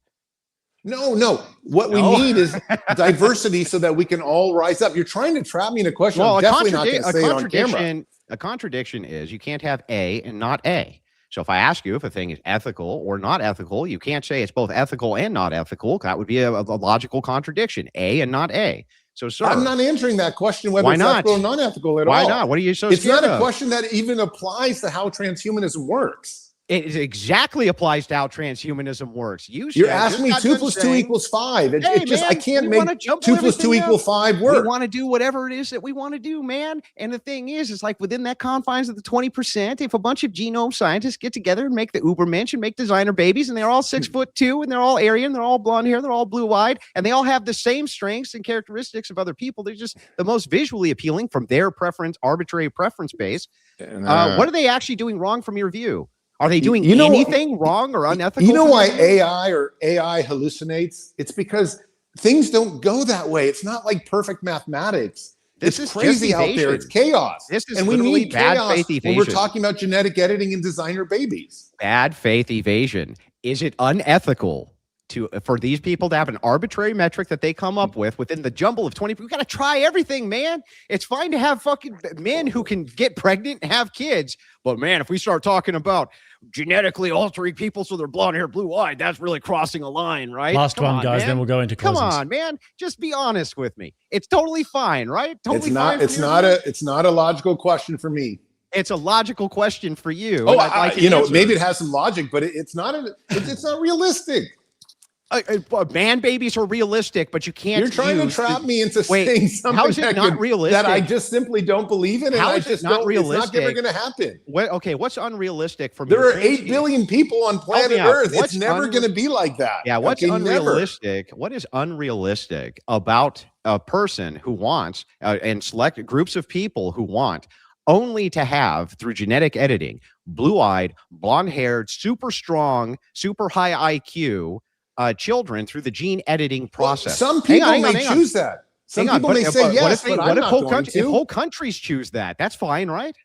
No. What we need is diversity so that we can all rise up. You're trying to trap me in a question. I'm definitely not going to say it on camera. A contradiction is you can't have A and not A. So if I ask you if a thing is ethical or not ethical, you can't say it's both ethical and not ethical. That would be a logical contradiction. A and not A. So, sir, I'm not answering that question whether why it's not? ethical or non-ethical at all. Why not? What are you so It's scared not a of? question that even applies to how transhumanism works. It exactly applies to how transhumanism works. You're asking me 2 + 2 = 5. I can't make 2 + 2 = 5 work. We want to do whatever it is that we want to do, man. And the thing is, it's like within that confines of the 20%, if a bunch of genome scientists get together and make the Ubermensch and make designer babies, and they're all 6'2", and they're all Aryan, they're all blonde hair, they're all blue-eyed, and they all have the same strengths and characteristics of other people. They're just the most visually appealing from their preference, arbitrary preference base. What are they actually doing wrong from your view? Are they doing anything wrong or unethical? You know why AI hallucinates? It's because things don't go that way. It's not like perfect mathematics. It's crazy out there. It's chaos. And we need bad faith evasion when we're talking about genetic editing and designer babies. Bad faith evasion. Is it unethical for these people to have an arbitrary metric that they come up with within the jumble of 20? We got to try everything, man. It's fine to have fucking men who can get pregnant and have kids. But man, if we start talking about genetically altering people so they're blonde hair, blue eyed, that's really crossing a line, right? Last one, guys, then we'll go into closings. Come on, man. Just be honest with me. It's totally fine, right? Totally fine. It's not a logical question for me. It's a logical question for you. Maybe it has some logic, but it's not realistic. Man babies are realistic, but you can't. You're trying to trap me into saying something that I just simply don't believe in, and I just don't. It's not ever going to happen. What's unrealistic for me? There are 8 billion people on planet Earth. It's never going to be like that. Yeah, what's unrealistic? Never. What is unrealistic about a person who wants and select groups of people who want only to have, through genetic editing, blue-eyed, blonde-haired, super strong, super high IQ children through the gene editing process? Some people may choose that. Some people may say yes, but I'm not going to. If whole countries choose that, that's fine, right?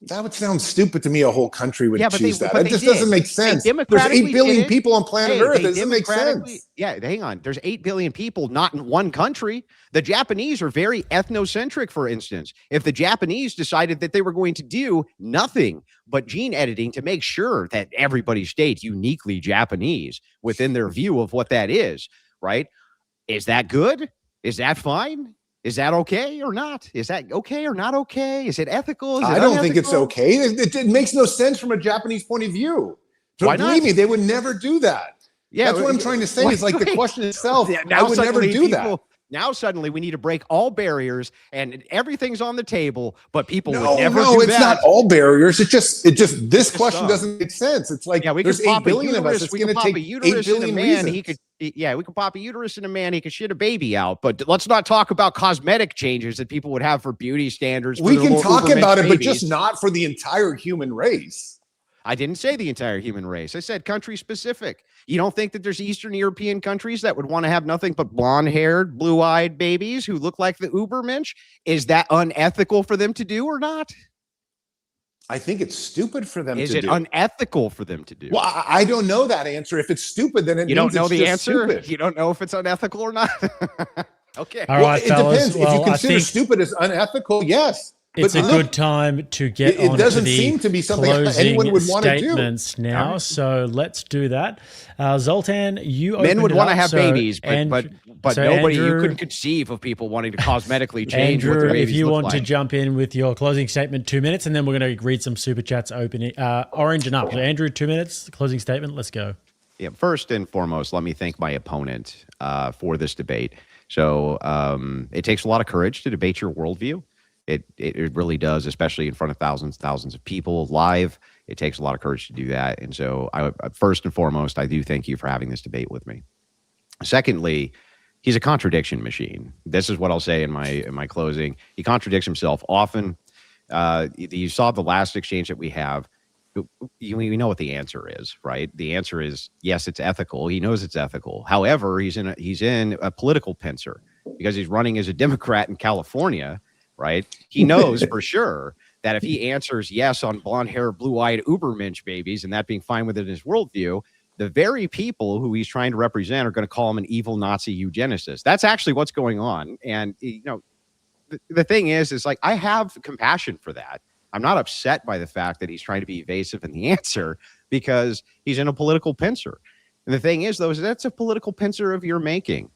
That would sound stupid to me. A whole country would choose that. It just did. doesn't make sense. There's 8 billion people on planet Earth. It doesn't make sense. Yeah, hang on. There's 8 billion people, not in one country. The Japanese are very ethnocentric, for instance. If the Japanese decided that they were going to do nothing but gene editing to make sure that everybody stayed uniquely Japanese within their view of what that is, right? Is that good? Is that fine? Is that okay or not? Is that okay or not okay? Is it ethical? I don't think it's okay. It makes no sense from a Japanese point of view. Why not? Believe me, they would never do that. Yeah, that's what I'm trying to say. Is like the question itself. I would never do that. Now suddenly we need to break all barriers and everything's on the table, but people would never do that. No, it's not all barriers. It just this question doesn't make sense. It's like there's 8 billion of us. It's going to take 8 billion reasons. We could pop a uterus in a man. He could shit a baby out. But let's not talk about cosmetic changes that people would have for beauty standards. We can talk about it, but just not for the entire human race. I didn't say the entire human race. I said country specific. You don't think that there's Eastern European countries that would want to have nothing but blonde-haired, blue-eyed babies who look like the Ubermensch? Is that unethical for them to do or not? I think it's stupid for them to do. Is it unethical for them to do? Well, I don't know that answer. If it's stupid, then it you don't know the answer. Stupid. You don't know if it's unethical or not. Okay. All right, it fellas. depends. If you consider stupid as unethical, yes. It's a good time to get on to the closing statements now. So let's do that. Zoltan, you men would want to have babies, but nobody. Andrew, you couldn't conceive of people wanting to cosmetically change. Andrew, what their babies if you look want like. to jump in with your closing statement, 2 minutes, and then we're going to read some super chats opening. Orange and up. So Andrew, 2 minutes. Closing statement. Let's go. Yeah. First and foremost, let me thank my opponent for this debate. So it takes a lot of courage to debate your worldview. It really does, especially in front of thousands of people live. It takes a lot of courage to do that. And so first and foremost, I do thank you for having this debate with me. Secondly, he's a contradiction machine. This is what I'll say in my closing. He contradicts himself often. You saw the last exchange that we have. We know what the answer is, right? The answer is yes, it's ethical. He knows it's ethical. However, he's in a political pincer because he's running as a Democrat in California, right? He knows for sure that if he answers yes on blonde hair, blue-eyed Ubermensch babies, and that being fine within his worldview, the very people who he's trying to represent are going to call him an evil Nazi eugenicist. That's actually what's going on. And the thing is like I have compassion for that. I'm not upset by the fact that he's trying to be evasive in the answer because he's in a political pincer. And the thing is, though, is that's a political pincer of your making.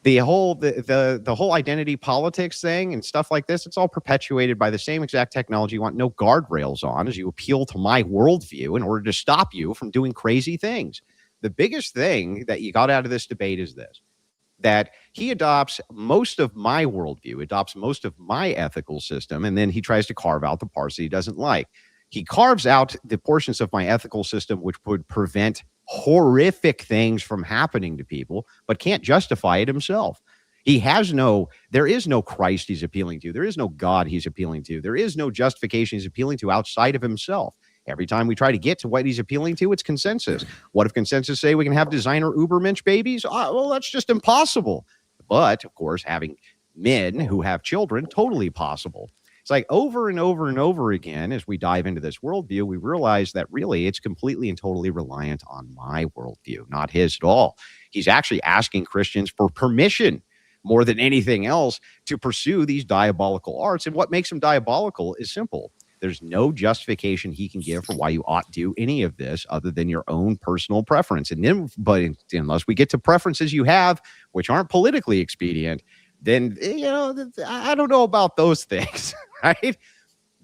The whole identity politics thing and stuff like this, it's all perpetuated by the same exact technology you want no guardrails on as you appeal to my worldview in order to stop you from doing crazy things. The biggest thing that you got out of this debate is this, that he adopts most of my worldview, adopts most of my ethical system, and then he tries to carve out the parts that he doesn't like. He carves out the portions of my ethical system which would prevent horrific things from happening to people, but can't justify it himself. There is no Christ he's appealing to. There is no God he's appealing to. There is no justification he's appealing to outside of himself. Every time we try to get to what he's appealing to, it's consensus. What if consensus say we can have designer Ubermensch babies? Well, that's just impossible. But, of course, having men who have children, totally possible. It's like over and over and over again, as we dive into this worldview, we realize that really it's completely and totally reliant on my worldview, not his at all. He's actually asking Christians for permission more than anything else to pursue these diabolical arts. And what makes them diabolical is simple. There's no justification he can give for why you ought to do any of this other than your own personal preference. And then, but unless we get to preferences you have, which aren't politically expedient, then, I don't know about those things, right?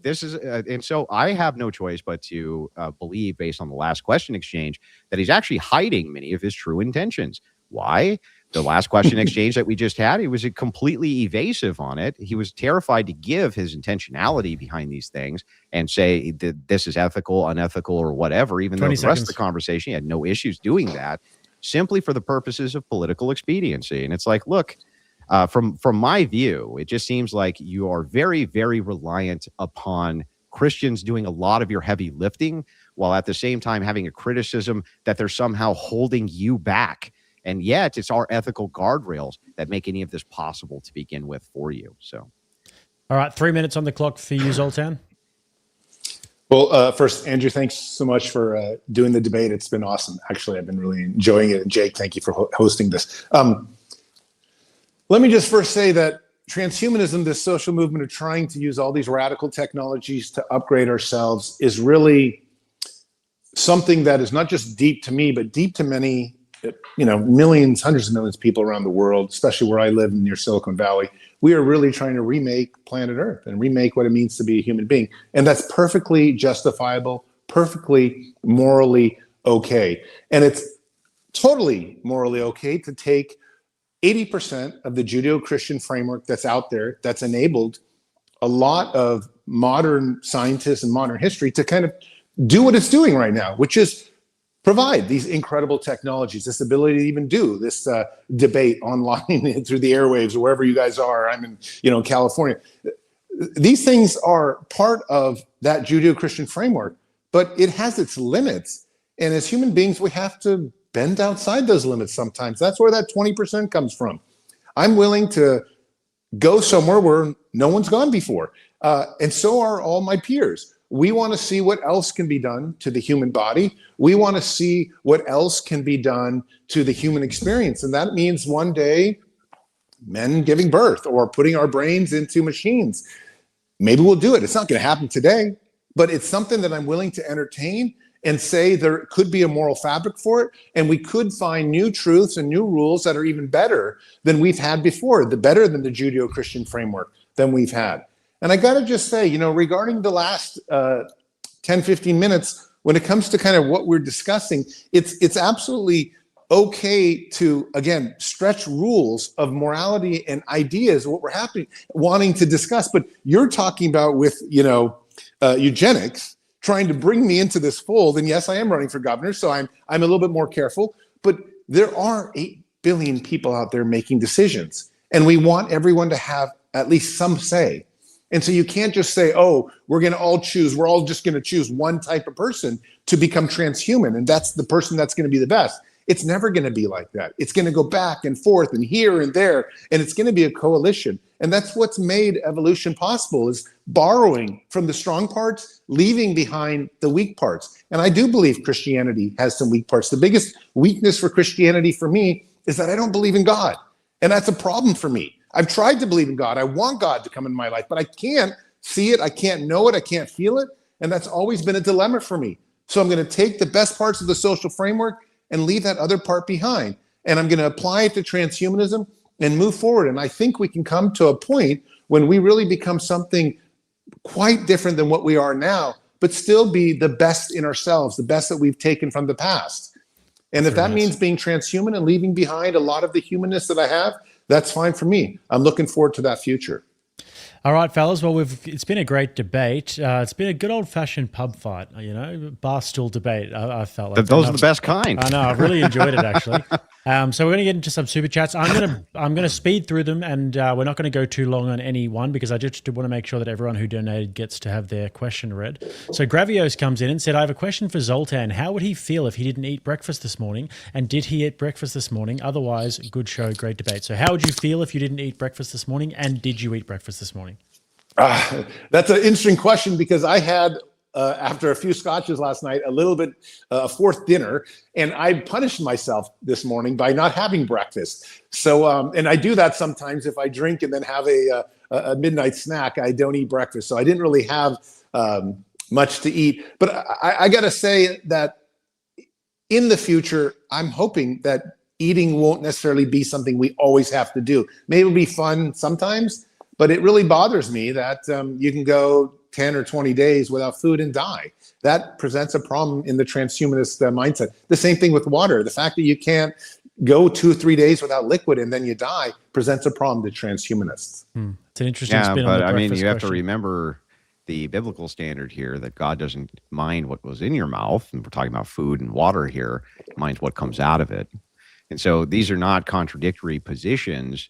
This is, and so I have no choice but to believe, based on the last question exchange, that he's actually hiding many of his true intentions. Why? The last question exchange that we just had, he was completely evasive on it. He was terrified to give his intentionality behind these things and say that this is ethical, unethical, or whatever, even though the rest of the conversation, he had no issues doing that, simply for the purposes of political expediency. And it's like, look, from my view, it just seems like you are very, very reliant upon Christians doing a lot of your heavy lifting, while at the same time having a criticism that they're somehow holding you back. And yet it's our ethical guardrails that make any of this possible to begin with for you. So, all right, 3 minutes on the clock for you, Zoltan. Well, first, Andrew, thanks so much for doing the debate. It's been awesome. Actually, I've been really enjoying it. And Jake, thank you for hosting this. Let me just first say that transhumanism, this social movement of trying to use all these radical technologies to upgrade ourselves, is really something that is not just deep to me, but deep to many, millions, hundreds of millions of people around the world, especially where I live near Silicon Valley. We are really trying to remake planet Earth and remake what it means to be a human being. And that's perfectly justifiable, perfectly morally okay. And it's totally morally okay to take 80% of the Judeo-Christian framework that's out there, that's enabled a lot of modern scientists and modern history to kind of do what it's doing right now, which is provide these incredible technologies, this ability to even do this debate online through the airwaves, or wherever you guys are. I'm in, California. These things are part of that Judeo-Christian framework, but it has its limits. And as human beings, we have to bend outside those limits sometimes. That's where that 20% comes from. I'm willing to go somewhere where no one's gone before. And so are all my peers. We want to see what else can be done to the human body. We want to see what else can be done to the human experience. And that means one day men giving birth or putting our brains into machines. Maybe we'll do it. It's not going to happen today, but it's something that I'm willing to entertain and say there could be a moral fabric for it. And we could find new truths and new rules that are even better than we've had before, better than the Judeo-Christian framework than we've had. And I got to just say, regarding the last 10, 15 minutes, when it comes to kind of what we're discussing, it's absolutely okay to, again, stretch rules of morality and ideas, what we're wanting to discuss. But you're talking about with, eugenics, trying to bring me into this fold. And yes, I am running for governor, so I'm a little bit more careful. But there are 8 billion people out there making decisions, and we want everyone to have at least some say. And so you can't just say, oh, we're all just going to choose one type of person to become transhuman, and that's the person that's going to be the best. It's never going to be like that. It's going to go back and forth and here and there, and it's going to be a coalition. And that's what's made evolution possible, is borrowing from the strong parts, leaving behind the weak parts. And I do believe Christianity has some weak parts. The biggest weakness for Christianity for me is that I don't believe in God. And that's a problem for me. I've tried to believe in God. I want God to come in my life, but I can't see it. I can't know it. I can't feel it. And that's always been a dilemma for me. So I'm going to take the best parts of the social framework and leave that other part behind. And I'm going to apply it to transhumanism and move forward. And I think we can come to a point when we really become something quite different than what we are now, but still be the best in ourselves, the best that we've taken from the past. And if that means being transhuman and leaving behind a lot of the humanness that I have, that's fine for me. I'm looking forward to that future. All right, fellas. Well, it's been a great debate. It's been a good old-fashioned pub fight, bar stool debate. I felt like those are the best kind. I know. I've really enjoyed it, actually. So we're going to get into some super chats. I'm gonna speed through them, and we're not going to go too long on any one because I just want to make sure that everyone who donated gets to have their question read. So Gravios comes in and said, "I have a question for Zoltan. How would he feel if he didn't eat breakfast this morning? And did he eat breakfast this morning? Otherwise, good show, great debate." So how would you feel if you didn't eat breakfast this morning? And did you eat breakfast this morning? That's an interesting question, because I had, after a few scotches last night, a little bit, a fourth dinner, and I punished myself this morning by not having breakfast. So, and I do that sometimes if I drink and then have a midnight snack. I don't eat breakfast, so I didn't really have much to eat. But I got to say that in the future, I'm hoping that eating won't necessarily be something we always have to do. Maybe it'll be fun sometimes, but it really bothers me that you can go 10 or 20 days without food and die. That presents a problem in the transhumanist mindset. The same thing with water. The fact that you can't go 2 or 3 days without liquid and then you die presents a problem to transhumanists. It's an interesting spin on but the I mean, breakfast you have to question. remember the biblical standard here, that God doesn't mind what was in your mouth, and we're talking about food and water here, he minds what comes out of it. And so these are not contradictory positions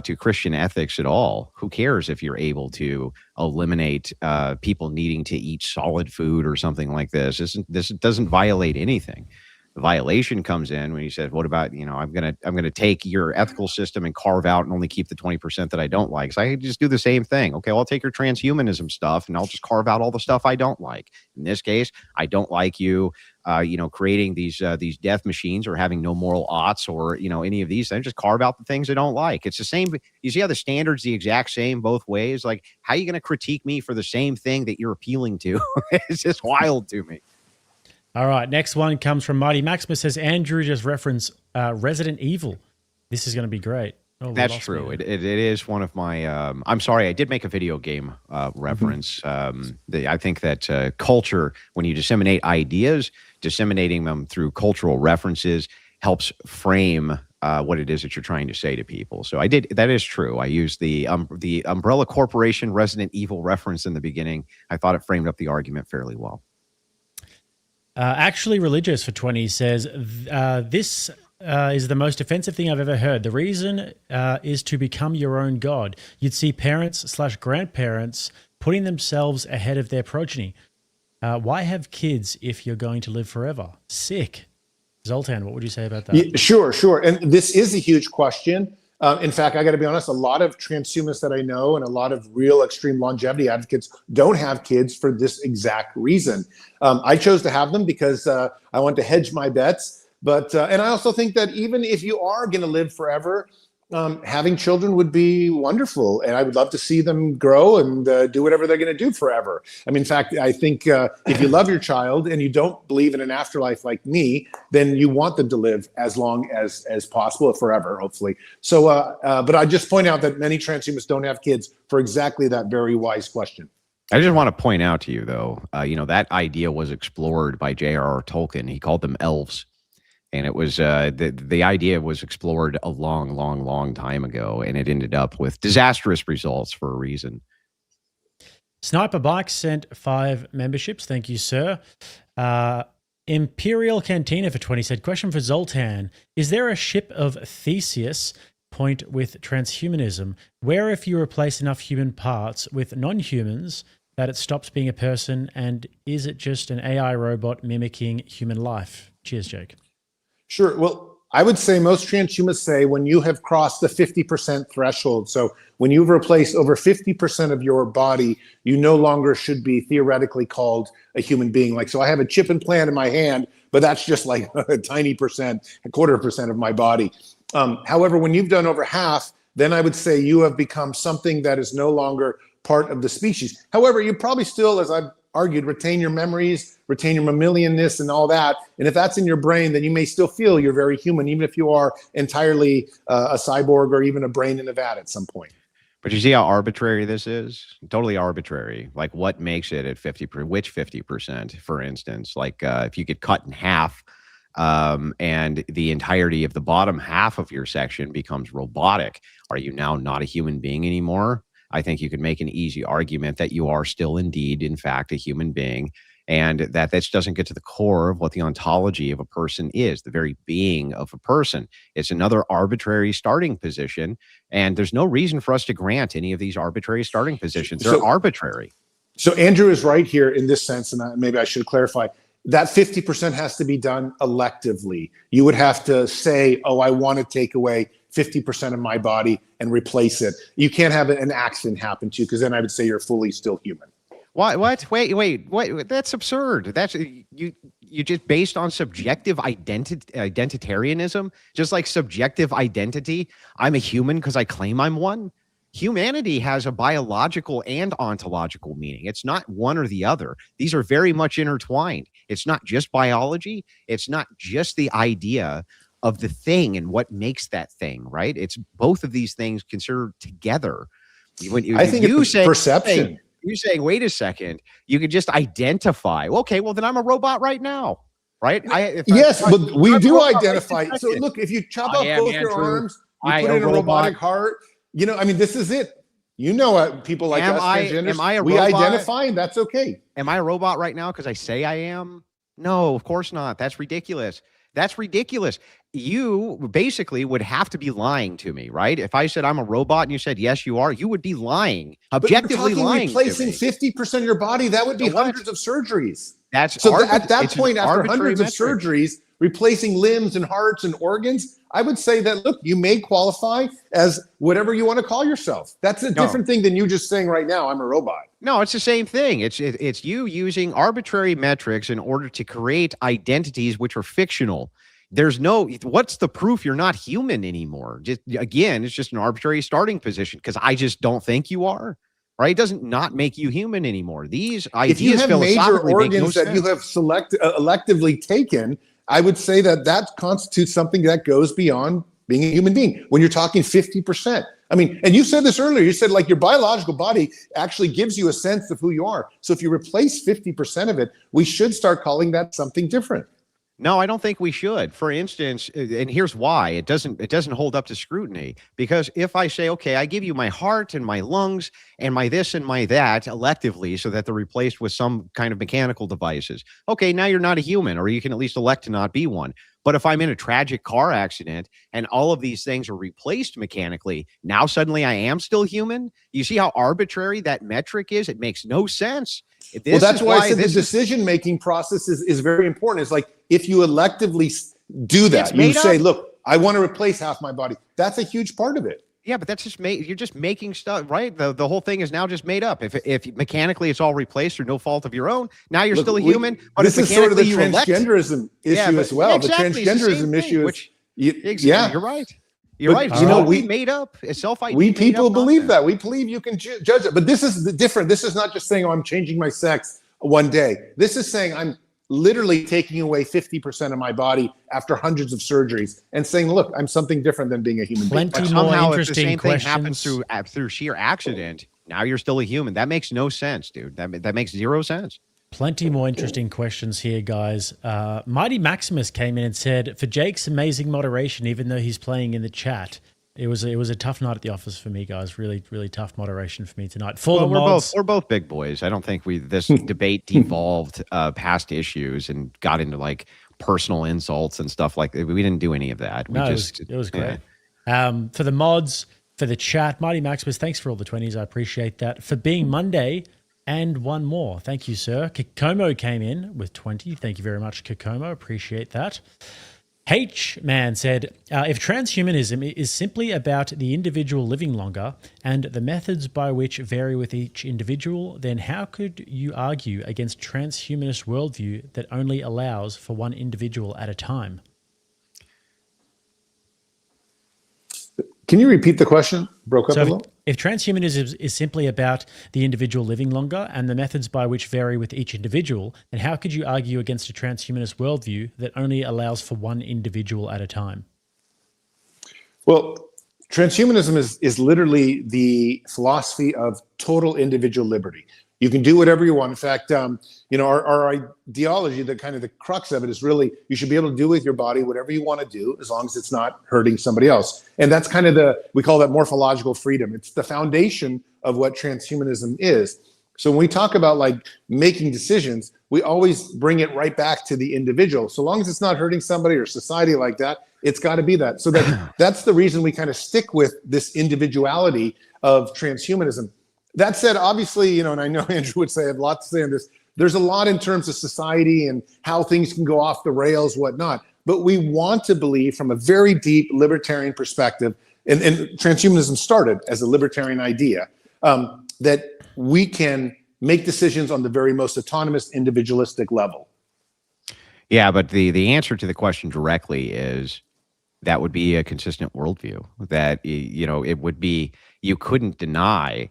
to Christian ethics at all. Who cares if you're able to eliminate people needing to eat solid food or something like this? This doesn't violate anything. The violation comes in when you said, "What about I'm gonna take your ethical system and carve out and only keep the 20% that I don't like." So I just do the same thing. Okay, well, I'll take your transhumanism stuff and I'll just carve out all the stuff I don't like. In this case, I don't like you, creating these death machines or having no moral oughts or any of these things. Just carve out the things I don't like. It's the same. You see how the standard's the exact same both ways. Like, how are you going to critique me for the same thing that you're appealing to? It's just wild to me. All right, next one comes from Mighty Maximus. Says Andrew just referenced Resident Evil. This is going to be great. Oh, that's true. It is one of my. I'm sorry, I did make a video game reference. I think that culture, when you disseminate ideas, disseminating them through cultural references helps frame what it is that you're trying to say to people. So I did. That is true. I used the Umbrella Corporation Resident Evil reference in the beginning. I thought it framed up the argument fairly well. Actually Religious for 20 says, this is the most offensive thing I've ever heard. The reason is to become your own God. You'd see parents/grandparents putting themselves ahead of their progeny. Why have kids if you're going to live forever? Sick. Zoltan, what would you say about that? Yeah, sure. And this is a huge question. In fact, I got to be honest, a lot of transhumanists that I know and a lot of real extreme longevity advocates don't have kids for this exact reason. I chose to have them because I want to hedge my bets. But and I also think that even if you are going to live forever, having children would be wonderful. And I would love to see them grow and do whatever they're going to do forever. I mean, in fact, I think if you love your child and you don't believe in an afterlife like me, then you want them to live as long as possible, forever, hopefully. So, but I just point out that many transhumanists don't have kids for exactly that very wise question. I just want to point out to you, though, that idea was explored by J.R.R. Tolkien. He called them elves. And it was the idea was explored a long time ago, and it ended up with disastrous results for a reason. Sniper Bike sent 5 memberships. Thank you, sir. Imperial Cantina for 20 said, question for Zoltan. Is there a ship of Theseus point with transhumanism where if you replace enough human parts with non-humans that it stops being a person, and is it just an AI robot mimicking human life? Cheers, Jake. Sure. Well, I would say most transhumanists say when you have crossed the 50% threshold, so when you've replaced over 50% of your body, you no longer should be theoretically called a human being. Like, so I have a chip implant in my hand, but that's just like a tiny percent, a quarter% of my body. However, when you've done over half, then I would say you have become something that is no longer part of the species. However, you probably still, as I've argued, retain your memories, retain your mammalianness and all that. And if that's in your brain, then you may still feel you're very human, even if you are entirely a cyborg or even a brain in a vat at some point. But you see how arbitrary this is? Totally arbitrary. Like, what makes it at 50%? Which 50%, for instance? Like, if you get cut in half and the entirety of the bottom half of your section becomes robotic, are you now not a human being anymore? I think you could make an easy argument that you are still indeed, in fact, a human being, and that this doesn't get to the core of what the ontology of a person is, the very being of a person. It's another arbitrary starting position, and there's no reason for us to grant any of these arbitrary starting positions. They're arbitrary. So Andrew is right here in this sense, and maybe I should clarify. That 50% has to be done electively. You would have to say, oh, I want to take away 50% of my body and replace it. You can't have an accident happen to you, because then I would say you're fully still human. What? Wait. That's absurd. That's you just based on subjective identitarianism, just like subjective identity. I'm a human because I claim I'm one. Humanity has a biological and ontological meaning. It's not one or the other. These are very much intertwined. It's not just biology. It's not just the idea of the thing and what makes that thing, right? It's both of these things considered together. I think it's perception. You're saying, wait a second, you could just identify. Okay, well, then I'm a robot right now, right? But we do identify. So look, if you chop off both your arms, you put in a robotic heart, you know, I mean, this is it. You know, people like us transgenders, we identify, and that's okay. Am I a robot right now because I say I am? No, of course not. That's ridiculous. That's ridiculous. You basically would have to be lying to me, right? If I said I'm a robot and you said, yes, you are, you would be lying, objectively lying. Replacing 50% of your body, that would be hundreds of surgeries. That's so at that point, after hundreds of surgeries, replacing limbs and hearts and organs, I would say that, look, you may qualify as whatever you want to call yourself. That's a different thing than you just saying right now, I'm a robot. No, it's the same thing. It's you using arbitrary metrics in order to create identities which are fictional. There's no, what's the proof you're not human anymore? Just again, it's just an arbitrary starting position because I just don't think you are. Right? It doesn't not make you human anymore. These ideas, if you have major organs that you have electively taken, I would say that constitutes something that goes beyond being a human being. When you're talking 50%, I mean, and you said this earlier. You said like your biological body actually gives you a sense of who you are. So if you replace 50% of it, we should start calling that something different. No, I don't think we should. For instance, and here's why it doesn't hold up to scrutiny. Because if I say, okay, I give you my heart and my lungs and my this and my that electively so that they're replaced with some kind of mechanical devices. Okay, now you're not a human, or you can at least elect to not be one. But if I'm in a tragic car accident and all of these things are replaced mechanically, now suddenly I am still human. You see how arbitrary that metric is? It makes no sense. Well, that's why I said the decision-making process is very important. It's like if you electively do that, you say, look, I want to replace half my body. That's a huge part of it. Yeah, but that's just you're just making stuff, right? The whole thing is now just made up. If mechanically it's all replaced through no fault of your own, now you're still a human. But this is sort of the transgenderism issue as well. Exactly, the transgenderism issue is, you're right. You're right. You know, we made up self-ID. We people believe that. We believe you can judge it. But this is different. This is not just saying, oh, I'm changing my sex one day. This is saying I'm literally taking away 50% of my body after hundreds of surgeries and saying, look, I'm something different than being a human being. Plenty more somehow, interesting if the same questions. thing happens through sheer accident, now you're still a human. That makes no sense, dude. That makes zero sense. Plenty more interesting questions here, guys. Mighty Maximus came in and said, for Jake's amazing moderation, even though he's playing in the chat, it was a tough night at the office for me, guys. Really, really tough moderation for me tonight. We're both big boys. I don't think this debate devolved past issues and got into like personal insults and stuff like that. We didn't do any of that. It was great. For the mods, for the chat, Mighty Maximus, thanks for all the 20s. I appreciate that. For being Monday, and one more. Thank you, sir. Kikomo came in with 20. Thank you very much, Kikomo. Appreciate that. H-Man said, if transhumanism is simply about the individual living longer and the methods by which vary with each individual, then how could you argue against transhumanist worldview that only allows for one individual at a time? Can you repeat the question? Broke up a little. If transhumanism is simply about the individual living longer and the methods by which vary with each individual, then how could you argue against a transhumanist worldview that only allows for one individual at a time? Well, transhumanism is literally the philosophy of total individual liberty. You can do whatever you want. In fact, our ideology, the kind of the crux of it is really you should be able to do with your body whatever you want to do as long as it's not hurting somebody else. And that's kind of we call that morphological freedom. It's the foundation of what transhumanism is. So when we talk about like making decisions, we always bring it right back to the individual. So long as it's not hurting somebody or society like that, it's got to be that. So that's the reason we kind of stick with this individuality of transhumanism. That said, obviously, and I know Andrew would say I have a lot to say on this. There's a lot in terms of society and how things can go off the rails, whatnot. But we want to believe from a very deep libertarian perspective, and transhumanism started as a libertarian idea, that we can make decisions on the very most autonomous, individualistic level. Yeah, but the answer to the question directly is that would be a consistent worldview. That, it would be, you couldn't deny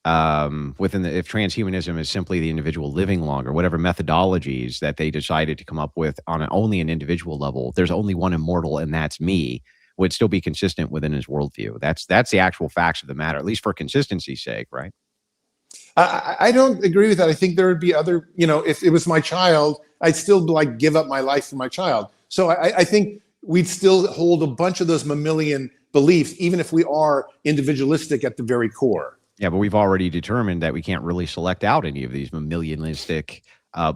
if transhumanism is simply the individual living longer, whatever methodologies that they decided to come up with on only an individual level, there's only one immortal and that's me, would still be consistent within his worldview. That's the actual facts of the matter, at least for consistency's sake, right? I don't agree with that. I think there would be other, if it was my child, I'd still give up my life for my child. So I think we'd still hold a bunch of those mammalian beliefs, even if we are individualistic at the very core. Yeah, but we've already determined that we can't really select out any of these mammalianistic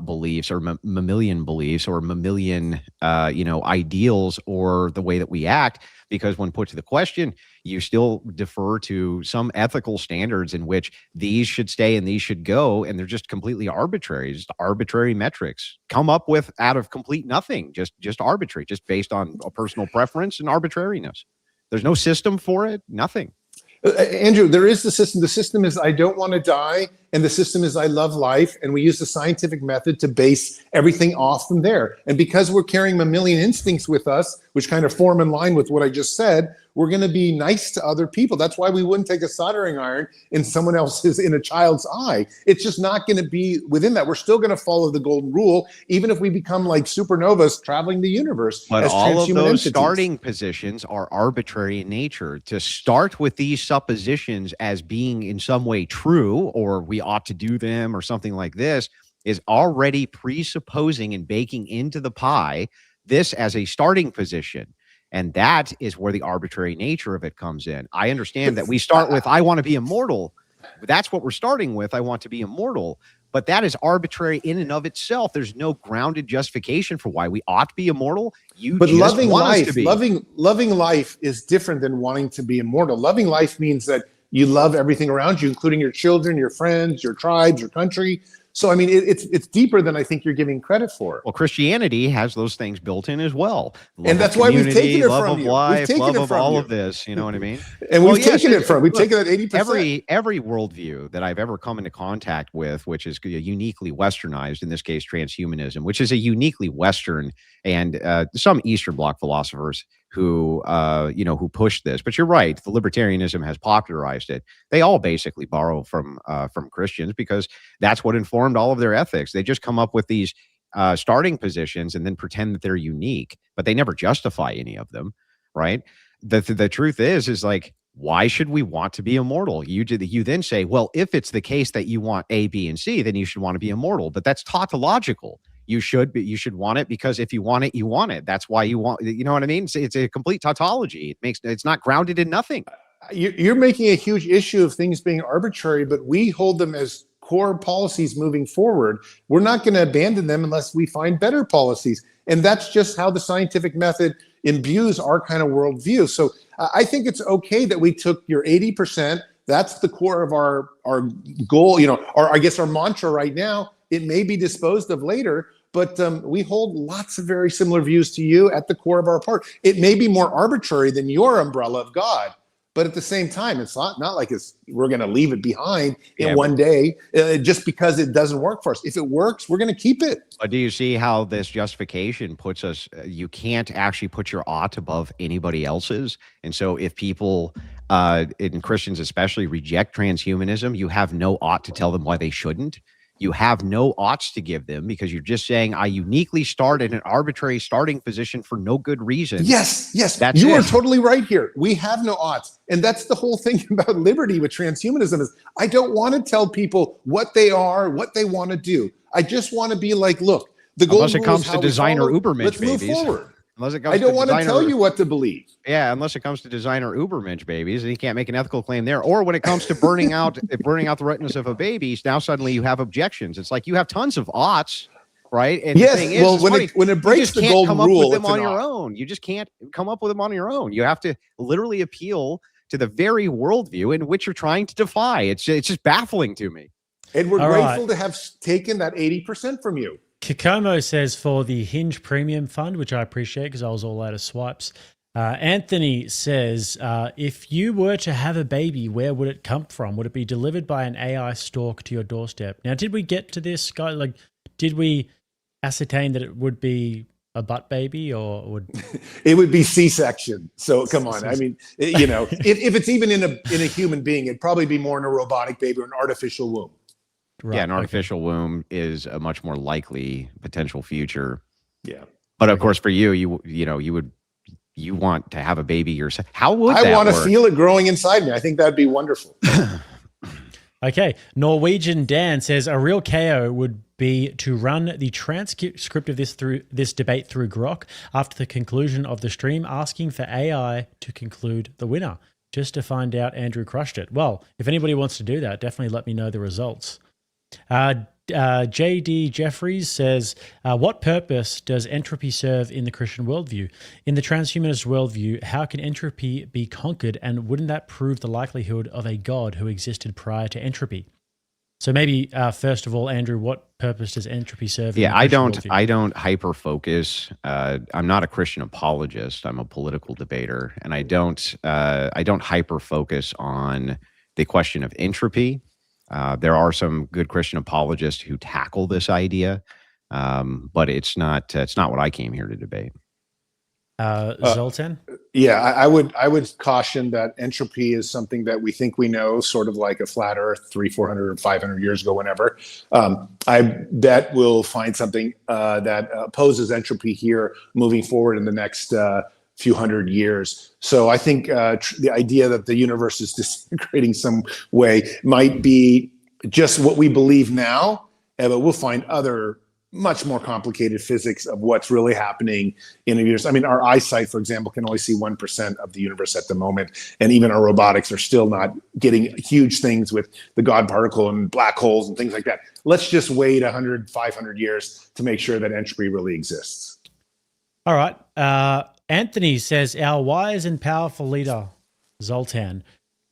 beliefs or mammalian beliefs or mammalian, ideals or the way that we act, because when put to the question, you still defer to some ethical standards in which these should stay and these should go, and they're just completely arbitrary, just arbitrary metrics come up with out of complete nothing, just arbitrary, just based on a personal preference and arbitrariness. There's no system for it, nothing. Andrew, there is the system. The system is I don't want to die, and the system is I love life, and we use the scientific method to base everything off from there. And because we're carrying mammalian instincts with us, which kind of form in line with what I just said, we're going to be nice to other people. That's why we wouldn't take a soldering iron in someone else's, in a child's eye. It's just not going to be within that. We're still going to follow the golden rule, even if we become like supernovas traveling the universe. But as all of those entities. starting positions are arbitrary in nature. To start with these suppositions as being in some way true, or we ought to do them or something like this, is already presupposing and baking into the pie this as a starting position. And that is where the arbitrary nature of it comes in. I understand that we start with, I want to be immortal. That's what we're starting with. I want to be immortal. But that is arbitrary in and of itself. There's no grounded justification for why we ought to be immortal. But loving life, loving life is different than wanting to be immortal. Loving life means that you love everything around you, including your children, your friends, your tribes, your country. So, I mean, it's deeper than I think you're giving credit for. Well, Christianity has those things built in as well. Love and that's why we've taken it love from of you. Life, we've taken love it of from all you. of this, you know what I mean? And we've taken it from, we've taken it 80%. Every worldview that I've ever come into contact with, which is uniquely Westernized, in this case, transhumanism, which is a uniquely Western, and some Eastern Bloc philosophers who push this. But you're right, the libertarianism has popularized it. They all basically borrow from Christians, because that's what informed all of their ethics. They just come up with these starting positions and then pretend that they're unique, but they never justify any of them, right? The truth is like, why should we want to be immortal? You then say, well, if it's the case that you want A, B, and C, then you should want to be immortal. But that's tautological. You should want it because if you want it, you want it. That's why you want, you know what I mean? It's a complete tautology. It's not grounded in nothing. You're making a huge issue of things being arbitrary, but we hold them as core policies moving forward. We're not going to abandon them unless we find better policies. And that's just how the scientific method imbues our kind of worldview. So I think it's okay that we took your 80%. That's the core of our goal, or I guess our mantra right now. It may be disposed of later, but we hold lots of very similar views to you at the core of our part. It may be more arbitrary than your umbrella of God, but at the same time, it's not like we're going to leave it behind in one day just because it doesn't work for us. If it works, we're going to keep it. But do you see how this justification puts us, you can't actually put your ought above anybody else's. And so if people, and Christians especially, reject transhumanism, you have no ought to tell them why they shouldn't. You have no oughts to give them because you're just saying, I uniquely start in an arbitrary starting position for no good reason. Yes. That's you it. are totally right here. We have no oughts. And that's the whole thing about liberty with transhumanism is I don't want to tell people what they are, what they want to do. I just want to be like, look, the goal unless it comes to designer Ubermensch let's babies. move forward. Unless it comes I don't to want to tell you what to believe. Yeah, unless it comes to designer Ubermensch babies, and you can't make an ethical claim there. Or when it comes to burning out the retinas of a baby, now suddenly you have objections. It's like you have tons of oughts, right? And yes, the thing is, when it breaks the golden rule, come up with them on your own. You just can't come up with them on your own. You have to literally appeal to the very worldview in which you're trying to defy. It's just baffling to me. And we're grateful to have taken that 80% from you. Kikomo says for the Hinge Premium Fund, which I appreciate because I was all out of swipes. Anthony says, if you were to have a baby, where would it come from? Would it be delivered by an AI stork to your doorstep? Now, did we get to this guy? Like, did we ascertain that it would be a butt baby or would it would be C-section? So come on. I mean, if it's even in a human being, it'd probably be more in a robotic baby or an artificial womb. Right. Yeah, an artificial womb is a much more likely potential future. Yeah. But of course, for you want to have a baby yourself. How would that I want to work? feel it growing inside me. I think that'd be wonderful. Okay. Norwegian Dan says a real KO would be to run the transcript of this debate through Grok after the conclusion of the stream, asking for AI to conclude the winner, just to find out Andrew crushed it. Well, if anybody wants to do that, definitely let me know the results. JD Jeffries says, what purpose does entropy serve in the Christian worldview? In the transhumanist worldview, how can entropy be conquered, and wouldn't that prove the likelihood of a God who existed prior to entropy? So maybe first of all, Andrew, what purpose does entropy serve? Yeah, I don't hyper focus. I'm not a Christian apologist. I'm a political debater, and I don't hyper focus on the question of entropy. There are some good Christian apologists who tackle this idea, but it's not what I came here to debate. Zoltan? Yeah, I would caution that entropy is something that we think we know, sort of like a flat Earth 300, 400, or 500 years ago, whenever. I bet we'll find something that opposes entropy here moving forward in the next few hundred years. So I think the idea that the universe is disintegrating some way might be just what we believe now, but we'll find other much more complicated physics of what's really happening in the universe. I mean, our eyesight, for example, can only see 1% of the universe at the moment. And even our robotics are still not getting huge things with the God particle and black holes and things like that. Let's just wait 100, 500 years to make sure that entropy really exists. All right. Anthony says, our wise and powerful leader, Zoltan,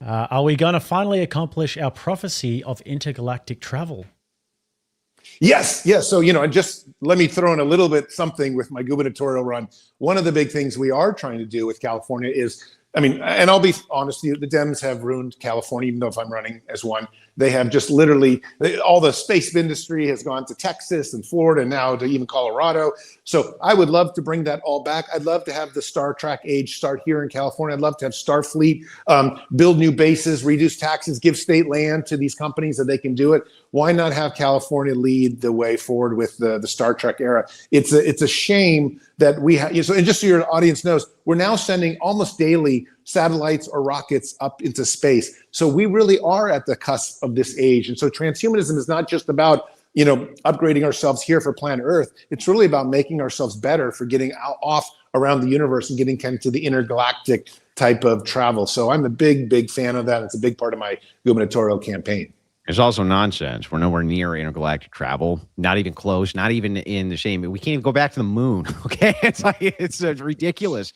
are we going to finally accomplish our prophecy of intergalactic travel? Yes. So, just let me throw in a little bit something with my gubernatorial run. One of the big things we are trying to do with California is, and I'll be honest, the Dems have ruined California, even though if I'm running as one. They have just literally, all the space industry has gone to Texas and Florida and now to even Colorado. So I would love to bring that all back. I'd love to have the Star Trek age start here in California. I'd love to have Starfleet build new bases, reduce taxes, give state land to these companies that they can do it. Why not have California lead the way forward with the Star Trek era? It's a shame that we have. So, and just so your audience knows, we're now sending almost daily satellites or rockets up into space. So we really are at the cusp of this age. And so transhumanism is not just about, upgrading ourselves here for planet Earth. It's really about making ourselves better for getting off around the universe and getting kind of to the intergalactic type of travel. So I'm a big fan of that. It's a big part of my gubernatorial campaign. It's also nonsense. We're nowhere near intergalactic travel. Not even close. Not even in the same. We can't even go back to the moon. Okay, it's ridiculous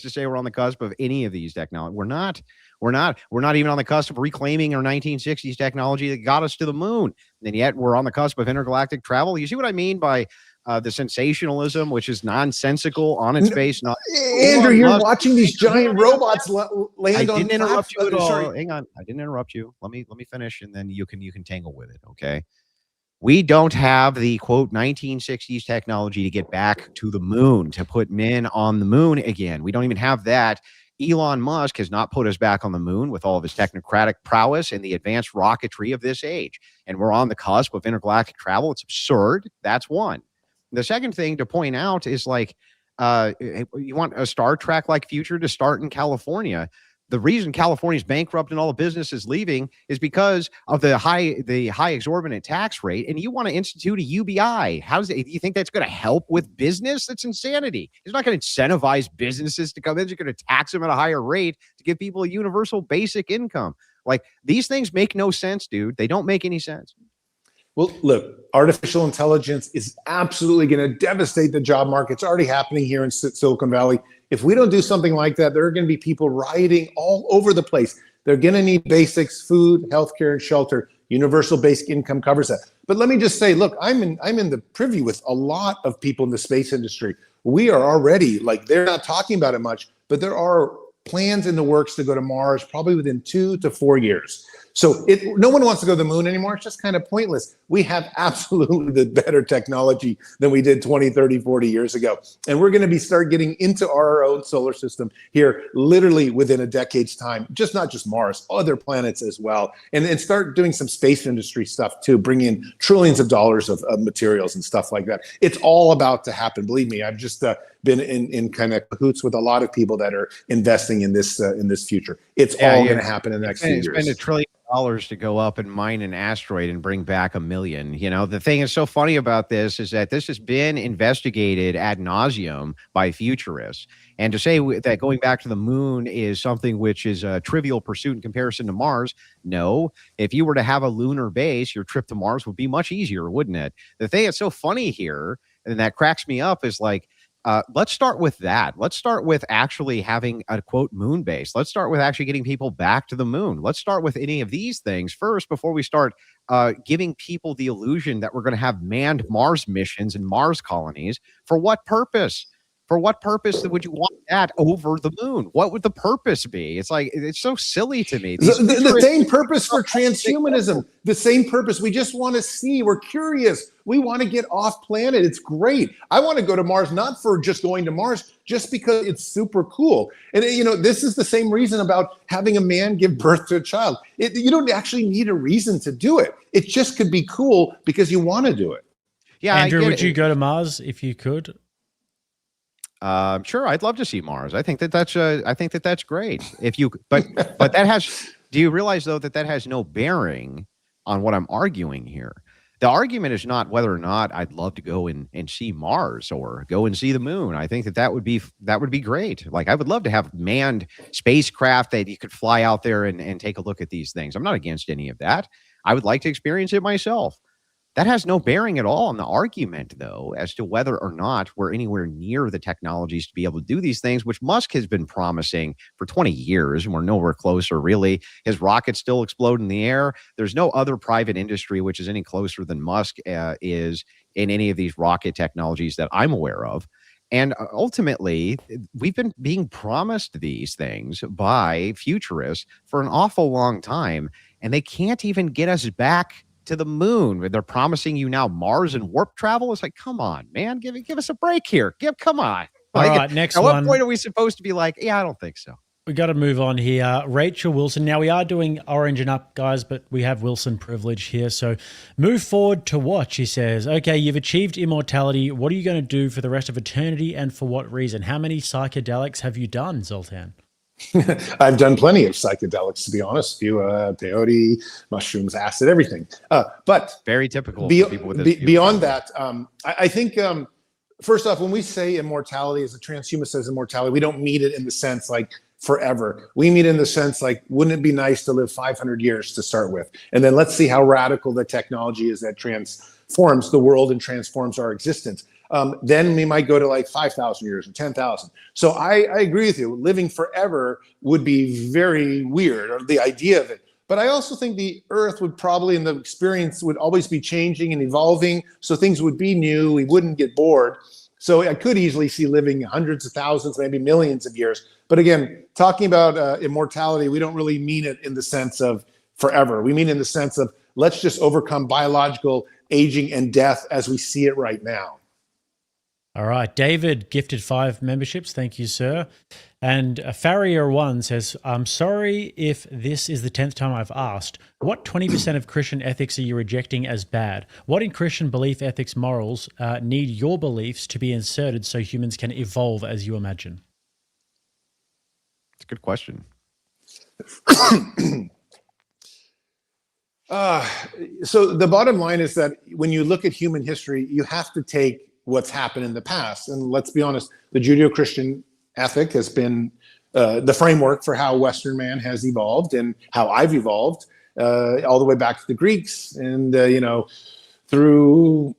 to say we're on the cusp of any of these technologies. We're not. We're not even on the cusp of reclaiming our 1960s technology that got us to the moon. And yet we're on the cusp of intergalactic travel. You see what I mean by the sensationalism, which is nonsensical on its face. Andrew, you're watching these giant robots land on. I didn't interrupt you at all. Hang on, I didn't interrupt you. Let me finish, and then you can tangle with it. Okay. We don't have the quote 1960s technology to get back to the moon, to put men on the moon again. We don't even have that. Elon Musk has not put us back on the moon with all of his technocratic prowess and the advanced rocketry of this age. And we're on the cusp of intergalactic travel. It's absurd. That's one. The second thing to point out is you want a Star Trek-like future to start in California. The reason California is bankrupt and all the businesses leaving is because of the high exorbitant tax rate. And you want to institute a UBI. Do you think that's going to help with business? That's insanity. It's not going to incentivize businesses to come in. You're going to tax them at a higher rate to give people a universal basic income. Like, these things make no sense, dude. They don't make any sense. Well, look, artificial intelligence is absolutely going to devastate the job market. It's already happening here in Silicon Valley. If we don't do something like that, there are going to be people rioting all over the place. They're going to need basics, food, healthcare, and shelter. Universal basic income covers that. But let me just say, look, I'm in the privy with a lot of people in the space industry. We are already, they're not talking about it much, but there are plans in the works to go to Mars probably within 2 to 4 years. So no one wants to go to the moon anymore. It's just kind of pointless. We have absolutely the better technology than we did 20, 30, 40 years ago. And we're going to start getting into our own solar system here literally within a decade's time, not just Mars, other planets as well. And start doing some space industry stuff too, bring in trillions of dollars of materials and stuff like that. It's all about to happen. Believe me, I've just been in kind of cahoots with a lot of people that are investing in this future. It's all going to happen in the next few years. Spend $1 trillion to go up and mine an asteroid and bring back 1 million. The thing that's so funny about this is that this has been investigated ad nauseum by futurists. And to say that going back to the moon is something which is a trivial pursuit in comparison to Mars, no. If you were to have a lunar base, your trip to Mars would be much easier, wouldn't it? The thing that's so funny here, and that cracks me up, is let's start with that. Let's start with actually having a quote moon base. Let's start with actually getting people back to the moon. Let's start with any of these things first before we start giving people the illusion that we're going to have manned Mars missions and Mars colonies. For what purpose? For what purpose would you want that over the moon? What would the purpose be? It's so silly to me. The same purpose for transhumanism, the same purpose. We just want to see. We're curious. We want to get off planet. It's great. I want to go to Mars, not for just going to Mars, just because it's super cool. And, this is the same reason about having a man give birth to a child. You don't actually need a reason to do it. It just could be cool because you want to do it. Yeah, Andrew, would you go to Mars if you could? Sure, I'd love to see Mars. I think that's great. But that has. Do you realize though that has no bearing on what I'm arguing here? The argument is not whether or not I'd love to go and see Mars or go and see the moon. I think that would be great. I would love to have manned spacecraft that you could fly out there and take a look at these things. I'm not against any of that. I would like to experience it myself. That has no bearing at all on the argument, though, as to whether or not we're anywhere near the technologies to be able to do these things, which Musk has been promising for 20 years, and we're nowhere closer, really. His rockets still explode in the air. There's no other private industry which is any closer than Musk is in any of these rocket technologies that I'm aware of. And ultimately, we've been being promised these things by futurists for an awful long time, and they can't even get us back to the moon. They're promising you now Mars and warp travel. It's like, come on, man, give us a break here. Come on. All right, next one. At what point are we supposed to be like, yeah, I don't think so. We got to move on here. Rachel Wilson. Now we are doing Orange and Up, guys, but we have Wilson privilege here. So move forward to watch, he says. Okay, you've achieved immortality. What are you going to do for the rest of eternity and for what reason? How many psychedelics have you done, Zoltan? I've done plenty of psychedelics, to be honest. Peyote, mushrooms, acid, everything. But Very typical for people with this beyond that, I think, first off, when we say immortality, as a transhumanist says immortality, we don't mean it in the sense like forever. We mean it in the sense like, wouldn't it be nice to live 500 years to start with? And then let's see how radical the technology is that transforms the world and transforms our existence. Then we might go to like 5,000 years or 10,000. So I agree with you. Living forever would be very weird, or the idea of it. But I also think the Earth would probably, in the experience, would always be changing and evolving. So things would be new. We wouldn't get bored. So I could easily see living hundreds of thousands, maybe millions of years. But again, talking about immortality, we don't really mean it in the sense of forever. We mean in the sense of let's just overcome biological aging and death as we see it right now. All right. David gifted 5 memberships. Thank you, sir. And Farrier1 says, I'm sorry if this is the 10th time I've asked. What 20% of Christian ethics are you rejecting as bad? What in Christian belief, ethics, morals need your beliefs to be inserted so humans can evolve as you imagine? It's a good question. So the bottom line is that when you look at human history, you have to take what's happened in the past. And let's be honest, the Judeo-Christian ethic has been the framework for how Western man has evolved and how I've evolved, all the way back to the Greeks and, through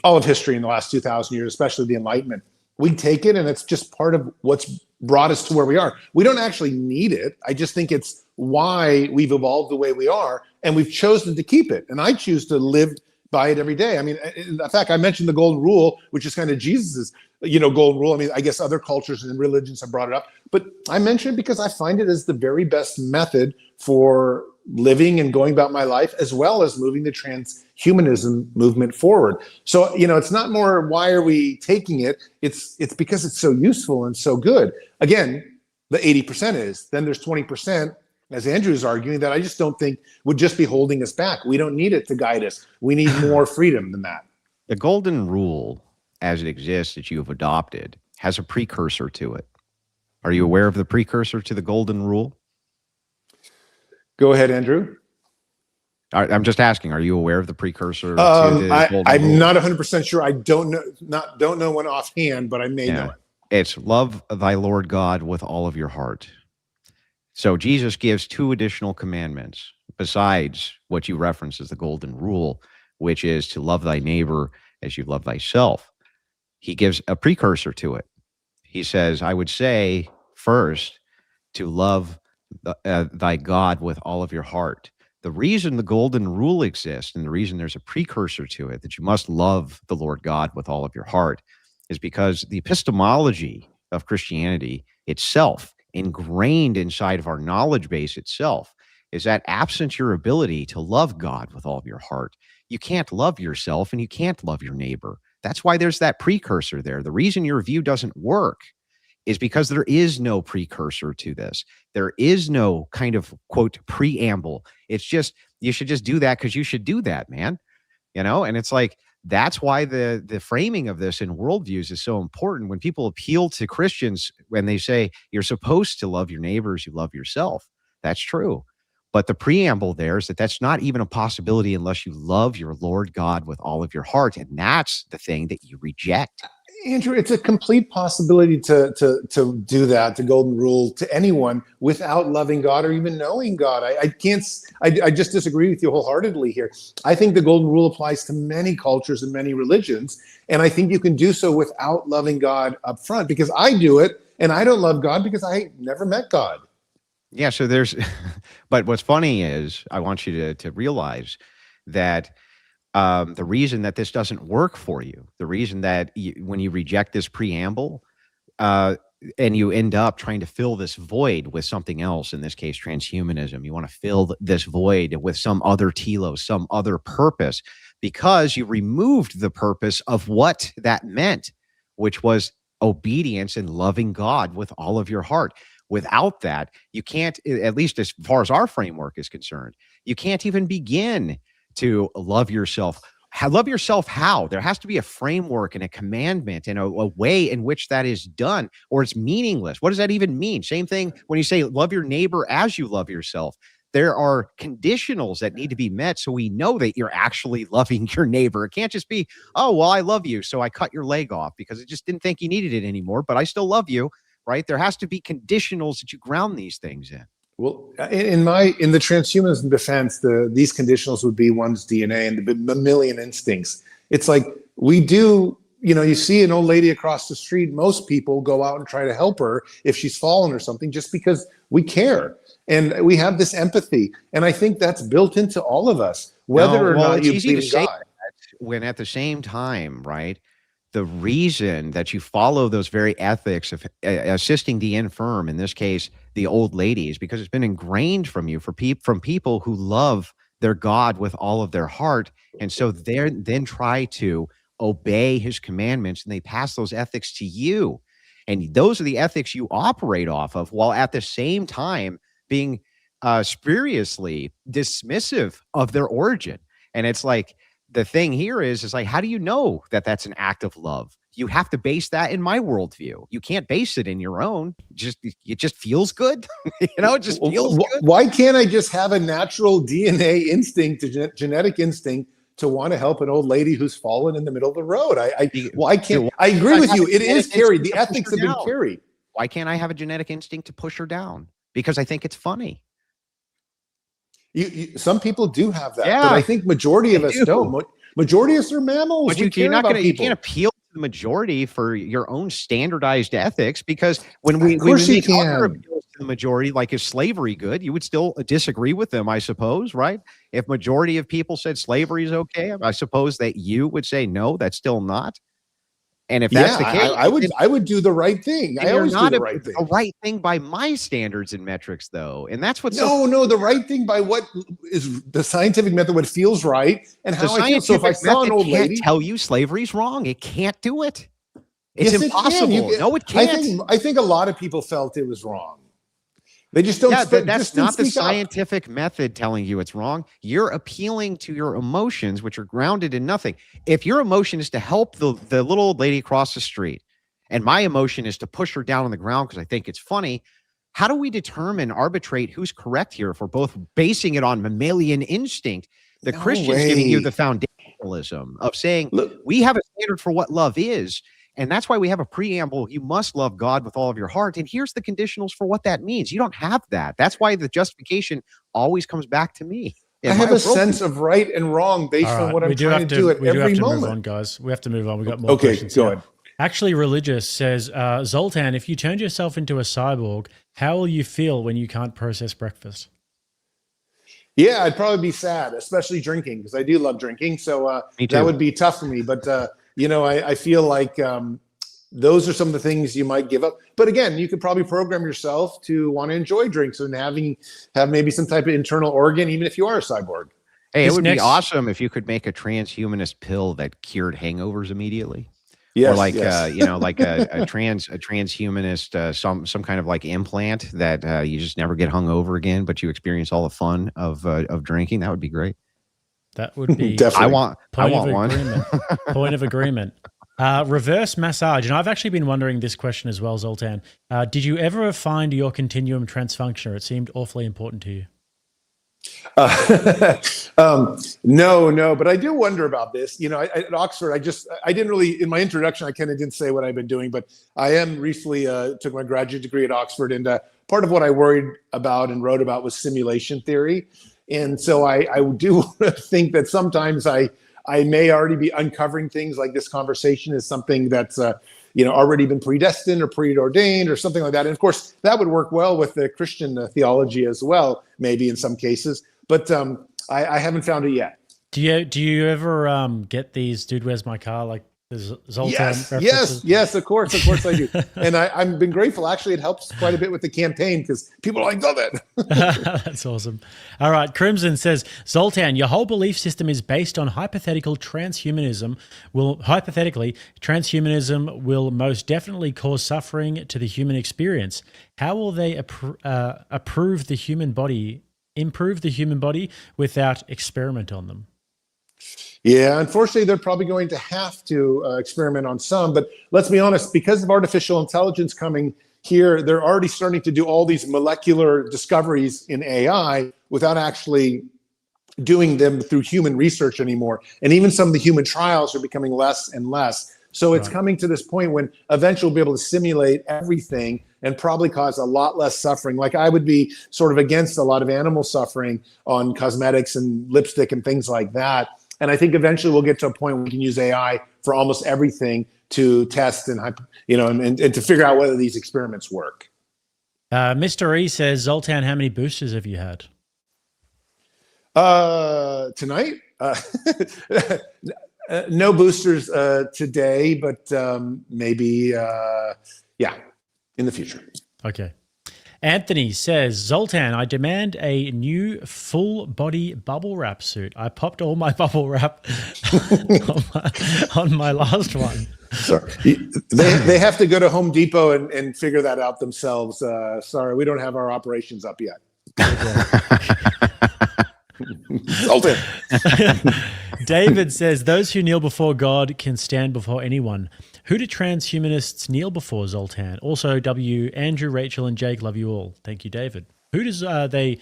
all of history in the last 2,000 years, especially the Enlightenment. We take it and it's just part of what's brought us to where we are. We don't actually need it. I just think it's why we've evolved the way we are, and we've chosen to keep it. And I choose to live by it every day. I mean, in fact, I mentioned the golden rule, which is kind of Jesus's, golden rule. I mean, I guess other cultures and religions have brought it up, but I mention it because I find it as the very best method for living and going about my life, as well as moving the transhumanism movement forward. So, it's not more, why are we taking it? It's because it's so useful and so good. Again, the 80% is, then there's 20%, as Andrew is arguing, that I just don't think would just be holding us back. We don't need it to guide us. We need more freedom than that. The golden rule, as it exists, that you have adopted, has a precursor to it. Are you aware of the precursor to the golden rule? Go ahead, Andrew. I'm just asking, are you aware of the precursor to the golden rule? I'm not 100% sure. I don't know one offhand, but I may know it. It's love thy Lord God with all of your heart. So Jesus gives 2 additional commandments besides what you reference as the golden rule, which is to love thy neighbor as you love thyself. He gives a precursor to it. He says, I would say first to love thy God with all of your heart. The reason the golden rule exists and the reason there's a precursor to it, that you must love the Lord God with all of your heart, is because the epistemology of Christianity itself, ingrained inside of our knowledge base itself, is that absent your ability to love God with all of your heart, you can't love yourself and you can't love your neighbor. That's why there's that precursor there. The reason your view doesn't work is because there is no precursor to this. There is no kind of, quote, preamble. It's just, you should just do that because you should do that, man. And it's like, that's why the framing of this in worldviews is so important. When people appeal to Christians, when they say you're supposed to love your neighbors, you love yourself, that's true. But the preamble there is that that's not even a possibility unless you love your Lord God with all of your heart. And that's the thing that you reject. Andrew, it's a complete possibility to do that, the golden rule, to anyone without loving God or even knowing God. I just disagree with you wholeheartedly here. I think the golden rule applies to many cultures and many religions. And I think you can do so without loving God up front, because I do it and I don't love God because I never met God. Yeah. So but what's funny is I want you to realize that the reason that this doesn't work for you, the reason that when you reject this preamble and you end up trying to fill this void with something else, in this case, transhumanism, you want to fill this void with some other telos, some other purpose, because you removed the purpose of what that meant, which was obedience and loving God with all of your heart. Without that, you can't, at least as far as our framework is concerned, you can't even begin to love yourself. love yourself how? There has to be a framework and a commandment and a way in which that is done, or it's meaningless. What does that even mean? Same thing when you say love your neighbor as you love yourself. There are conditionals that need to be met so we know that you're actually loving your neighbor. It can't just be, oh, well, I love you, so I cut your leg off because I just didn't think you needed it anymore, but I still love you, right? There has to be conditionals that you ground these things in. Well, in the transhumanism defense, these conditionals would be one's DNA and the mammalian instincts. It's like we do, you see an old lady across the street. Most people go out and try to help her if she's fallen or something, just because we care and we have this empathy. And I think that's built into all of us, whether or not you believe in God. When at the same time, right? The reason that you follow those very ethics of assisting the infirm, in this case, the old ladies, because it's been ingrained from you from people who love their God with all of their heart. And so they then try to obey his commandments, and they pass those ethics to you. And those are the ethics you operate off of, while at the same time being spuriously dismissive of their origin. And it's like, the thing here is like, how do you know that that's an act of love? You have to base that in my worldview. You can't base it in your own. It just feels good. It just feels good. Why can't I just have a natural DNA instinct, genetic instinct, to want to help an old lady who's fallen in the middle of the road? Why can't I agree with you? It is carried. The ethics have been carried. Why can't I have a genetic instinct to push her down? Because I think it's funny. Some people do have that, but I think majority of us don't. Majority of us are mammals. But you can't appeal to the majority for your own standardized ethics, because when we make other appeals to the majority, like, is slavery good? You would still disagree with them, I suppose, right? If majority of people said slavery is okay, I suppose that you would say no, that's still not. And if that's the case, I would do the right thing. I always do the right thing. The right thing by my standards and metrics, though, and that's what's the right thing by what is the scientific method, what feels right, and how I feel. So if I saw an old lady, tell you slavery's wrong, it can't do it. It's impossible. No, it can't. I think a lot of people felt it was wrong. They just don't. That's not the scientific method telling you it's wrong. You're appealing to your emotions, which are grounded in nothing. If your emotion is to help the little old lady across the street, and my emotion is to push her down on the ground because I think it's funny, how do we arbitrate who's correct here if we're both basing it on mammalian instinct? The Christian's giving you the foundationalism of saying, look, we have a standard for what love is. And that's why we have a preamble. You must love God with all of your heart. And here's the conditionals for what that means. You don't have that. That's why the justification always comes back to me. I have a sense of right and wrong based on what I'm trying to do at every moment. We do have to move on, guys. We have to move on. We've got more questions. Go ahead. Actually, Religious says, Zoltan, if you turned yourself into a cyborg, how will you feel when you can't process breakfast? Yeah, I'd probably be sad, especially drinking, because I do love drinking. So that would be tough for me. But I feel like those are some of the things you might give up. But again, you could probably program yourself to want to enjoy drinks and have maybe some type of internal organ, even if you are a cyborg. Hey, it would be awesome if you could make a transhumanist pill that cured hangovers immediately. Yes, or like yes. Like a transhumanist, some kind of like implant that you just never get hungover again, but you experience all the fun of drinking. That would be great. That would be definitely. I want one. Point of agreement. Reverse massage, and I've actually been wondering this question as well, Zoltan. Did you ever find your continuum transfunctioner? It seemed awfully important to you. No, but I do wonder about this. At Oxford, I didn't really, in my introduction, I kind of didn't say what I've been doing, but I am recently took my graduate degree at Oxford, and part of what I worried about and wrote about was simulation theory. And so I do think that sometimes I may already be uncovering things like this conversation is something that's already been predestined or preordained or something like that. And of course, that would work well with the Christian theology as well, maybe in some cases. But I haven't found it yet. Do you ever get these "Dude, Where's My Car" like Zoltan references? Yes, of course I do. And I've been grateful. Actually, it helps quite a bit with the campaign because people are like, love it. That's awesome. All right, Crimson says, Zoltan, your whole belief system is based on hypothetical transhumanism. Transhumanism will most definitely cause suffering to the human experience. How will they improve the human body without experiment on them? Yeah, unfortunately, they're probably going to have to experiment on some. But let's be honest, because of artificial intelligence coming here, they're already starting to do all these molecular discoveries in AI without actually doing them through human research anymore. And even some of the human trials are becoming less and less. So it's coming to this point when eventually we'll be able to simulate everything and probably cause a lot less suffering. Like I would be sort of against a lot of animal suffering on cosmetics and lipstick and things like that. And I think eventually we'll get to a point where we can use AI for almost everything to test and, and to figure out whether these experiments work. Mr. E says, Zoltan, how many boosters have you had? Tonight? No boosters today, but maybe, in the future. Okay. Anthony says, Zoltan, I demand a new full body bubble wrap suit. I popped all my bubble wrap on my last one. Sorry. They have to go to Home Depot and figure that out themselves. Sorry, we don't have our operations up yet. Zoltan. David says, those who kneel before God can stand before anyone. Who do transhumanists kneel before, Zoltan? Also, Andrew, Rachel, and Jake love you all. Thank you, David. Who does they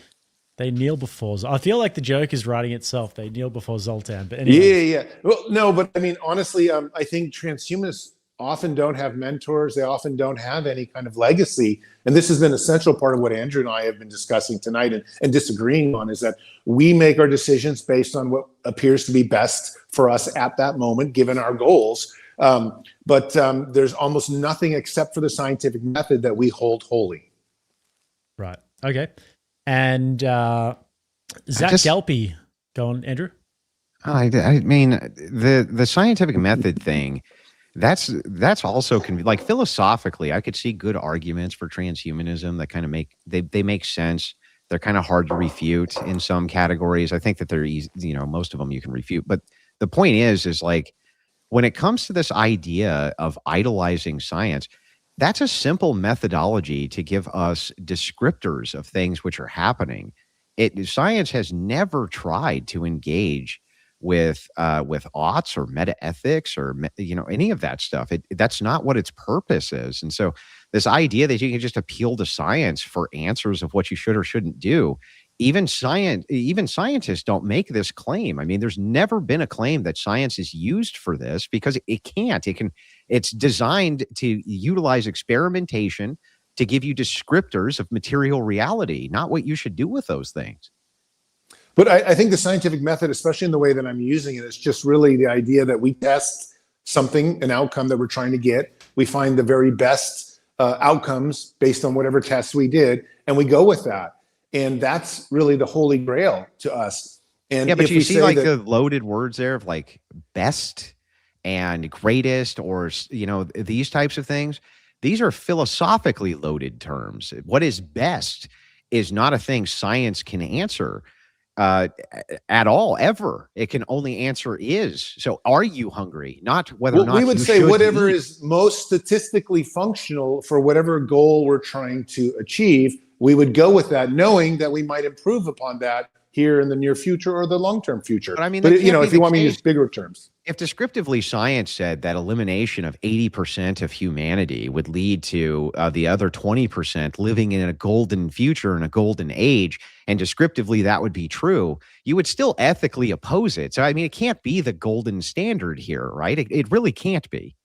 kneel before? I feel like the joke is writing itself. They kneel before Zoltan. But anyway. Yeah. Well, no, but I mean, honestly, I think transhumanists often don't have mentors. They often don't have any kind of legacy. And this has been a central part of what Andrew and I have been discussing tonight and disagreeing on, is that we make our decisions based on what appears to be best for us at that moment, given our goals. But there's almost nothing except for the scientific method that we hold holy. Right. Okay. And Zach Gelpy, go on, Andrew. I mean, the scientific method thing, that's also like philosophically, I could see good arguments for transhumanism that kind of they make sense. They're kind of hard to refute in some categories. I think that they're easy, most of them you can refute. But the point is like, when it comes to this idea of idolizing science, that's a simple methodology to give us descriptors of things which are happening. Science has never tried to engage with aughts or metaethics or any of that stuff. That's not what its purpose is. And so this idea that you can just appeal to science for answers of what you should or shouldn't do, even scientists don't make this claim. I mean, there's never been a claim that science is used for this, because it can't. It's designed to utilize experimentation to give you descriptors of material reality, not what you should do with those things. But I think the scientific method, especially in the way that I'm using it, is just really the idea that we test something, an outcome that we're trying to get. We find the very best outcomes based on whatever tests we did, and we go with that. And that's really the holy grail to us. And yeah, but you see like the loaded words there of like best and greatest, or, these types of things. These are philosophically loaded terms. What is best is not a thing science can answer at all, ever. It can only answer is. So are you hungry? Not whether or not we would say whatever is most statistically functional for whatever goal we're trying to achieve. We would go with that, knowing that we might improve upon that here in the near future or the long-term future. But I mean, if you want me to use bigger terms. If descriptively science said that elimination of 80% of humanity would lead to the other 20% living in a golden future and a golden age, and descriptively that would be true, you would still ethically oppose it. So, I mean, it can't be the golden standard here, right? It really can't be.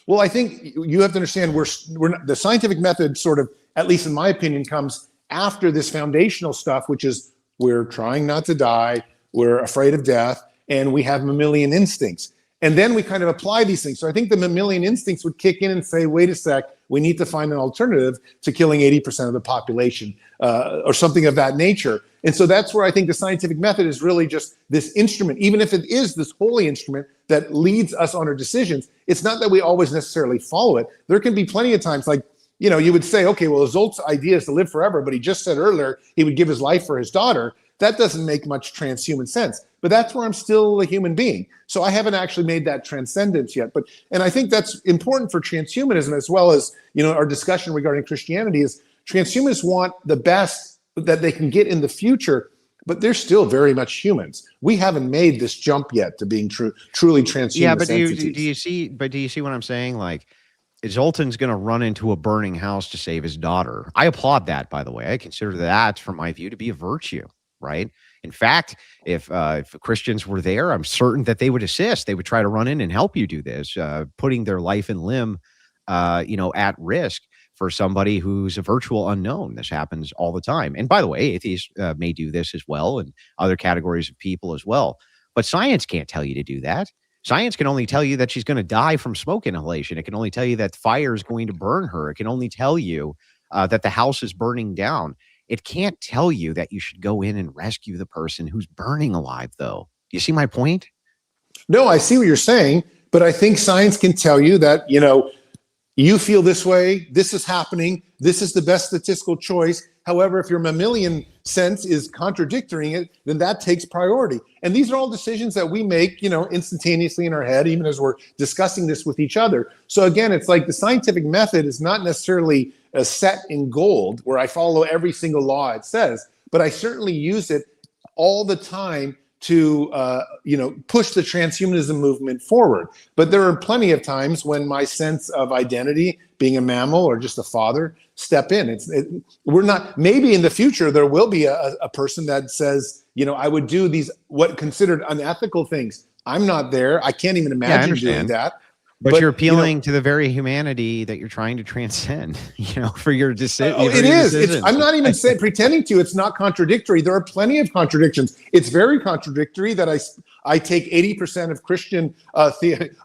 Well, I think you have to understand we're not, the scientific method sort of, at least in my opinion, comes after this foundational stuff, which is we're trying not to die, we're afraid of death, and we have mammalian instincts. And then we kind of apply these things. So I think the mammalian instincts would kick in and say, wait a sec, we need to find an alternative to killing 80% of the population or something of that nature. And so that's where I think the scientific method is really just this instrument, even if it is this holy instrument that leads us on our decisions. It's not that we always necessarily follow it. There can be plenty of times like, you would say, okay, well, Zolt's idea is to live forever, but he just said earlier he would give his life for his daughter. That doesn't make much transhuman sense. But that's where I'm still a human being. So I haven't actually made that transcendence yet. And I think that's important for transhumanism, as well as, our discussion regarding Christianity, is transhumanists want the best that they can get in the future, but they're still very much humans. We haven't made this jump yet to being truly transhumanist Yeah, but entities. do you see? But do you see what I'm saying? Like, Zoltan's going to run into a burning house to save his daughter. I applaud that, by the way. I consider that, from my view, to be a virtue, right? In fact, if Christians were there, I'm certain that they would assist. They would try to run in and help you do this, putting their life and limb, at risk for somebody who's a virtual unknown. This happens all the time. And by the way, atheists may do this as well, and other categories of people as well. But science can't tell you to do that. Science can only tell you that she's going to die from smoke inhalation. It can only tell you that fire is going to burn her. It can only tell you that the house is burning down. It can't tell you that you should go in and rescue the person who's burning alive, though. Do you see my point? No, I see what you're saying, but I think science can tell you that, you feel this way, this is happening, this is the best statistical choice. However, if your mammalian sense is contradicting it, then that takes priority. And these are all decisions that we make, instantaneously in our head, even as we're discussing this with each other. So again, it's like the scientific method is not necessarily a set in gold where I follow every single law it says, but I certainly use it all the time to push the transhumanism movement forward. But there are plenty of times when my sense of identity, being a mammal or just a father, step in. We're not, maybe in the future there will be a person that says, I would do these what considered unethical things. I'm not there. I can't even imagine doing that. But you're appealing to the very humanity that you're trying to transcend, for your decision. It is. I'm not even pretending to. It's not contradictory. There are plenty of contradictions. It's very contradictory that I take 80% of Christian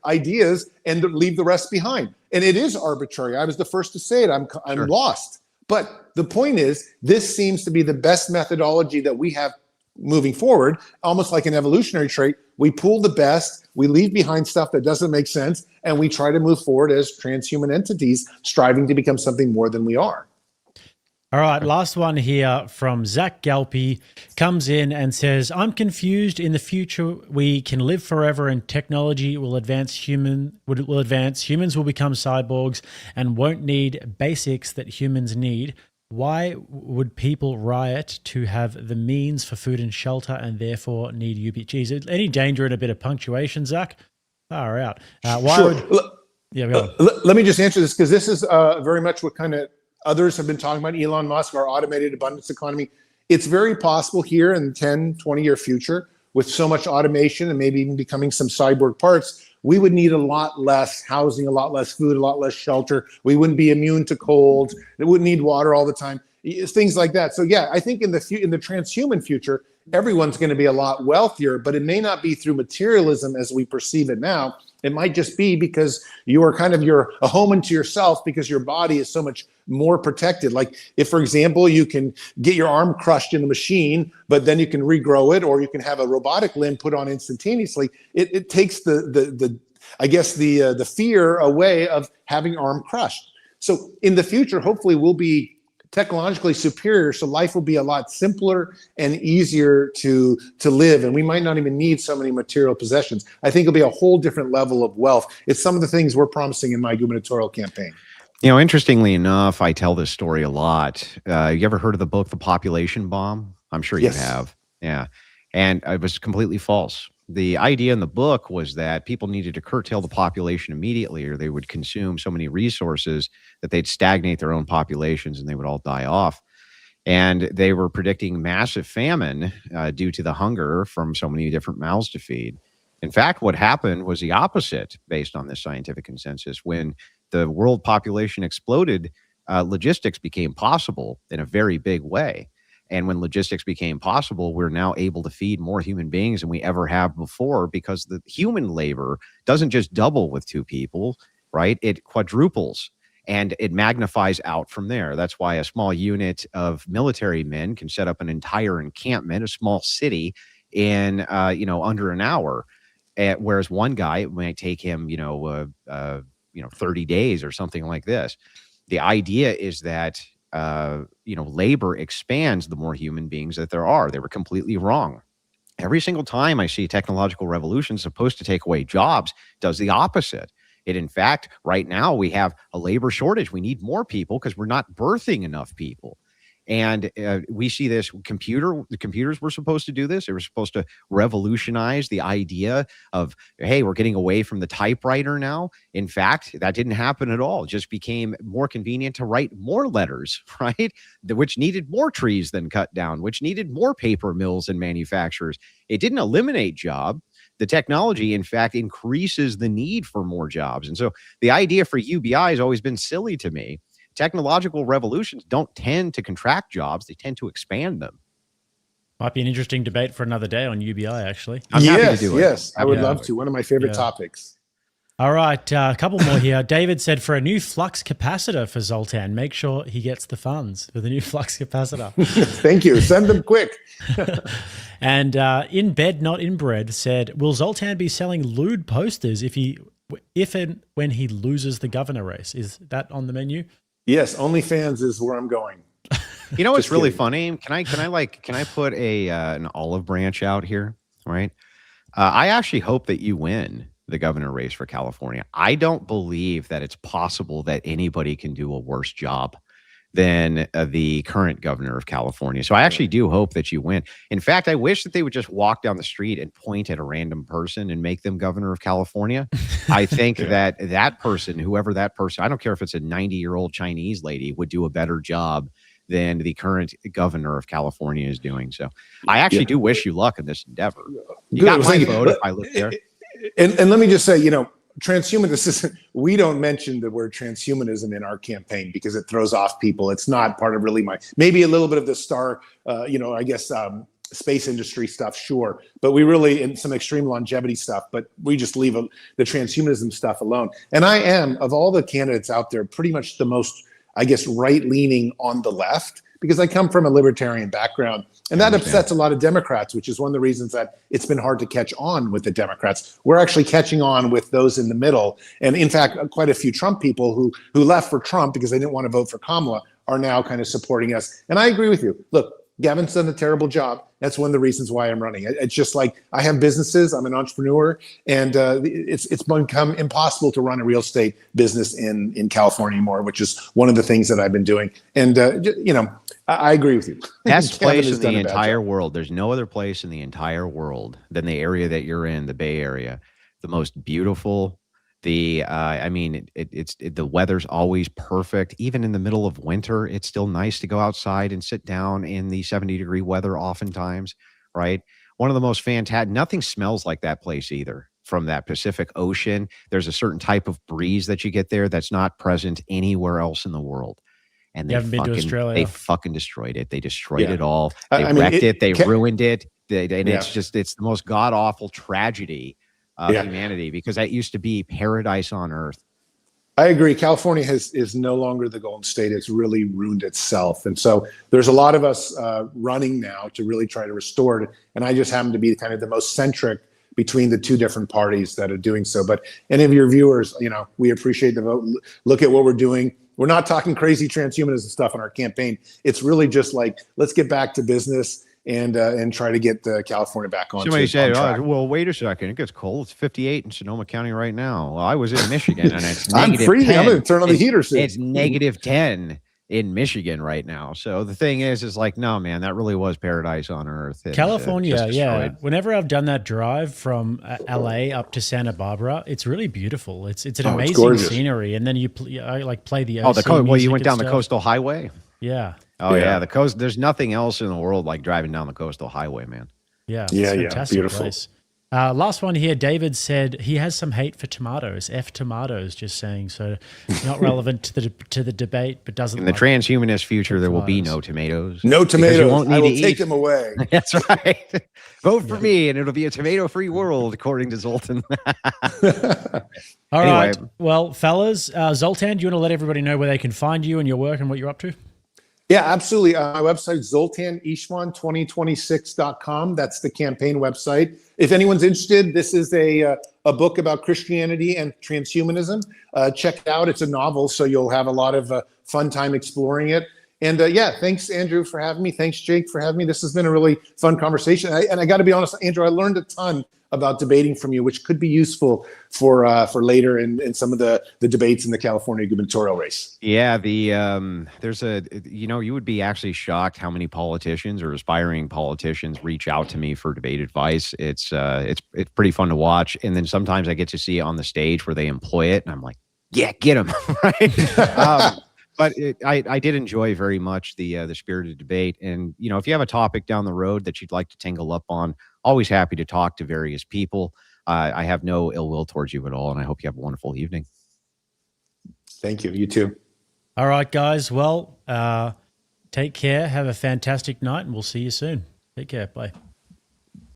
ideas and leave the rest behind. And it is arbitrary. I was the first to say it. I'm Sure. lost. But the point is, this seems to be the best methodology that we have moving forward, almost like an evolutionary trait. We pull the best, we leave behind stuff that doesn't make sense, and we try to move forward as transhuman entities, striving to become something more than we are. All right, last one here from Zach Galpy comes in and says, I'm confused. In the future, we can live forever and technology will advance. Humans will become cyborgs and won't need basics that humans need. Why would people riot to have the means for food and shelter and therefore need UBGs? Any danger in a bit of punctuation, Zach? Far out. Sure. Go Let me just answer this, because this is very much what kind of others have been talking about. Elon Musk, our automated abundance economy. It's very possible here in the 10, 20-year future, with so much automation and maybe even becoming some cyborg parts, we would need a lot less housing, a lot less food, a lot less shelter. We wouldn't be immune to cold. It wouldn't need water all the time. Things like that. So yeah, I think in the transhuman future, everyone's going to be a lot wealthier, but it may not be through materialism as we perceive it now. It might just be because you are you're a home unto yourself, because your body is so much more protected. Like if, for example, you can get your arm crushed in a machine, but then you can regrow it, or you can have a robotic limb put on instantaneously. It takes the fear away of having arm crushed. So in the future, hopefully we'll be technologically superior, so life will be a lot simpler and easier to live, and we might not even need so many material possessions. I think it'll be a whole different level of wealth. It's some of the things we're promising in my gubernatorial campaign. Interestingly enough, I tell this story a lot. You ever heard of the book The Population Bomb? I'm sure you have. Yeah. And it was completely false. The idea in the book was that people needed to curtail the population immediately, or they would consume so many resources that they'd stagnate their own populations and they would all die off. And they were predicting massive famine due to the hunger from so many different mouths to feed. In fact, what happened was the opposite based on this scientific consensus. When the world population exploded, logistics became possible in a very big way. And when logistics became possible, we're now able to feed more human beings than we ever have before, because the human labor doesn't just double with two people, right? It quadruples and it magnifies out from there. That's why a small unit of military men can set up an entire encampment, a small city, in under an hour. Whereas one guy, it might take him 30 days or something like this. The idea is that labor expands the more human beings that there are. They were completely wrong. Every single time I see technological revolution supposed to take away jobs, it does the opposite. It, in fact, right now we have a labor shortage. We need more people because we're not birthing enough people. And we see this the computers were supposed to do this. They were supposed to revolutionize the idea of, hey, we're getting away from the typewriter now. In fact, that didn't happen at all. It just became more convenient to write more letters, right? Which needed more trees than cut down, which needed more paper mills and manufacturers. It didn't eliminate jobs. The technology, in fact, increases the need for more jobs. And so the idea for UBI has always been silly to me. Technological revolutions don't tend to contract jobs. They tend to expand them. Might be an interesting debate for another day on UBI, actually. I'm happy to do it. Yes, I would love to. One of my favorite topics. All right, a couple more here. David said for a new flux capacitor for Zoltan, make sure he gets the funds for the new flux capacitor. Thank you. Send them quick. And in bed, not inbred said, will Zoltan be selling lewd posters if and when he loses the governor race? Is that on the menu? Yes, OnlyFans is where I'm going. You know what's really funny? Can I put an olive branch out here? Right. I actually hope that you win the governor race for California. I don't believe that it's possible that anybody can do a worse job than the current governor of California. So I actually do hope that you win. In fact, I wish that they would just walk down the street and point at a random person and make them governor of California. I think that person, whoever that person, I don't care if it's a 90-year-old Chinese lady, would do a better job than the current governor of California is doing. So I actually do wish you luck in this endeavor. You got my vote if I live there. And let me just say, transhumanism, we don't mention the word transhumanism in our campaign because it throws off people. It's not part of really maybe a little bit of the space industry stuff, sure. But we really, in some extreme longevity stuff, but we just leave the transhumanism stuff alone. And I am, of all the candidates out there, pretty much the most, right-leaning on the left, because I come from a libertarian background. And that upsets a lot of Democrats, which is one of the reasons that it's been hard to catch on with the Democrats. We're actually catching on with those in the middle. And in fact, quite a few Trump people who left for Trump because they didn't want to vote for Kamala are now kind of supporting us. And I agree with you. Look, Gavin's done a terrible job. That's one of the reasons why I'm running. It's just like I have businesses. I'm an entrepreneur, and it's become impossible to run a real estate business in California anymore, which is one of the things that I've been doing. And I agree with you. Best place in the entire world. There's no other place in the entire world than the area that you're in, the Bay Area. The most beautiful. The weather's always perfect. Even in the middle of winter, it's still nice to go outside and sit down in the 70-degree weather oftentimes, right? One of the most fantastic, nothing smells like that place either. From that Pacific Ocean, there's a certain type of breeze that you get there that's not present anywhere else in the world. And they fucking destroyed it. They destroyed it all. They wrecked it. They ruined it. It's the most god-awful tragedy of humanity, because that used to be paradise on earth. I agree. California is no longer the Golden State. It's really ruined itself. And so there's a lot of us running now to really try to restore it. And I just happen to be kind of the most centric between the two different parties that are doing so. But any of your viewers, we appreciate the vote. Look at what we're doing. We're not talking crazy transhumanism stuff in our campaign. It's really just like, let's get back to business and try to get California back on. Somebody said, well, wait a second. It gets cold. It's 58 in Sonoma County right now. Well, I was in Michigan, and it's I'm freezing. I'm going to turn on the heater soon. It's negative 10 in Michigan right now. So the thing is like, no, man, that really was paradise on earth. California, Whenever I've done that drive from LA up to Santa Barbara, it's really beautiful. It's an amazing scenery. And then I play the OC you went down the coastal highway? Yeah. Oh yeah, the coast. There's nothing else in the world like driving down the coastal highway, man. Yeah, fantastic beautiful place. Last one here. David said he has some hate for tomatoes. F tomatoes, just saying. So not relevant to the debate, but doesn't. In the transhumanist future, there will be no tomatoes. No tomatoes. I will take them away. That's right. Vote for me, and it'll be a tomato-free world, according to Zoltan. All right. Well, fellas, Zoltan, do you want to let everybody know where they can find you and your work and what you're up to? Yeah, absolutely. My website, ZoltanIstvan2026.com. That's the campaign website. If anyone's interested, this is a book about Christianity and transhumanism. Check it out. It's a novel, so you'll have a lot of fun time exploring it. And thanks, Andrew, for having me. Thanks, Jake, for having me. This has been a really fun conversation. And I got to be honest, Andrew, I learned a ton about debating from you, which could be useful for later in some of the debates in the California gubernatorial race. Yeah, there's you would be actually shocked how many politicians or aspiring politicians reach out to me for debate advice. It's pretty fun to watch, and then sometimes I get to see it on the stage where they employ it, and I'm like, yeah, get them right. But I did enjoy very much the spirited debate, and if you have a topic down the road that you'd like to tangle up on, always happy to talk to various people. I have no ill will towards you at all, and I hope you have a wonderful evening. Thank you. You too. All right, guys. Well, take care. Have a fantastic night, and we'll see you soon. Take care. Bye.